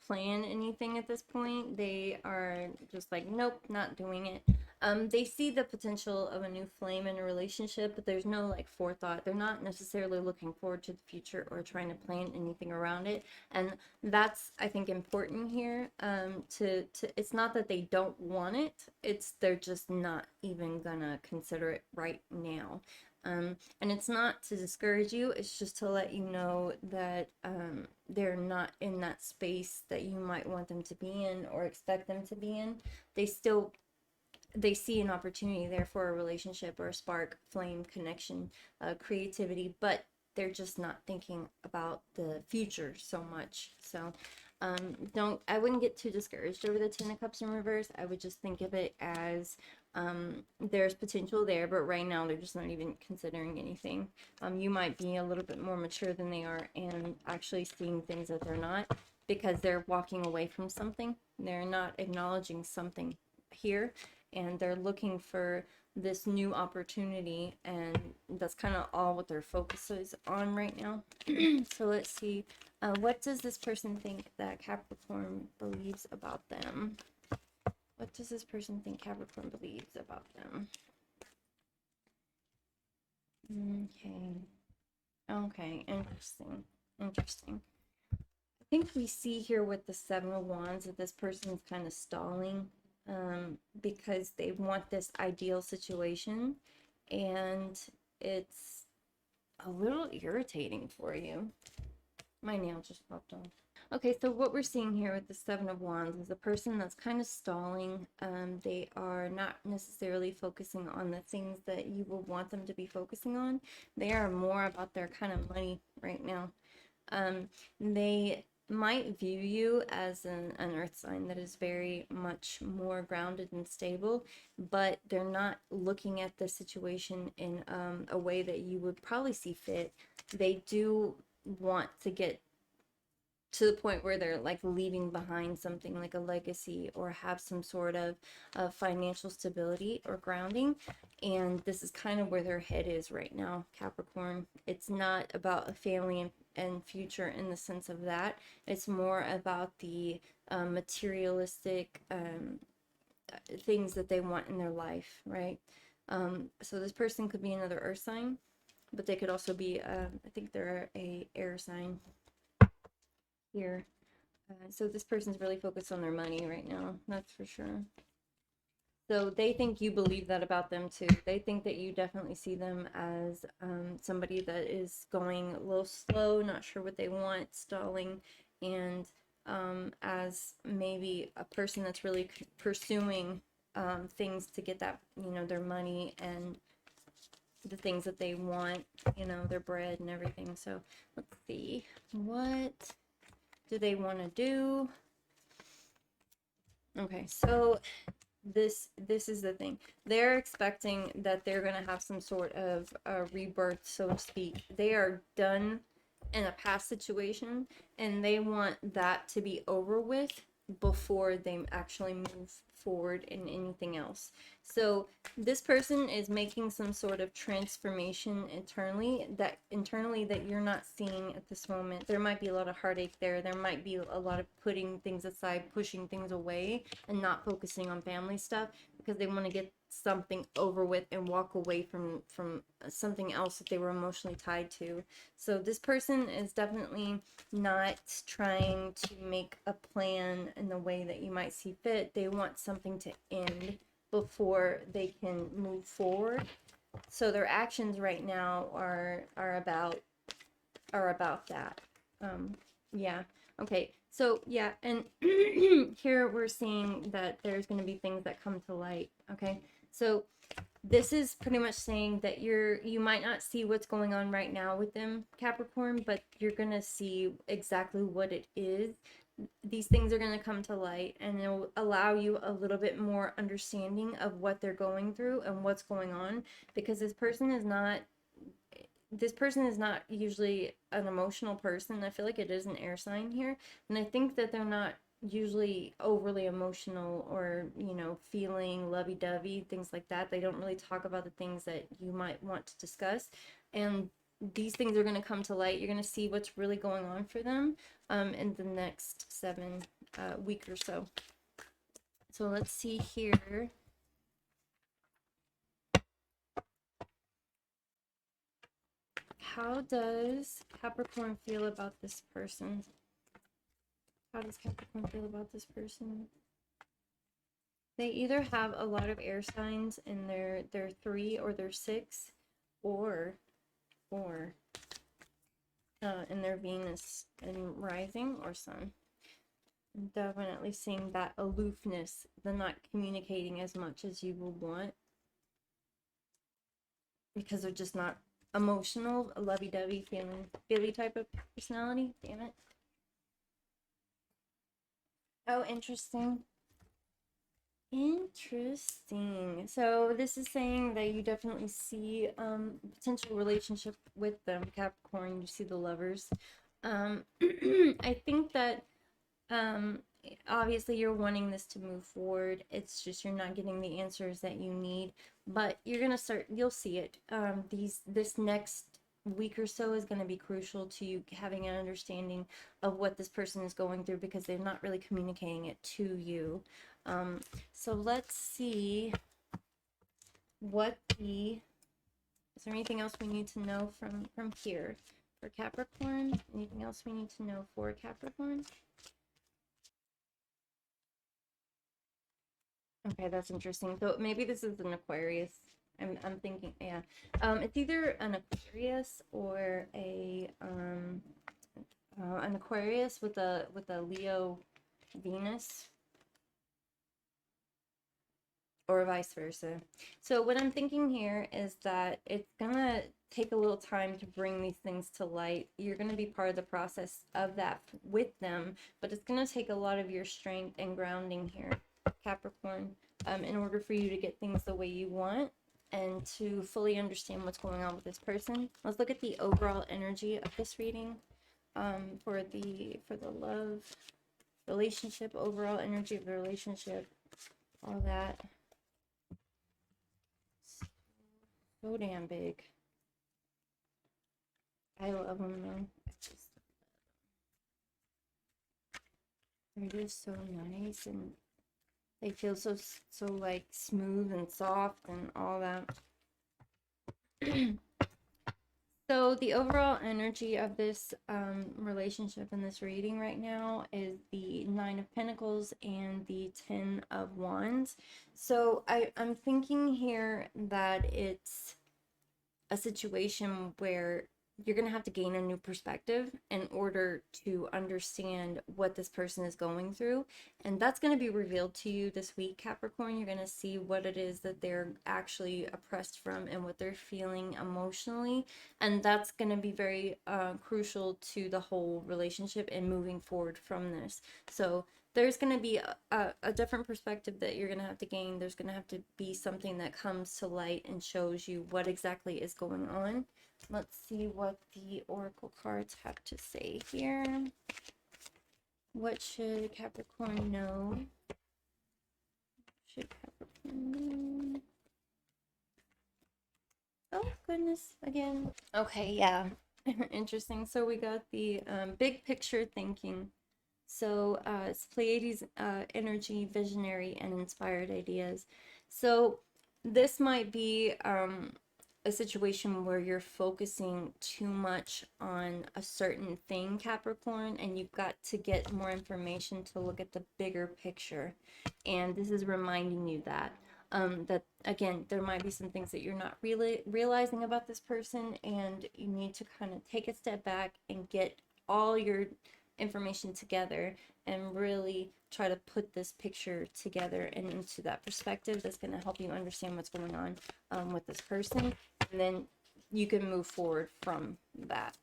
plan anything at this point. They are just like, nope, not doing it. They see the potential of a new flame in a relationship, but there's no like forethought. They're not necessarily looking forward to the future or trying to plan anything around it. And that's, I think, important here. It's not that they don't want it, it's they're just not even gonna consider it right now. And it's not to discourage you, it's just to let you know that they're not in that space that you might want them to be in or expect them to be in. They see an opportunity there for a relationship or a spark, flame, connection, creativity, but they're just not thinking about the future so much. So I wouldn't get too discouraged over the Ten of Cups in reverse. I would just think of it as there's potential there, but right now they're just not even considering anything. You might be a little bit more mature than they are and actually seeing things that they're not, because they're walking away from something. They're not acknowledging something here, and they're looking for this new opportunity, and that's kind of all what their focus is on right now. So let's see, what does this person think that Capricorn believes about them? What does this person think Capricorn believes about them? Okay. Okay, interesting. Interesting. I think we see here with the Seven of Wands that this person's kind of stalling because they want this ideal situation, and it's a little irritating for you. My nail just popped off. Okay, so what we're seeing here with the Seven of Wands is a person that's kind of stalling. They are not necessarily focusing on the things that you would want them to be focusing on. They are more about their kind of money right now. They might view you as an earth sign that is very much more grounded and stable, but they're not looking at the situation in a way that you would probably see fit. They do want to get to the point where they're like leaving behind something like a legacy or have some sort of financial stability or grounding, and this is kind of where their head is right now, Capricorn. It's not about a family and future in the sense of that. It's more about the materialistic things that they want in their life, right? So this person could be another earth sign, but they could also be I think they're a air sign here. So this person's really focused on their money right now, that's for sure. So they think you believe that about them too. They think that you definitely see them as somebody that is going a little slow, not sure what they want, stalling, and as maybe a person that's really pursuing things to get that, you know, their money and the things that they want, you know, their bread and everything. So let's see, what do they want to do? Okay, so this is the thing. They're expecting that they're going to have some sort of rebirth, so to speak. They are done in a past situation, and they want that to be over with before they actually move forward in anything else. So this person is making some sort of transformation internally that you're not seeing at this moment. There might be a lot of heartache there. There might be a lot of putting things aside, pushing things away, and not focusing on family stuff because they want to get something over with and walk away from something else that they were emotionally tied to. So this person is definitely not trying to make a plan in the way that you might see fit. They want something to end before they can move forward. So their actions right now are about that. Yeah. Okay. So yeah, and here we're seeing that there's going to be things that come to light. Okay. So this is pretty much saying that you might not see what's going on right now with them, Capricorn, but you're going to see exactly what it is. These things are going to come to light, and it'll allow you a little bit more understanding of what they're going through and what's going on, because this person is not usually an emotional person. I feel like it is an air sign here, and I think that they're not usually overly emotional or, you know, feeling lovey-dovey, things like that. They don't really talk about the things that you might want to discuss, and these things are going to come to light. You're going to see what's really going on for them in the next 7 week or so. So let's see here. How does Capricorn feel about this person? How does Capricorn feel about this person? They either have a lot of air signs in their 3 or their 6, or in their Venus and rising or sun. Definitely seeing that aloofness, the not communicating as much as you would want, because they're just not emotional, a lovey-dovey, feely type of personality. Damn it. Oh, interesting. Interesting. So this is saying that you definitely see potential relationship with them, Capricorn. You see the Lovers. I think that obviously you're wanting this to move forward. It's just you're not getting the answers that you need, but you're gonna start. You'll see it. This next week or so is going to be crucial to you having an understanding of what this person is going through, because they're not really communicating it to you. So let's see what is there anything else we need to know from here for Capricorn. Anything else we need to know for Capricorn? Okay, that's interesting. So maybe this is an Aquarius. I'm thinking, yeah. It's either an Aquarius or an Aquarius with a Leo Venus, or vice versa. So what I'm thinking here is that it's gonna take a little time to bring these things to light. You're gonna be part of the process of that with them, but it's gonna take a lot of your strength and grounding here, Capricorn, in order for you to get things the way you want and to fully understand what's going on with this person. Let's look at the overall energy of this reading, for the love relationship, overall energy of the relationship, all that. So damn big. I love them though. They're just so nice, and they feel so like smooth and soft and all that. So the overall energy of this relationship in this reading right now is the Nine of Pentacles and the Ten of Wands. So I'm thinking here that it's a situation where you're going to have to gain a new perspective in order to understand what this person is going through. And that's going to be revealed to you this week, Capricorn. You're going to see what it is that they're actually oppressed from and what they're feeling emotionally. And that's going to be very crucial to the whole relationship and moving forward from this. So there's going to be a different perspective that you're going to have to gain. There's going to have to be something that comes to light and shows you what exactly is going on. Let's see what the oracle cards have to say here. What should Capricorn know? Should Capricorn know? Oh, goodness, again. Okay, yeah. Interesting. So we got the big picture thinking. So it's Pleiades energy, visionary, and inspired ideas. So this might be a situation where you're focusing too much on a certain thing, Capricorn, and you've got to get more information to look at the bigger picture. And this is reminding you that that again, there might be some things that you're not really realizing about this person, and you need to kind of take a step back and get all your information together and really try to put this picture together and into that perspective that's going to help you understand what's going on with this person, and then you can move forward from that,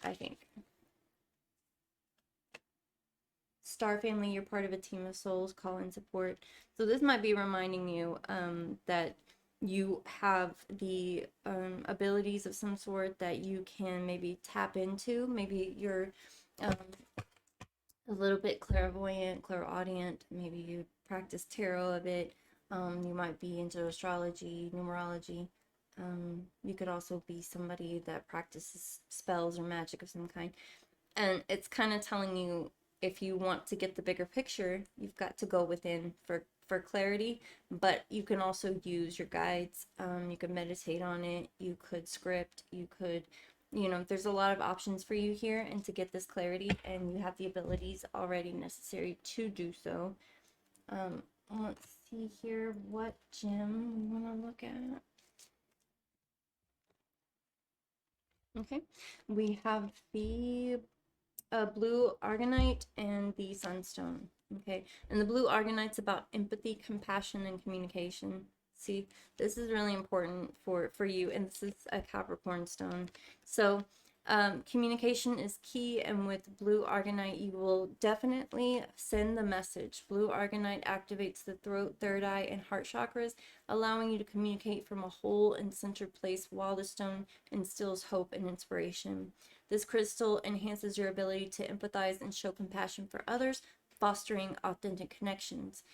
I think. Star family, you're part of a team of souls, call in support. So this might be reminding you that you have the abilities of some sort that you can maybe tap into. Maybe you're a little bit clairvoyant, clairaudient. Maybe you practice tarot a bit. You might be into astrology, numerology. You could also be somebody that practices spells or magic of some kind. And it's kind of telling you, if you want to get the bigger picture, you've got to go within for clarity, but you can also use your guides. You could meditate on it, you could script, you could, you know, there's a lot of options for you here and to get this clarity, and you have the abilities already necessary to do so. Let's see here what gem we want to look at. Okay, we have the blue argonite and the sunstone. Okay, and the blue argonite's about empathy, compassion, and communication. See, this is really important for you, and this is a Capricorn stone. So communication is key, and with blue argonite you will definitely send the message. Blue argonite activates the throat, third eye, and heart chakras, allowing you to communicate from a whole and centered place, while the stone instills hope and inspiration. This crystal enhances your ability to empathize and show compassion for others, fostering authentic connections.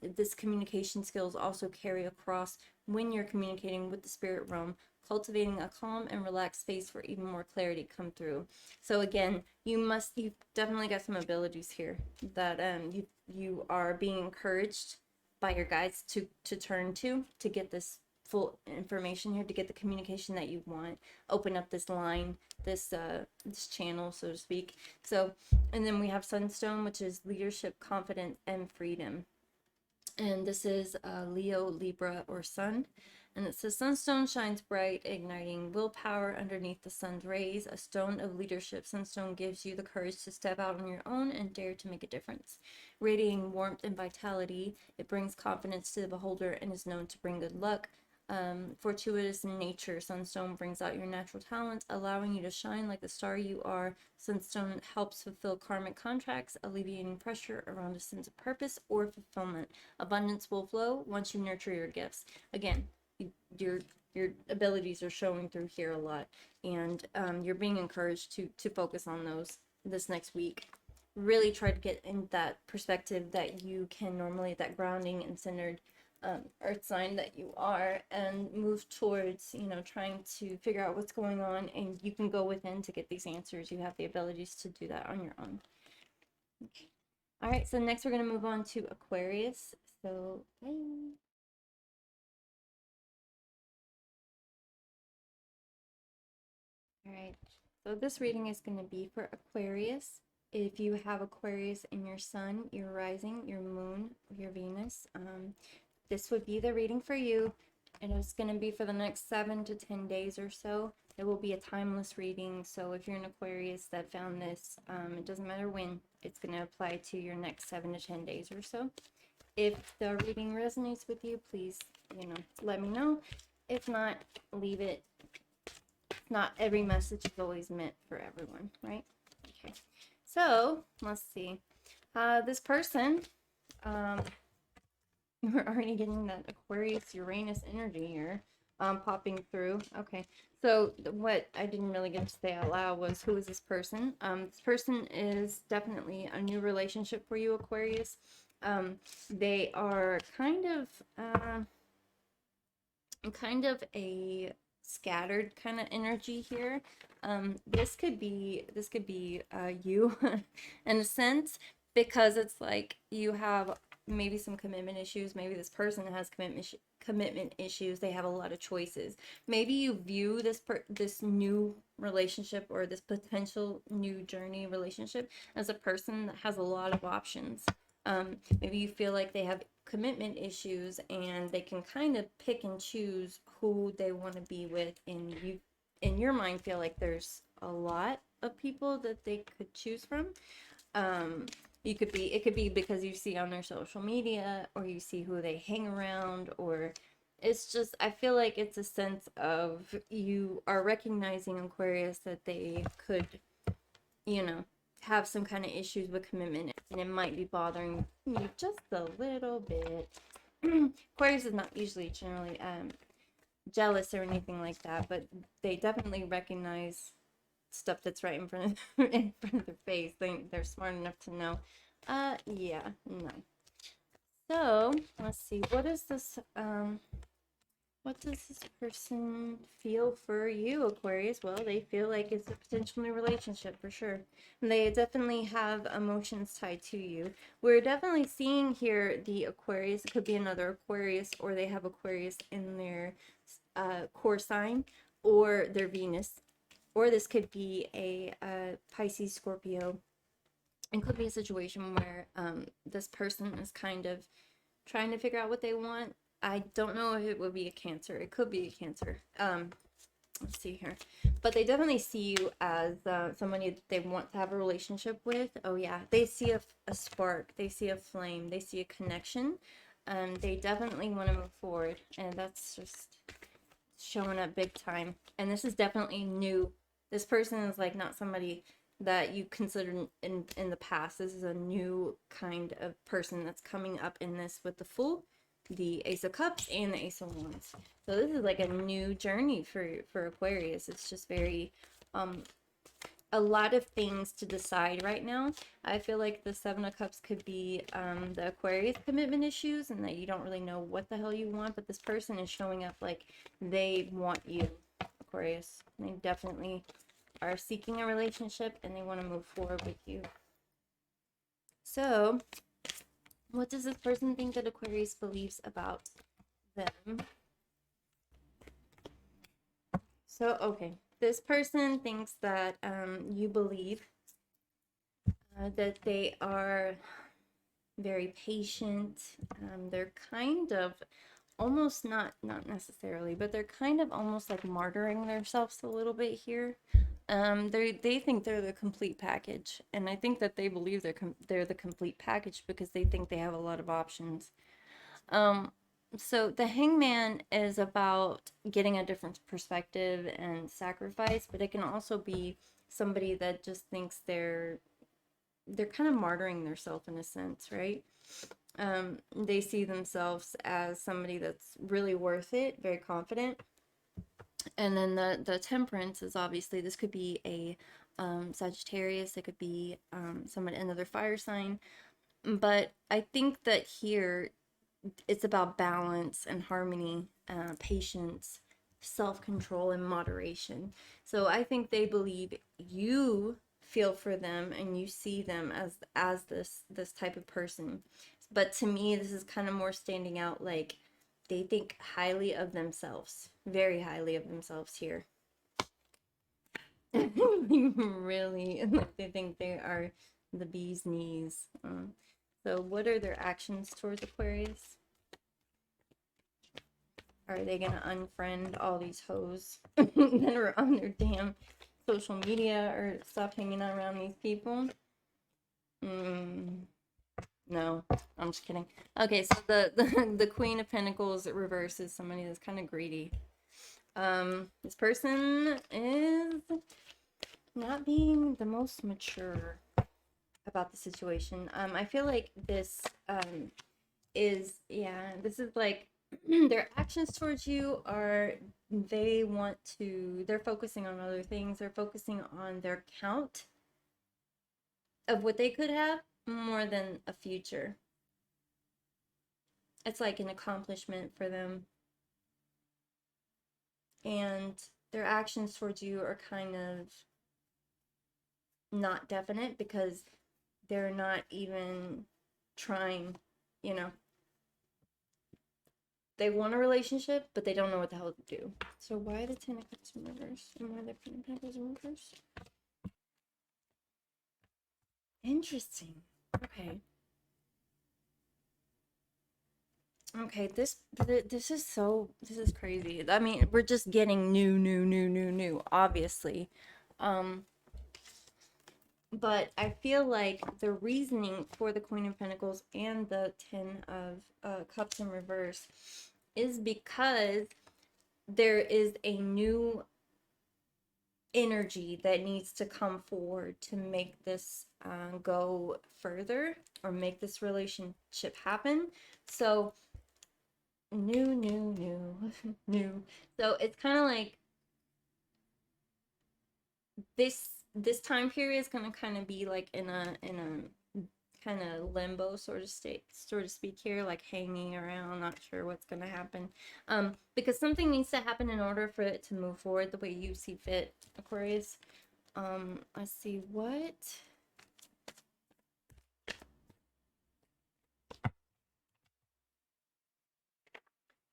This communication skills also carry across when you're communicating with the spirit realm, cultivating a calm and relaxed space for even more clarity come through. So again, you've definitely got some abilities here that you are being encouraged by your guides to turn to get this full information here, to get the communication that you want. Open up this line, this channel, so to speak. So, and then we have Sunstone, which is leadership, confidence, and freedom. And this is Leo, Libra, or Sun. And it says, Sunstone shines bright, igniting willpower underneath the sun's rays. A stone of leadership, Sunstone gives you the courage to step out on your own and dare to make a difference. Radiating warmth and vitality, it brings confidence to the beholder and is known to bring good luck. Fortuitous in nature, Sunstone brings out your natural talents, allowing you to shine like the star you are. Sunstone helps fulfill karmic contracts, alleviating pressure around a sense of purpose or fulfillment. Abundance will flow once you nurture your gifts. Again, your abilities are showing through here a lot, and you're being encouraged to focus on those this next week. Really try to get in that perspective that you can normally, that grounding and centered earth sign that you are, and move towards, you know, trying to figure out what's going on, and you can go within to get these answers. You have the abilities to do that on your own. Okay. All right, so next we're going to move on to Aquarius. So all right, so this reading is going to be for Aquarius. If you have Aquarius in your sun, your rising, your moon, your Venus, this would be the reading for you. And it's going to be for the next 7 to 10 days or so. It will be a timeless reading. So if you're an Aquarius that found this, it doesn't matter when, it's going to apply to your next 7 to 10 days or so. If the reading resonates with you, please, you know, let me know. If not, leave it. Not every message is always meant for everyone, right? Okay, so let's see. This person, we're already getting that Aquarius Uranus energy here popping through. Okay, so what I didn't really get to say out loud was, who is this person? This person is definitely a new relationship for you, Aquarius. They are kind of a scattered kind of energy here. This could be you in a sense, because it's like you have maybe some commitment issues. Maybe this person has commitment issues. They have a lot of choices. Maybe you view this new relationship, or this potential new journey relationship, as a person that has a lot of options. Maybe you feel like they have commitment issues, and they can kind of pick and choose who they want to be with, and you in your mind feel like there's a lot of people that they could choose from. It could be because you see on their social media, or you see who they hang around, or it's just, I feel like it's a sense of, you are recognizing, Aquarius, that they could, you know, have some kind of issues with commitment, and it might be bothering you just a little bit. Aquarius is not usually generally jealous or anything like that, but they definitely recognize stuff that's right in front of their face. They're smart enough to know. Yeah, no. So let's see, what does this person feel for you, Aquarius? Well, they feel like it's a potential new relationship for sure. And they definitely have emotions tied to you. We're definitely seeing here the Aquarius. It could be another Aquarius, or they have Aquarius in their core sign, or their Venus. Or this could be a Pisces, Scorpio. It could be a situation where this person is kind of trying to figure out what they want. I don't know if it would be a Cancer. It could be a Cancer. Let's see here. But they definitely see you as somebody they want to have a relationship with. Oh yeah, they see a spark. They see a flame. They see a connection. They definitely want to move forward. And that's just showing up big time. And this is definitely new. This person is like not somebody that you considered in the past. This is a new kind of person that's coming up in this, with the Fool, the Ace of Cups, and the Ace of Wands. So this is like a new journey for Aquarius. It's just very a lot of things to decide right now. I feel like the Seven of Cups could be the Aquarius commitment issues, and that you don't really know what the hell you want, but this person is showing up like they want you, Aquarius. They definitely are seeking a relationship, and they want to move forward with you. So what does this person think that Aquarius believes about them? So, okay, this person thinks that you believe that they are very patient. They're kind of almost not necessarily, but they're kind of almost like martyring themselves a little bit here. They think they're the complete package, and I think that they believe they're the complete package because they think they have a lot of options. Um, so the hangman is about getting a different perspective and sacrifice, but it can also be somebody that just thinks they're kind of martyring themselves in a sense, right? They see themselves as somebody that's really worth it, very confident. And then the temperance is obviously, this could be a Sagittarius, it could be someone, another fire sign. But I think that here it's about balance and harmony, patience, self-control, and moderation. So I think they believe you feel for them and you see them as this type of person. But to me, this is kind of more standing out like they think highly of themselves, very highly of themselves here. Really, like they think they are the bee's knees. So what are their actions towards Aquarius? Are they gonna unfriend all these hoes that are on their damn social media or stop hanging out around these people? No, I'm just kidding. Okay, so the Queen of Pentacles reverse is somebody that's kind of greedy. This person is not being the most mature about the situation. I feel like this is, yeah, this is like their actions towards you are, they're focusing on other things. They're focusing on their count of what they could have more than a future. It's like an accomplishment for them. And their actions towards you are kind of not definite because they're not even trying, you know. They want a relationship, but they don't know what the hell to do. So why the Ten of Cups in reverse? And why the Queen of Pentacles in reverse? Interesting. Okay. Okay, this is crazy. I mean, we're just getting new, obviously. But I feel like the reasoning for the Queen of Pentacles and the Ten of Cups in reverse is because there is a new energy that needs to come forward to make this go further or make this relationship happen. So new. So it's kind of like this time period is gonna kind of be like in a kind of limbo sort of state, so to speak here, like hanging around, not sure what's gonna happen. Because something needs to happen in order for it to move forward the way you see fit, Aquarius. Let's see what.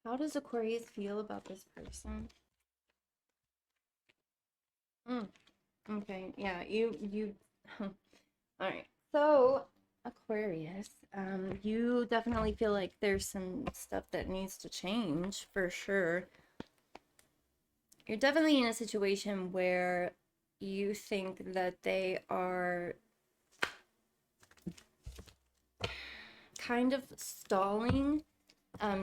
How does Aquarius feel about this person? Okay, yeah, you all right. So, Aquarius, you definitely feel like there's some stuff that needs to change for sure. You're definitely in a situation where you think that they are kind of stalling.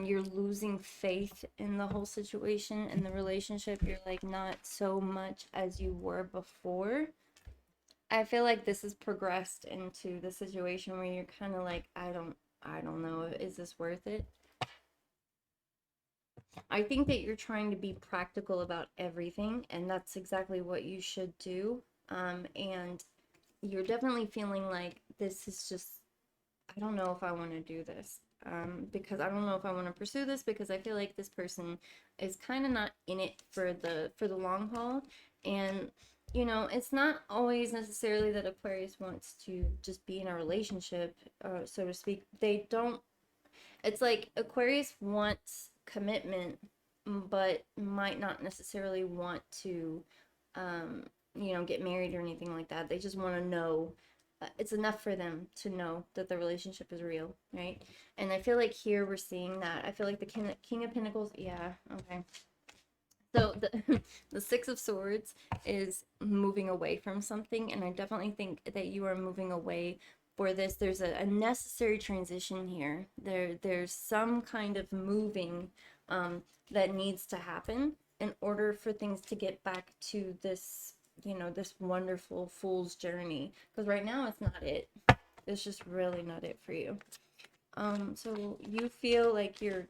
You're losing faith in the whole situation, in the relationship. You're like not so much as you were before. I feel like this has progressed into the situation where you're kind of like, I don't know, is this worth it? I think that you're trying to be practical about everything, and that's exactly what you should do. And you're definitely feeling like this is just, I don't know if I want to do this. Because I don't know if I want to pursue this because I feel like this person is kind of not in it for the long haul. And you know, it's not always necessarily that Aquarius wants to just be in a relationship, so to speak. They don't, it's like Aquarius wants commitment, but might not necessarily want to, get married or anything like that. They just want to know. It's enough for them to know that the relationship is real, right? And I feel like here we're seeing that. I feel like the King of Pentacles, yeah, okay. So the the Six of Swords is moving away from something, and I definitely think that you are moving away for this. There's a necessary transition here. There's some kind of moving that needs to happen in order for things to get back to this, this wonderful fool's journey. Because right now it's not it. It's just really not it for you. So you feel like you're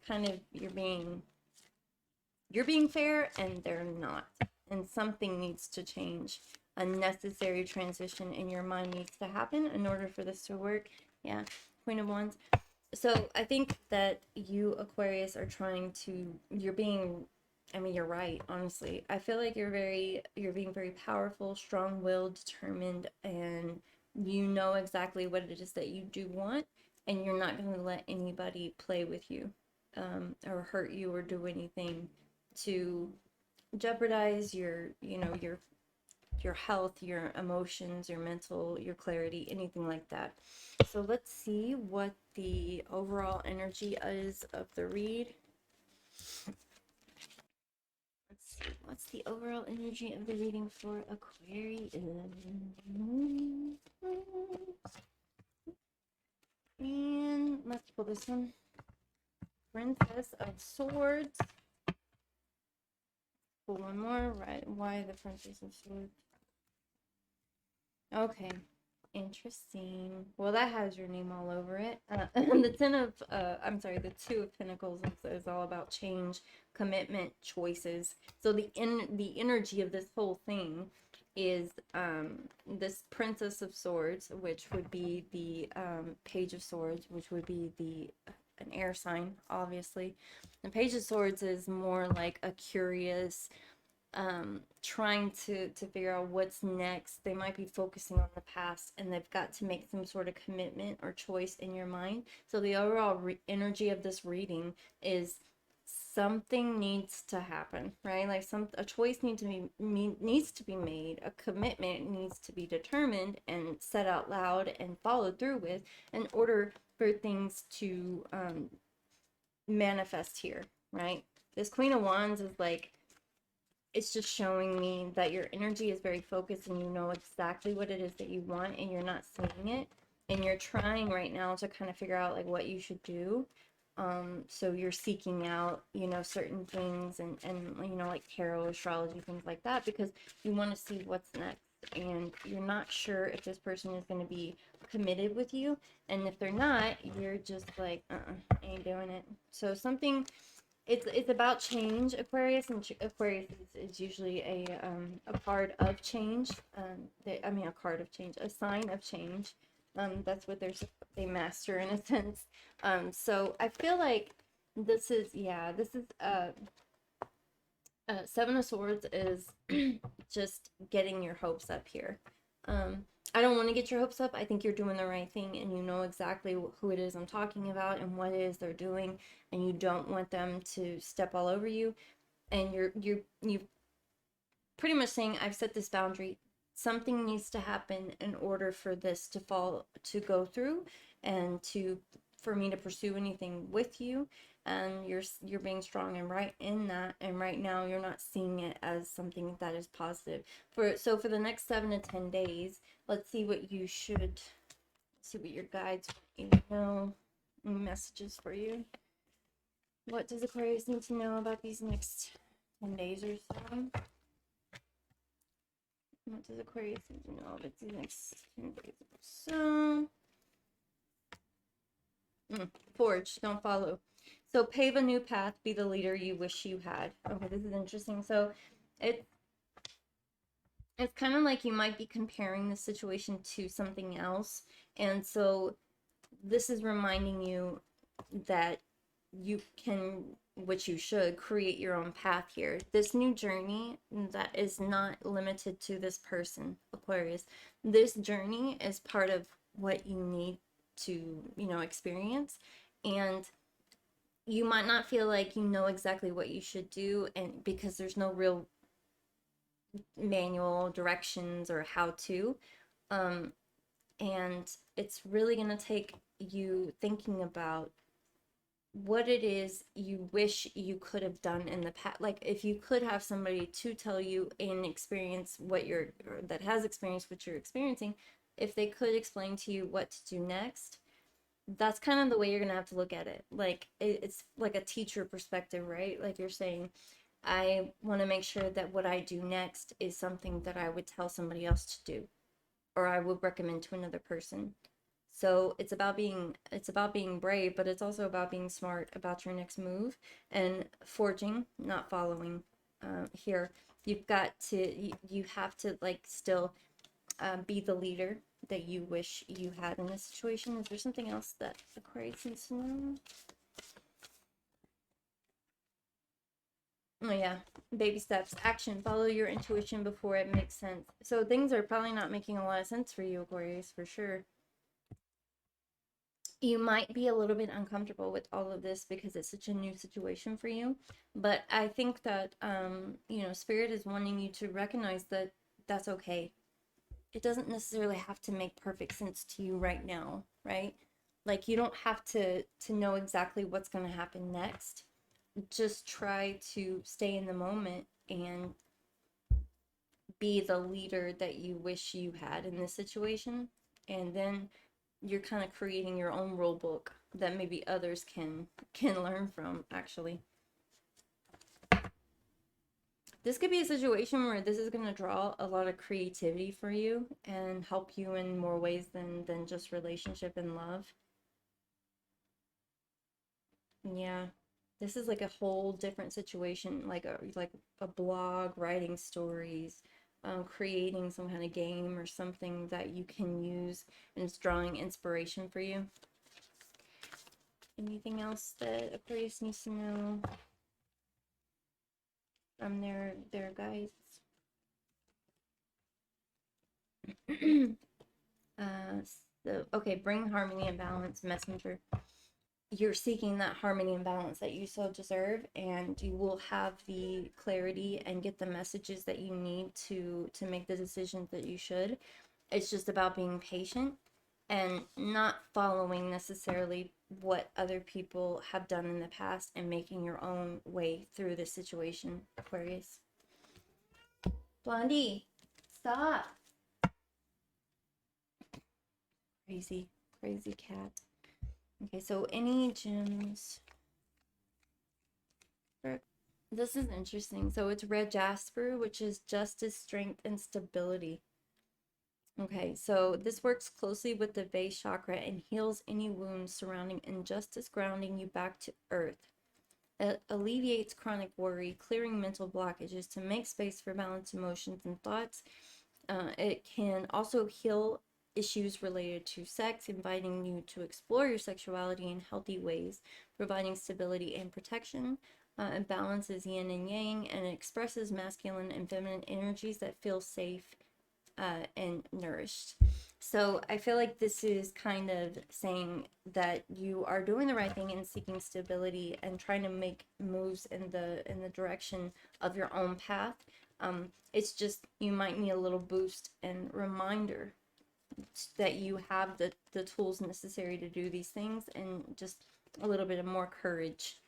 being fair and they're not, and something needs to change. A necessary transition in your mind needs to happen in order for this to work. Yeah, Queen of Wands. So I think that you, Aquarius, are you're right, honestly. I feel like you're being very powerful, strong-willed, determined, and you know exactly what it is that you do want, and you're not going to let anybody play with you, or hurt you or do anything to jeopardize your health, your emotions, your mental, your clarity, anything like that. So let's see what the overall energy is of the read. Let's see, what's the overall energy of the reading for Aquarius? And let's pull this one. Princess of Swords. Pull one more. Right? Why the Princess of Swords? Okay, interesting. Well, that has your name all over it. The Two of Pentacles is all about change, commitment, choices. So the energy of this whole thing is this Princess of Swords, which would be the Page of Swords, which would be an air sign, obviously. The Page of Swords is more like a curious, trying to figure out what's next. They might be focusing on the past, and they've got to make some sort of commitment or choice in your mind. So the overall energy of this reading is something needs to happen, right? Like a choice needs to be made, a commitment needs to be determined and said out loud and followed through with in order for things to manifest here, right? This Queen of Wands is like, it's just showing me that your energy is very focused and you know exactly what it is that you want, and you're not seeing it, and you're trying right now to kind of figure out like what you should do. So you're seeking out, certain things and like tarot, astrology, things like that, because you want to see what's next, and you're not sure if this person is going to be committed with you, and if they're not, you're just like, I ain't doing it. So it's about change, Aquarius, and Aquarius is usually a card of change. A card of change, a sign of change. That's what they master in a sense. So I feel like this is Seven of Swords is just getting your hopes up here. I don't want to get your hopes up. I think you're doing the right thing, and you know exactly who it is I'm talking about and what it is they're doing, and you don't want them to step all over you. And you pretty much saying, I've set this boundary. Something needs to happen in order for this to go through, and for me to pursue anything with you. And you're being strong and right in that, and right now you're not seeing it as something that is positive. For the next 7 to 10 days, let's see what your guides know, messages for you. What does Aquarius need to know about these next 10 days or so? What does Aquarius need to know about these next 10 days or so? Forge, don't follow. So pave a new path, be the leader you wish you had. Okay, this is interesting. So it's kind of like you might be comparing the situation to something else. And so this is reminding you that you can, which you should, create your own path here. This new journey that is not limited to this person, Aquarius. This journey is part of what you need to, experience. And you might not feel like you know exactly what you should do, and because there's no real manual directions or how to. Um, and it's really going to take you thinking about what it is you wish you could have done in the past. Like if you could have somebody to tell you and experience what you're, or that has experienced what you're experiencing, if they could explain to you what to do next, that's kind of the way you're gonna have to look at it. Like it's like a teacher perspective, right? Like you're saying, I want to make sure that what I do next is something that I would tell somebody else to do, or I would recommend to another person. So it's about being brave, but it's also about being smart about your next move and forging, not following. Here, you've got to you have to like still be the leader that you wish you had in this situation. Is there something else that Aquarius needs to know? Oh yeah, baby steps, action, follow your intuition before it makes sense. So things are probably not making a lot of sense for you, Aquarius, for sure. You might be a little bit uncomfortable with all of this because it's such a new situation for you, but I think that you know, spirit is wanting you to recognize that that's okay. It doesn't necessarily have to make perfect sense to you right now, right? Like you don't have to know exactly what's going to happen next. Just try to stay in the moment and be the leader that you wish you had in this situation, and then you're kind of creating your own rule book that maybe others can learn from, actually. This could be a situation where this is going to draw a lot of creativity for you and help you in more ways than just relationship and love. Yeah, this is like a whole different situation, like a blog, writing stories, creating some kind of game or something that you can use, and it's drawing inspiration for you. Anything else that Aquarius needs to know from their guides? uh, so okay, bring harmony and balance, messenger. You're seeking that harmony and balance that you so deserve, and you will have the clarity and get the messages that you need to make the decisions that you should. It's just about being patient and not following necessarily what other people have done in the past, and making your own way through this situation, Aquarius. Blondie, stop. Crazy, crazy cat. Okay, so any gems? This is interesting. So it's red jasper, which is justice, strength, and stability. Okay, so this works closely with the base chakra and heals any wounds surrounding injustice, grounding you back to earth. It alleviates chronic worry, clearing mental blockages to make space for balanced emotions and thoughts. It can also heal issues related to sex, inviting you to explore your sexuality in healthy ways, providing stability and protection. It balances yin and yang, and it expresses masculine and feminine energies that feel safe and nourished. So I feel like this is kind of saying that you are doing the right thing and seeking stability and trying to make moves in the direction of your own path. It's just you might need a little boost and reminder that you have the tools necessary to do these things, and just a little bit of more courage.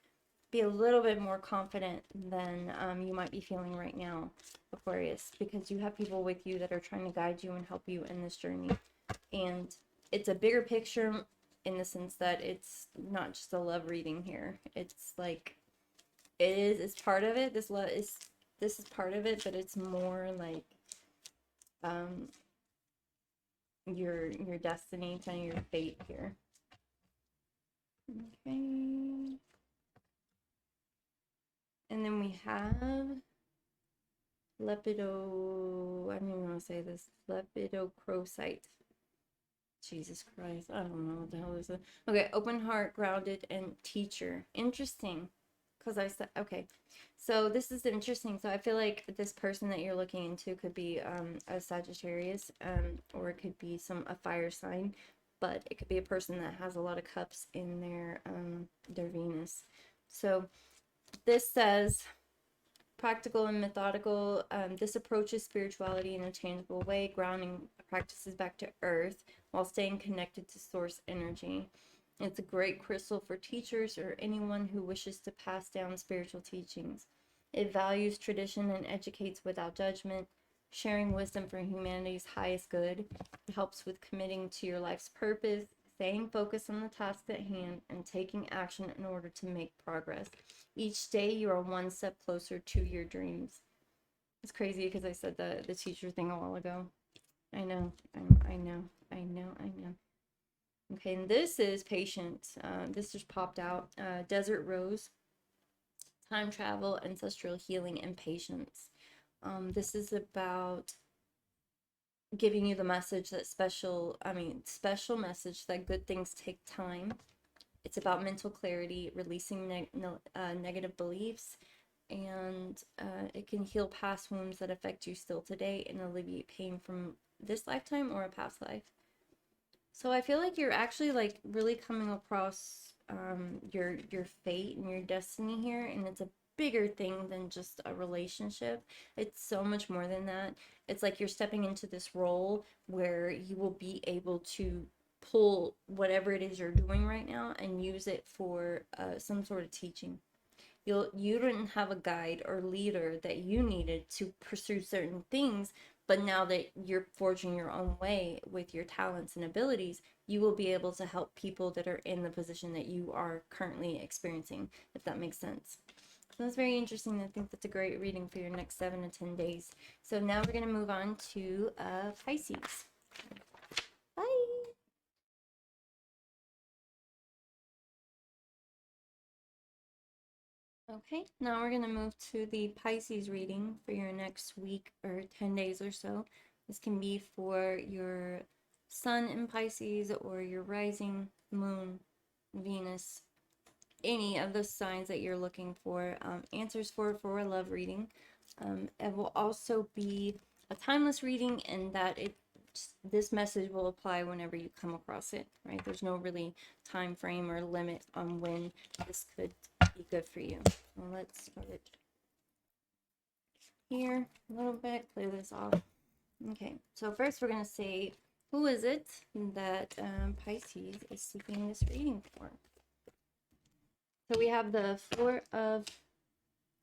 Be a little bit more confident than you might be feeling right now, Aquarius, because you have people with you that are trying to guide you and help you in this journey. And it's a bigger picture in the sense that it's not just a love reading here. It's like it's part of it. This is part of it, but it's more like um your destiny, kind of your fate here. Okay. And then we have Lepido, I don't even want to say this, Lepidocrocite. Jesus Christ, I don't know what the hell is it. Okay, open heart, grounded, and teacher. Interesting. Because I said, okay. So this is interesting. So I feel like this person that you're looking into could be a Sagittarius, or it could be a fire sign. but it could be a person that has a lot of cups in their Venus. So this says, practical and methodical. This approaches spirituality in a tangible way, grounding practices back to earth while staying connected to source energy. It's a great crystal for teachers or anyone who wishes to pass down spiritual teachings. It values tradition and educates without judgment, sharing wisdom for humanity's highest good. It helps with committing to your life's purpose, staying focused on the task at hand, and taking action in order to make progress. Each day you are one step closer to your dreams. It's crazy because I said the teacher thing a while ago. I know. Okay, and this is patience. This just popped out. Desert Rose, time travel, ancestral healing, and patience. This is about giving you the message that special message that good things take time. It's about mental clarity, releasing negative beliefs, and it can heal past wounds that affect you still today and alleviate pain from this lifetime or a past life. So I feel like you're actually like really coming across your fate and your destiny here, and it's a bigger thing than just a relationship. It's so much more than that. It's like you're stepping into this role where you will be able to pull whatever it is you're doing right now and use it for some sort of teaching. You didn't have a guide or leader that you needed to pursue certain things, but now that you're forging your own way with your talents and abilities, you will be able to help people that are in the position that you are currently experiencing, if that makes sense. So that's very interesting. I think that's a great reading for your next 7 to 10 days. So now we're going to move on to Pisces. Bye. Okay, now we're going to move to the Pisces reading for your next week or 10 days or so. This can be for your sun in Pisces or your rising, moon, Venus, any of the signs that you're looking for answers for a love reading. It will also be a timeless reading in that this message will apply whenever you come across it, right? There's no really time frame or limit on when this could be good for you. Well, let's start here a little bit, clear this off. Okay, so first we're going to say, who is it that Pisces is seeking this reading for? So we have the Four of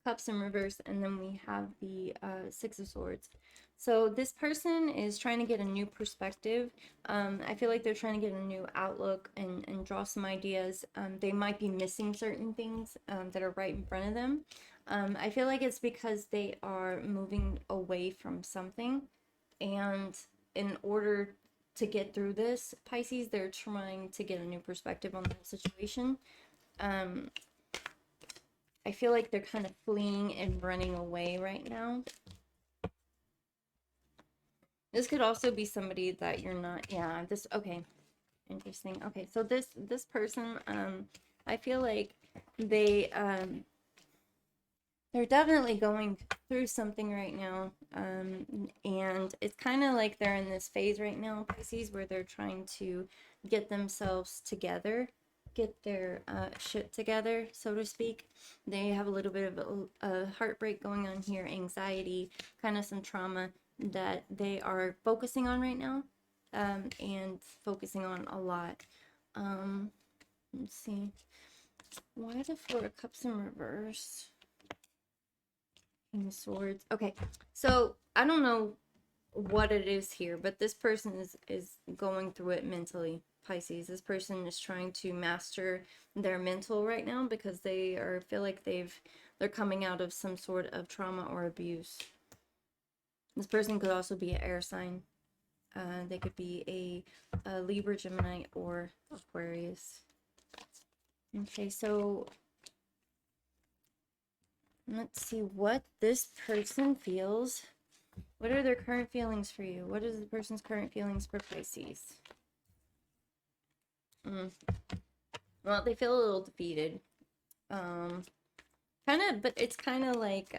Cups in reverse, and then we have the Six of Swords. So this person is trying to get a new perspective. I feel like they're trying to get a new outlook and draw some ideas. They might be missing certain things that are right in front of them. I feel like it's because they are moving away from something, and in order to get through this, Pisces, they're trying to get a new perspective on the situation. I feel like they're kind of fleeing and running away right now. This could also be somebody that you're not, okay, interesting. Okay, so this person, I feel like they're definitely going through something right now, and it's kind of like they're in this phase right now, Pisces, where they're trying to get themselves together, get their shit together, so to speak. They have a little bit of a heartbreak going on here, anxiety, kind of some trauma that they are focusing on right now, and focusing on a lot. Let's see, why the Four of Cups in reverse? King of Swords. Okay, so I don't know what it is here, but this person is going through it mentally, Pisces. This person is trying to master their mental right now because they feel like they're coming out of some sort of trauma or abuse. This person could also be an air sign. They could be a Libra, Gemini, or Aquarius. Okay, so let's see what this person feels. What are their current feelings for you? What is the person's current feelings for Pisces? Well, they feel a little defeated. Kind of, but it's kind of like,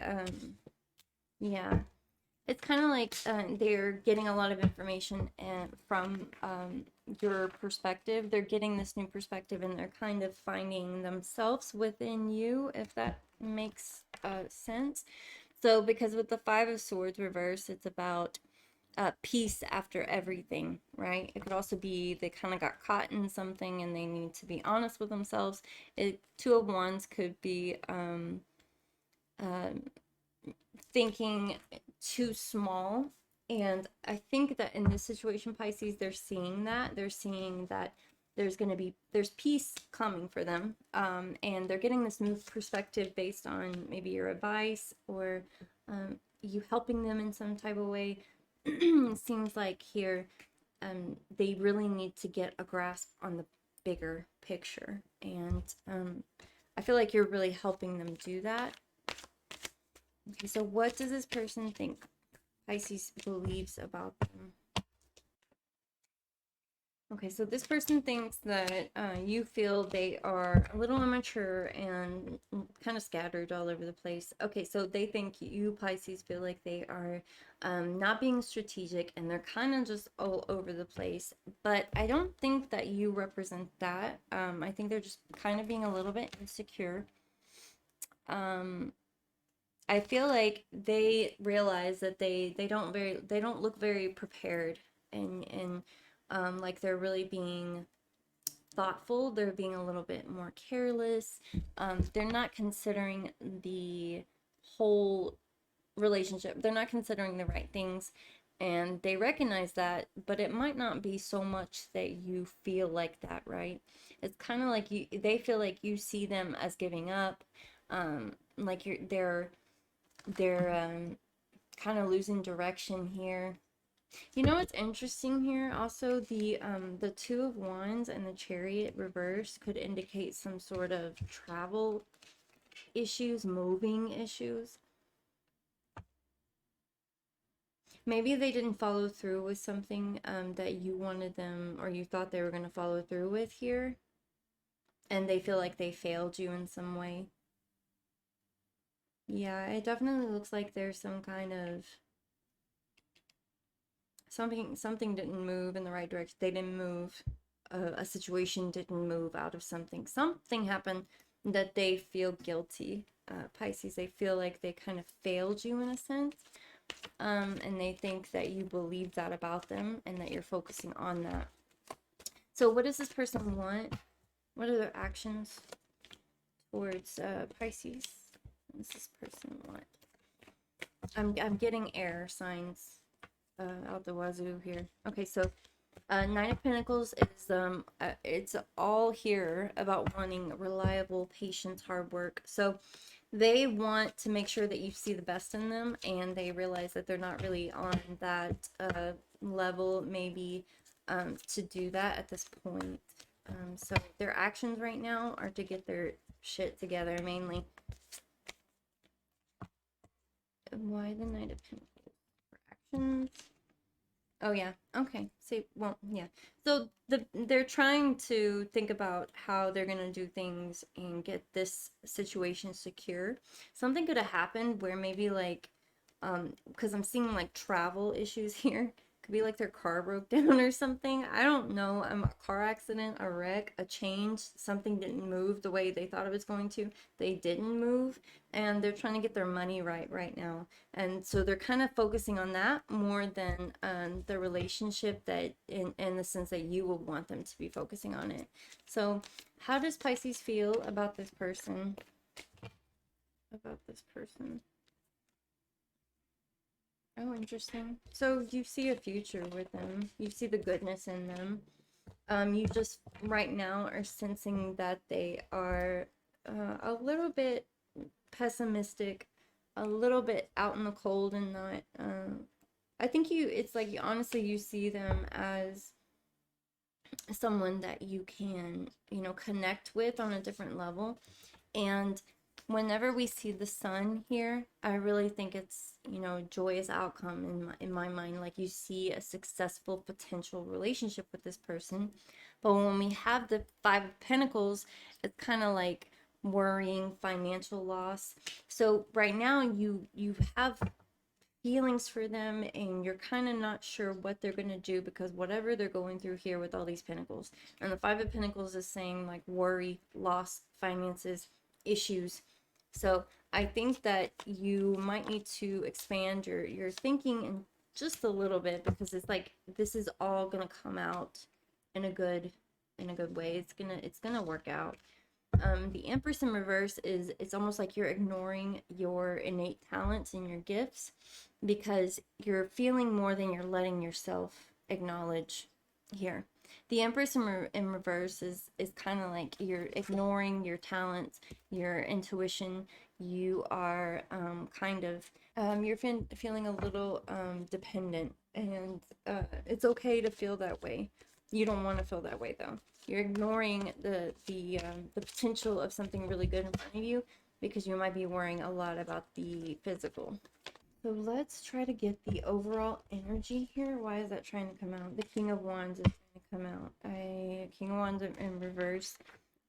yeah. It's kind of like they're getting a lot of information and from your perspective. They're getting this new perspective, and they're kind of finding themselves within you, if that makes sense. So, because with the Five of Swords reverse, it's about peace after everything, right? It could also be they kind of got caught in something and they need to be honest with themselves. Two of Wands could be um, thinking too small. And I think that in this situation, Pisces, they're seeing that. They're seeing that there's peace coming for them. And they're getting this new perspective based on maybe your advice or you helping them in some type of way. It seems like here they really need to get a grasp on the bigger picture. And I feel like you're really helping them do that. Okay, so what does this person think Pisces believes about them? Okay, so this person thinks that you feel they are a little immature and kind of scattered all over the place. Okay, so they think you, Pisces, feel like they are not being strategic and they're kind of just all over the place. But I don't think that you represent that. I think they're just kind of being a little bit insecure. I feel like they realize that they don't look very prepared and like they're really being thoughtful. They're being a little bit more careless. They're not considering the whole relationship. They're not considering the right things, and they recognize that, but it might not be so much that you feel like that, right? It's kind of like they feel like you see them as giving up, like they're kind of losing direction here. You know what's interesting here? Also, the Two of Wands and the Chariot reverse could indicate some sort of travel issues, moving issues. Maybe they didn't follow through with something that you wanted them or you thought they were going to follow through with here, and they feel like they failed you in some way. Yeah, it definitely looks like there's some kind of something didn't move in the right direction. They didn't move. A situation didn't move out of something. Something happened that they feel guilty. Pisces, they feel like they kind of failed you in a sense. And they think that you believe that about them and that you're focusing on that. So what does this person want? What are their actions towards Pisces? What does this person want? I'm getting air signs out the wazoo here. Okay, so Nine of Pentacles is it's all here about wanting reliable, patience, hard work. So they want to make sure that you see the best in them, and they realize that they're not really on that level maybe to do that at this point. So their actions right now are to get their shit together mainly. Why the Knight of Pentacles for actions? Oh yeah. Okay. See, well, yeah. So they're trying to think about how they're gonna do things and get this situation secure. Something could have happened where maybe like, because I'm seeing like travel issues here. Could be like their car broke down or something. I don't know. A car accident, a wreck, a change. Something didn't move the way they thought it was going to. They didn't move, and they're trying to get their money right now. And so they're kind of focusing on that more than the relationship, that in the sense that you will want them to be focusing on it. So how does Pisces feel about this person? Oh, interesting. So you see a future with them. You see the goodness in them. You just right now are sensing that they are a little bit pessimistic, a little bit out in the cold, and not. I think it's like honestly, you see them as someone that you can, connect with on a different level. And whenever we see the sun here, I really think it's, joyous outcome in my mind. Like you see a successful potential relationship with this person. But when we have the Five of Pentacles, it's kind of like worrying, financial loss. So right now you have feelings for them, and you're kind of not sure what they're going to do, because whatever they're going through here with all these pentacles, and the Five of Pentacles is saying like worry, loss, finances, issues. So I think that you might need to expand your thinking in just a little bit, because it's like this is all going to come out in a good way. It's gonna work out. The Empress in reverse is, it's almost like you're ignoring your innate talents and your gifts, because you're feeling more than you're letting yourself acknowledge here. The Empress in reverse is kind of like you're ignoring your talents, your intuition. You are kind of you're feeling a little dependent, and it's okay to feel that way. You don't want to feel that way though. You're ignoring the potential of something really good in front of you, because you might be worrying a lot about the physical. So let's try to get the overall energy here. Why is that trying to come out? The King of Wands is trying to come out. King of Wands in reverse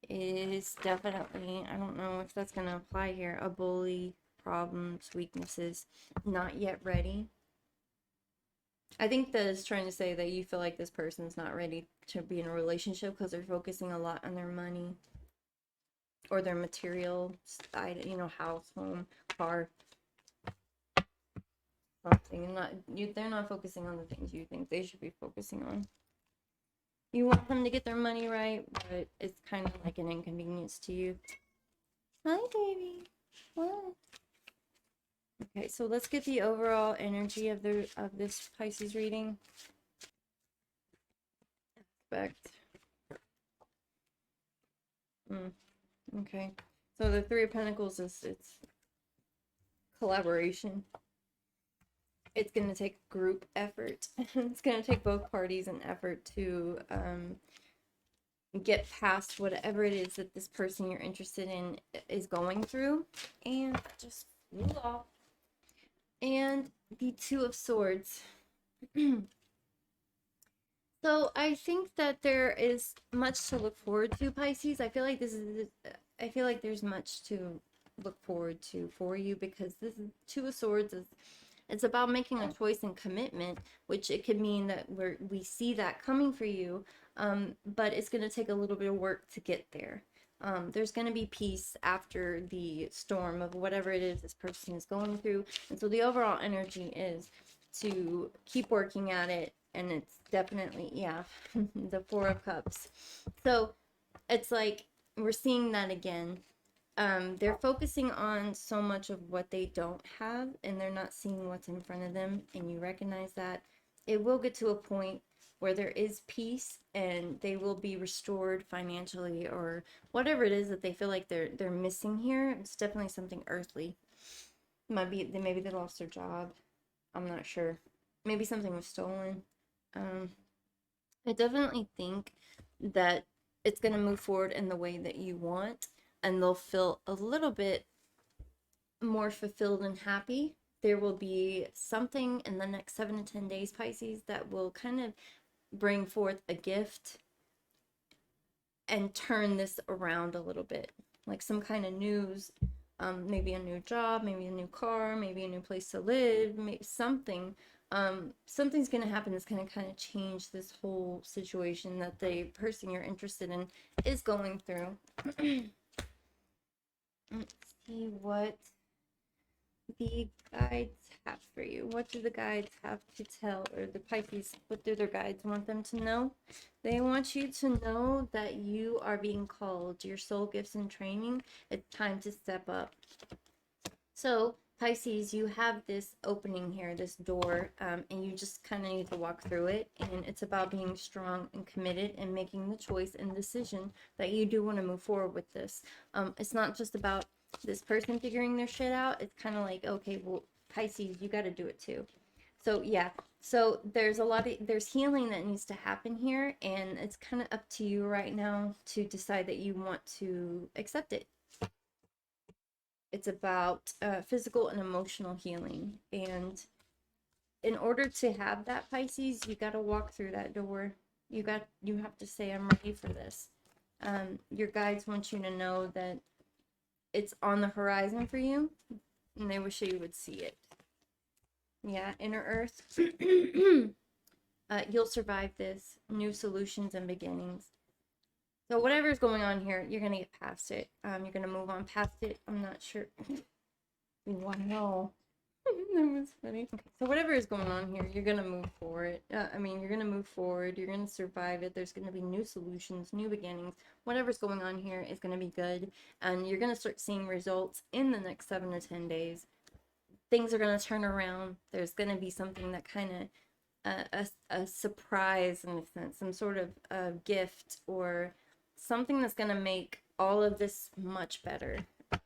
is definitely, I don't know if that's going to apply here, a bully, problems, weaknesses, not yet ready. I think that is trying to say that you feel like this person's not ready to be in a relationship because they're focusing a lot on their money or their material side, you know, house, home, car, something. And they're not focusing on the things you think they should be focusing on. You want them to get their money right, but it's kind of like an inconvenience to you. Hi, baby. What? Okay, so let's get the overall energy of this Pisces reading. Aspect. Okay, so the Three of Pentacles is, it's collaboration. It's going to take group effort. It's going to take both parties an effort to get past whatever it is that this person you're interested in is going through, and just move off. And the Two of Swords. So I think that there is much to look forward to, Pisces. I feel like there's much to look forward to for you, because this is Two of Swords is, it's about making a choice and commitment, which it could mean that we see that coming for you, but it's going to take a little bit of work to get there. There's going to be peace after the storm of whatever it is this person is going through, and so the overall energy is to keep working at it, and it's definitely, yeah, the Four of Cups. So it's like we're seeing that again. They're focusing on so much of what they don't have, and they're not seeing what's in front of them, and you recognize that. It will get to a point where there is peace, and they will be restored financially, or whatever it is that they feel like they're missing here. It's definitely something earthly. Maybe they lost their job. I'm not sure. Maybe something was stolen. I definitely think that it's going to move forward in the way that you want, and they'll feel a little bit more fulfilled and happy. There will be something in the next 7 to 10 days, Pisces, that will kind of bring forth a gift and turn this around a little bit, like some kind of news, maybe a new job, maybe a new car, maybe a new place to live, maybe something. Something's going to happen that's going to kind of change this whole situation that the person you're interested in is going through. Let's see what the guides have for you. What do the guides have to tell, or the Pisces, what do their guides want them to know? They want you to know that you are being called, your soul gifts and training. It's time to step up. So Pisces, you have this opening here, this door, and you just kind of need to walk through it. And it's about being strong and committed and making the choice and decision that you do want to move forward with this. It's not just about this person figuring their shit out. It's kind of like, okay, well, Pisces, you got to do it too. So yeah, so there's there's healing that needs to happen here, and it's kind of up to you right now to decide that you want to accept it. It's about physical and emotional healing, and in order to have that, Pisces, you got to walk through that door. You have to say, I'm ready for this. Your guides want you to know that it's on the horizon for you, and they wish you would see it. Yeah, inner earth. You'll survive this. New solutions and beginnings. So whatever's going on here, you're gonna get past it. You're gonna move on past it. I'm not sure. Wow. That was funny. Okay, so whatever is going on here, you're gonna move forward. You're gonna move forward. You're gonna survive it. There's gonna be new solutions, new beginnings. Whatever's going on here is gonna be good, and you're gonna start seeing results in the next 7 to 10 days. Things are gonna turn around. There's gonna be something that kind of a surprise in a sense, some sort of gift or something that's gonna make all of this much better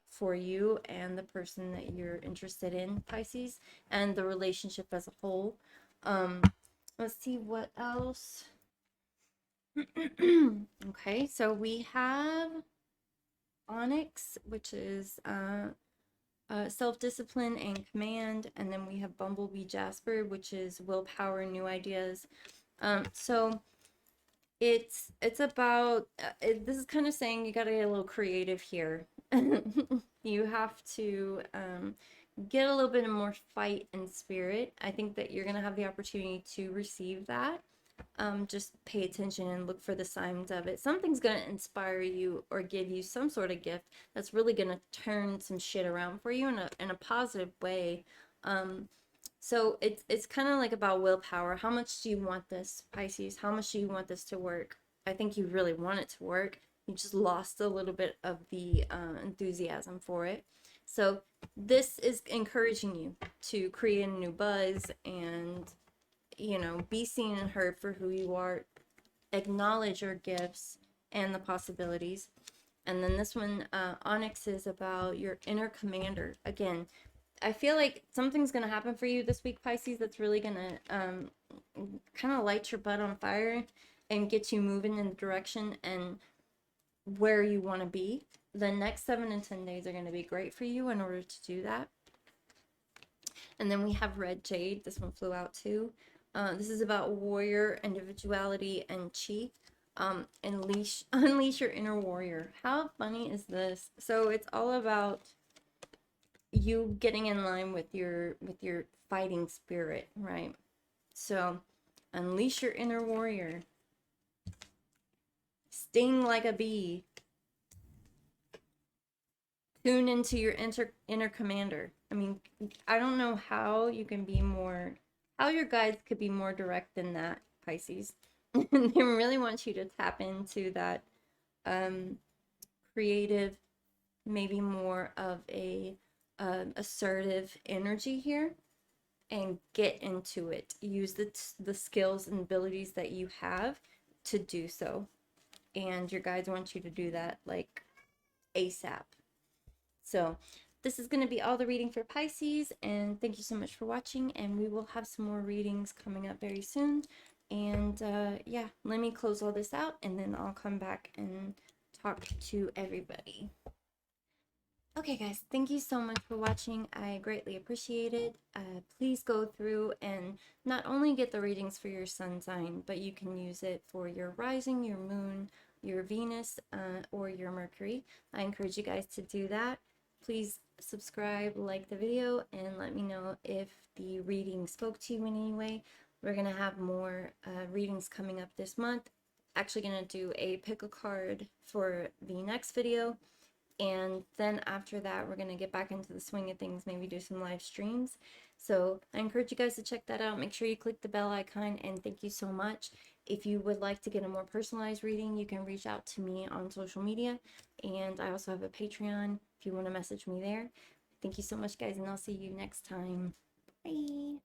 for you and the person that you're interested in, Pisces, and the relationship as a whole. Let's see what else. Okay, so we have Onyx, which is self-discipline and command, and then we have Bumblebee Jasper, which is willpower and new ideas. So it's about this is kind of saying you got to get a little creative here. You have to get a little bit more fight and spirit. I think that you're gonna have the opportunity to receive that. Just pay attention and look for the signs of it. Something's gonna inspire you or give you some sort of gift that's really gonna turn some shit around for you in a positive way. So it's kind of like about willpower. How much do you want this, Pisces? How much do you want this to work? I think you really want it to work. You just lost a little bit of the enthusiasm for it. So this is encouraging you to create a new buzz and, you know, be seen and heard for who you are. Acknowledge your gifts and the possibilities. And then this one, Onyx, is about your inner commander. Again, I feel like something's going to happen for you this week, Pisces, that's really going to kind of light your butt on fire and get you moving in the direction and where you want to be. The next 7 to 10 days are going to be great for you in order to do that. And then we have Red Jade. This one flew out too. This is about warrior, individuality, and chi. Unleash your inner warrior. How funny is this? So it's all about you getting in line with your fighting spirit, right? So unleash your inner warrior. Sting like a bee. Tune into your inner commander. I mean, I don't know how you can be more, how your guides could be more direct than that, Pisces. They really want you to tap into that creative, maybe more of a assertive energy here, and get into it. Use the skills and abilities that you have to do so. And your guides want you to do that like ASAP. So this is going to be all the reading for Pisces, and thank you so much for watching, and we will have some more readings coming up very soon. And yeah, let me close all this out and then I'll come back and talk to everybody. Okay guys, thank you so much for watching. I greatly appreciate it. Please go through and not only get the readings for your sun sign, but you can use it for your rising, your moon, your Venus, or your Mercury. I encourage you guys to do that. Please subscribe, like the video, and let me know if the reading spoke to you in any way. We're going to have more readings coming up this month. Actually going to do a pick a card for the next video. And then after that, we're going to get back into the swing of things, maybe do some live streams. So I encourage you guys to check that out. Make sure you click the bell icon, and thank you so much. If you would like to get a more personalized reading, you can reach out to me on social media. And I also have a Patreon if you want to message me there. Thank you so much, guys, and I'll see you next time. Bye.